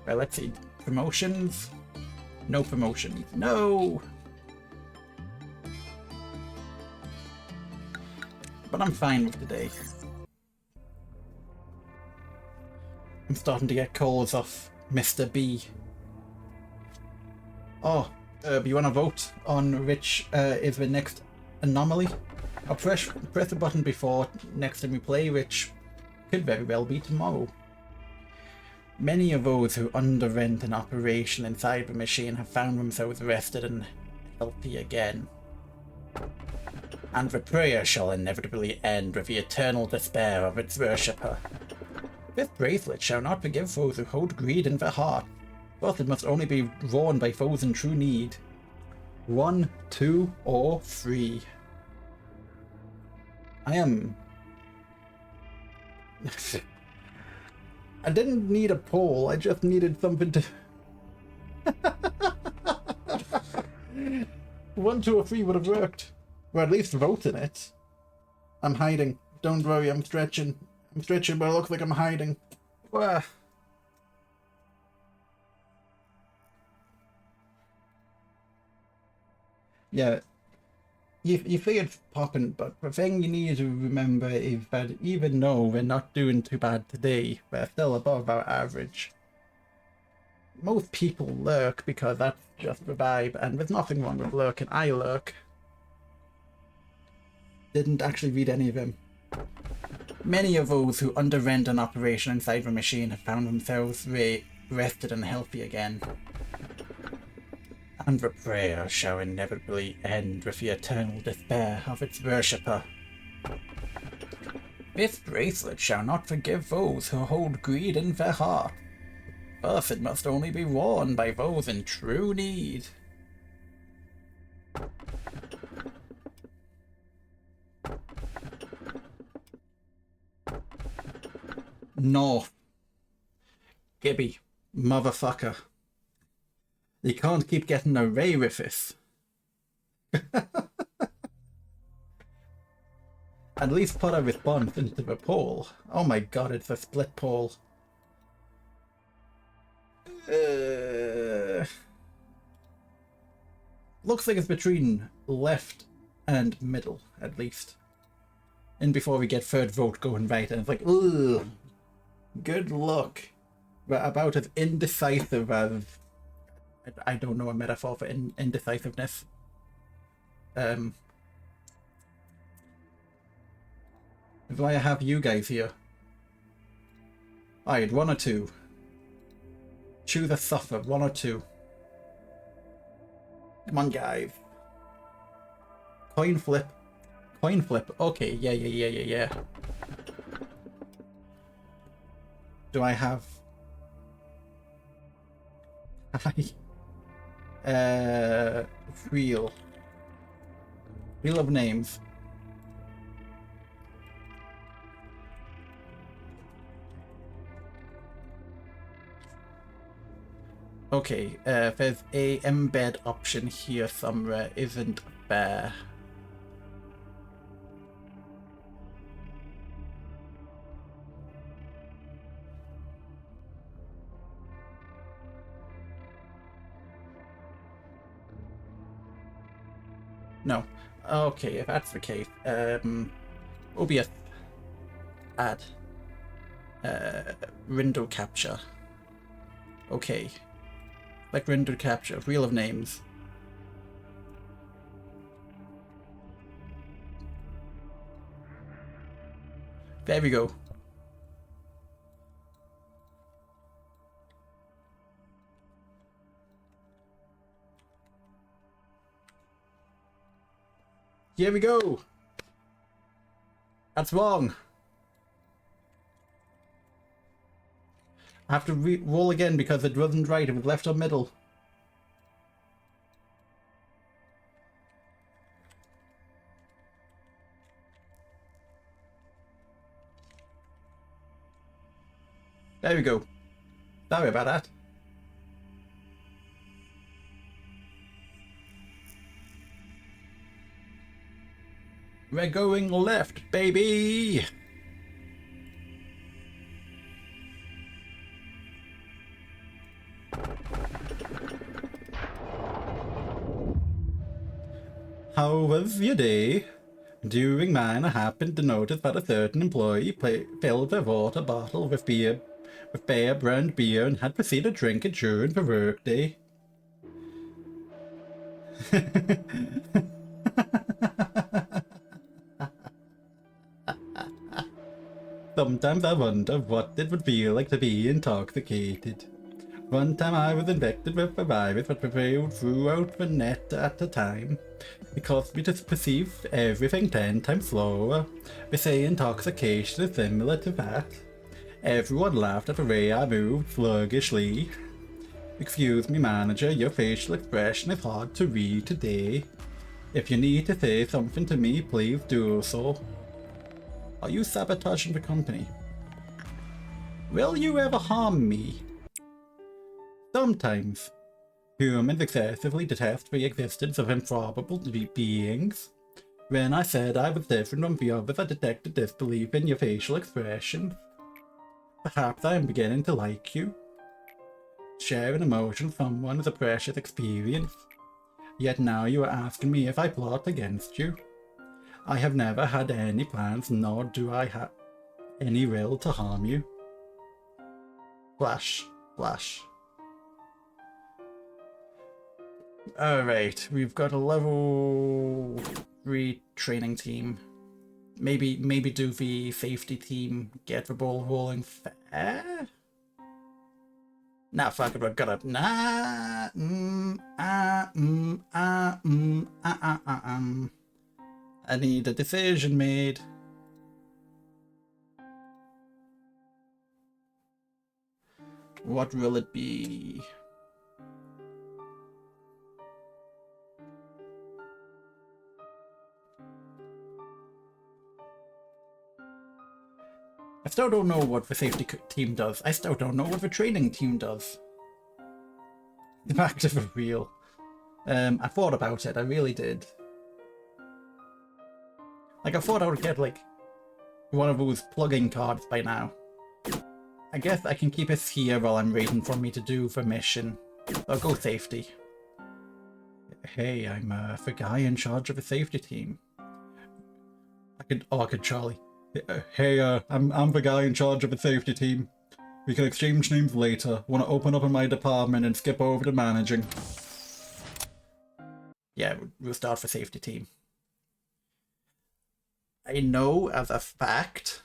Well, let's see. Promotions? No promotions. No! But I'm fine with today. I'm starting to get calls off Mr. B. Oh, you want to vote on which is the next anomaly? I'll press the button before next time we play, which could very well be tomorrow. Many of those who underwent an operation inside the machine have found themselves rested and healthy again. And the prayer shall inevitably end with the eternal despair of its worshipper. This bracelet shall not forgive those who hold greed in their heart. Thus it must only be worn by foes in true need. 1, 2, or 3. I am... I didn't need a poll, I just needed something to... 1, 2, or 3 would have worked. Or at least vote in it. I'm hiding. Don't worry, I'm stretching. I'm stretching, but it looks like I'm hiding. Wah. Yeah, you see it's popping, but the thing you need to remember is that even though we're not doing too bad today, we're still above our average. Most people lurk because that's just the vibe, and there's nothing wrong with lurking. I lurk. Didn't actually read any of them. Many of those who underwent an operation inside the machine have found themselves rested and healthy again. And the prayer shall inevitably end with the eternal despair of its worshipper. This bracelet shall not forgive those who hold greed in their heart. Thus it must only be worn by those in true need. No. Gibby, motherfucker. You can't keep getting away with this. At least put a response into the poll. Oh my god, it's a split poll. Looks like it's between left and middle, at least. And before we get third vote going right, and it's like, ugh, good luck. We're about as indecisive as... I don't know a metaphor for indecisiveness. Do I have you guys here? Alright, 1 or 2. Choose a suffer, 1 or 2. Come on, guys. Coin flip. Coin flip. Okay, yeah. Do I have... Wheel. Wheel of names. Okay, there's a embed option here somewhere, isn't there? No. Okay, if that's the case, OBS add window capture. Okay. Like window capture, wheel of names. There we go. Here we go. That's wrong. I have to roll again because it wasn't right. It was left or middle. There we go. Sorry about that. We're going left, baby! How was your day? During mine, I happened to notice that a certain employee filled their water bottle with Bear brand beer and had proceeded to drink it during the workday. Sometimes I wonder what it would feel like to be intoxicated. One time I was infected with a virus that prevailed throughout the net at the time. It caused me to perceive everything 10 times slower. They say intoxication is similar to that. Everyone laughed at the way I moved sluggishly. Excuse me, manager, your facial expression is hard to read today. If you need to say something to me, please do so. Are you sabotaging the company? Will you ever harm me? Sometimes. Humans excessively detest the existence of improbable beings. When I said I was different from the others, I detected disbelief in your facial expression. Perhaps I am beginning to like you. Sharing emotion with someone is a precious experience. Yet now you are asking me if I plot against you. I have never had any plans, nor do I have any will to harm you. Flash. Flash. Alright, we've got a level 3 training team. Maybe do the safety team, get the ball rolling fair? Nah, fuck it, we're gonna... I need a decision made. What will it be? I still don't know what the safety team does. I still don't know what the training team does. Back to the real. I thought about it, I really did. Like, I thought I would get, like, one of those plug-in cards by now. I guess I can keep us here while I'm waiting for me to do the mission. I'll go safety. Hey, I'm the guy in charge of the safety team. I could Charlie. Hey, I'm the guy in charge of the safety team. We can exchange names later. Want to open up in my department and skip over to managing. Yeah, we'll start for safety team. I know as a fact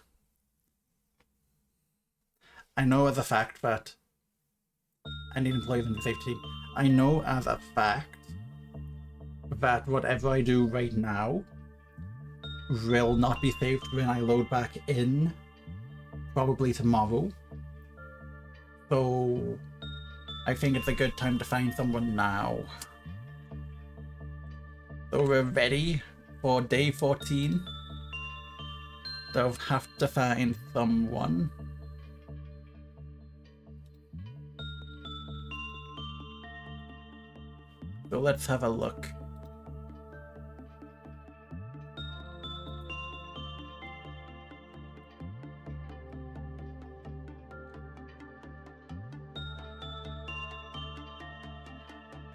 that I need employees in the safety team. I know as a fact that whatever I do right now will not be saved when I load back in, probably tomorrow. So I think it's a good time to find someone now. So we're ready for day 14. They'll have to find someone. So let's have a look.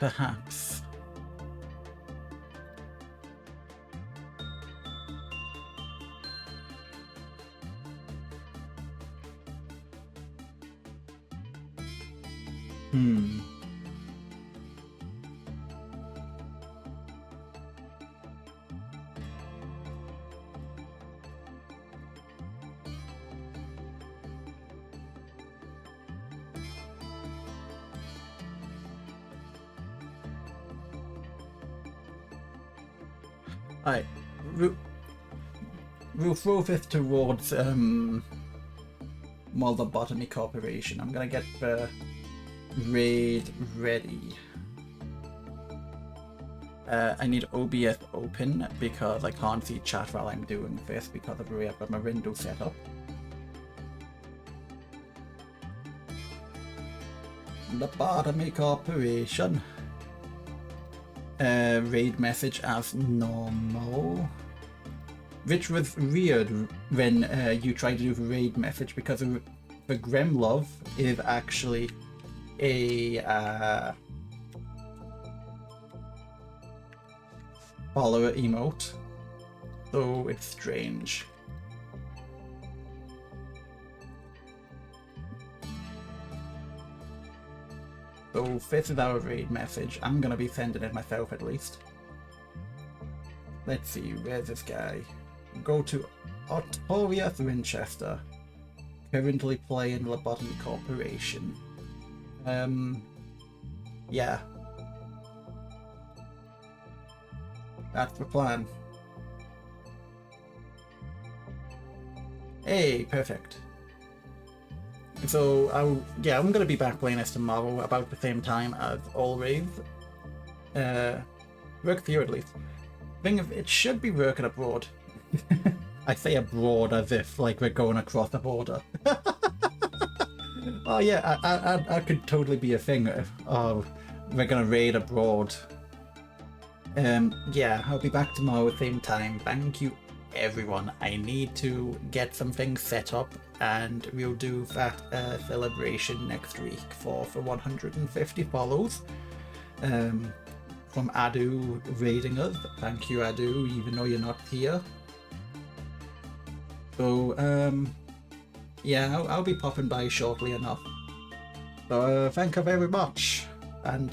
Perhaps. Alright, we'll throw this towards Lobotomy Corporation. I'm gonna get the raid ready. I need OBS open because I can't see chat while I'm doing this because of the way I've got my window set up. Lobotomy Corporation. Raid message as normal. Which was weird when you try to do the raid message because the Gremlove is actually a follower emote, so it's strange. So this is our raid message. I'm gonna be sending it myself at least. Let's see, where's this guy? Go to Artorias Winchester. Currently playing Lobotomy Corporation. Yeah. That's the plan. Hey, perfect. So, I'm gonna be back playing this tomorrow about the same time as always. Work here at least. Thing of, it should be working abroad. I say abroad as if like we're going across the border. Oh yeah, I could totally be a thing. Oh, we're gonna raid abroad. Yeah, I'll be back tomorrow same time. Thank you everyone. I need to get some things set up and we'll do that celebration next week for 150 follows. From Adu raiding us. Thank you Adu, even though you're not here. So yeah, I'll be popping by shortly enough. So thank you very much, and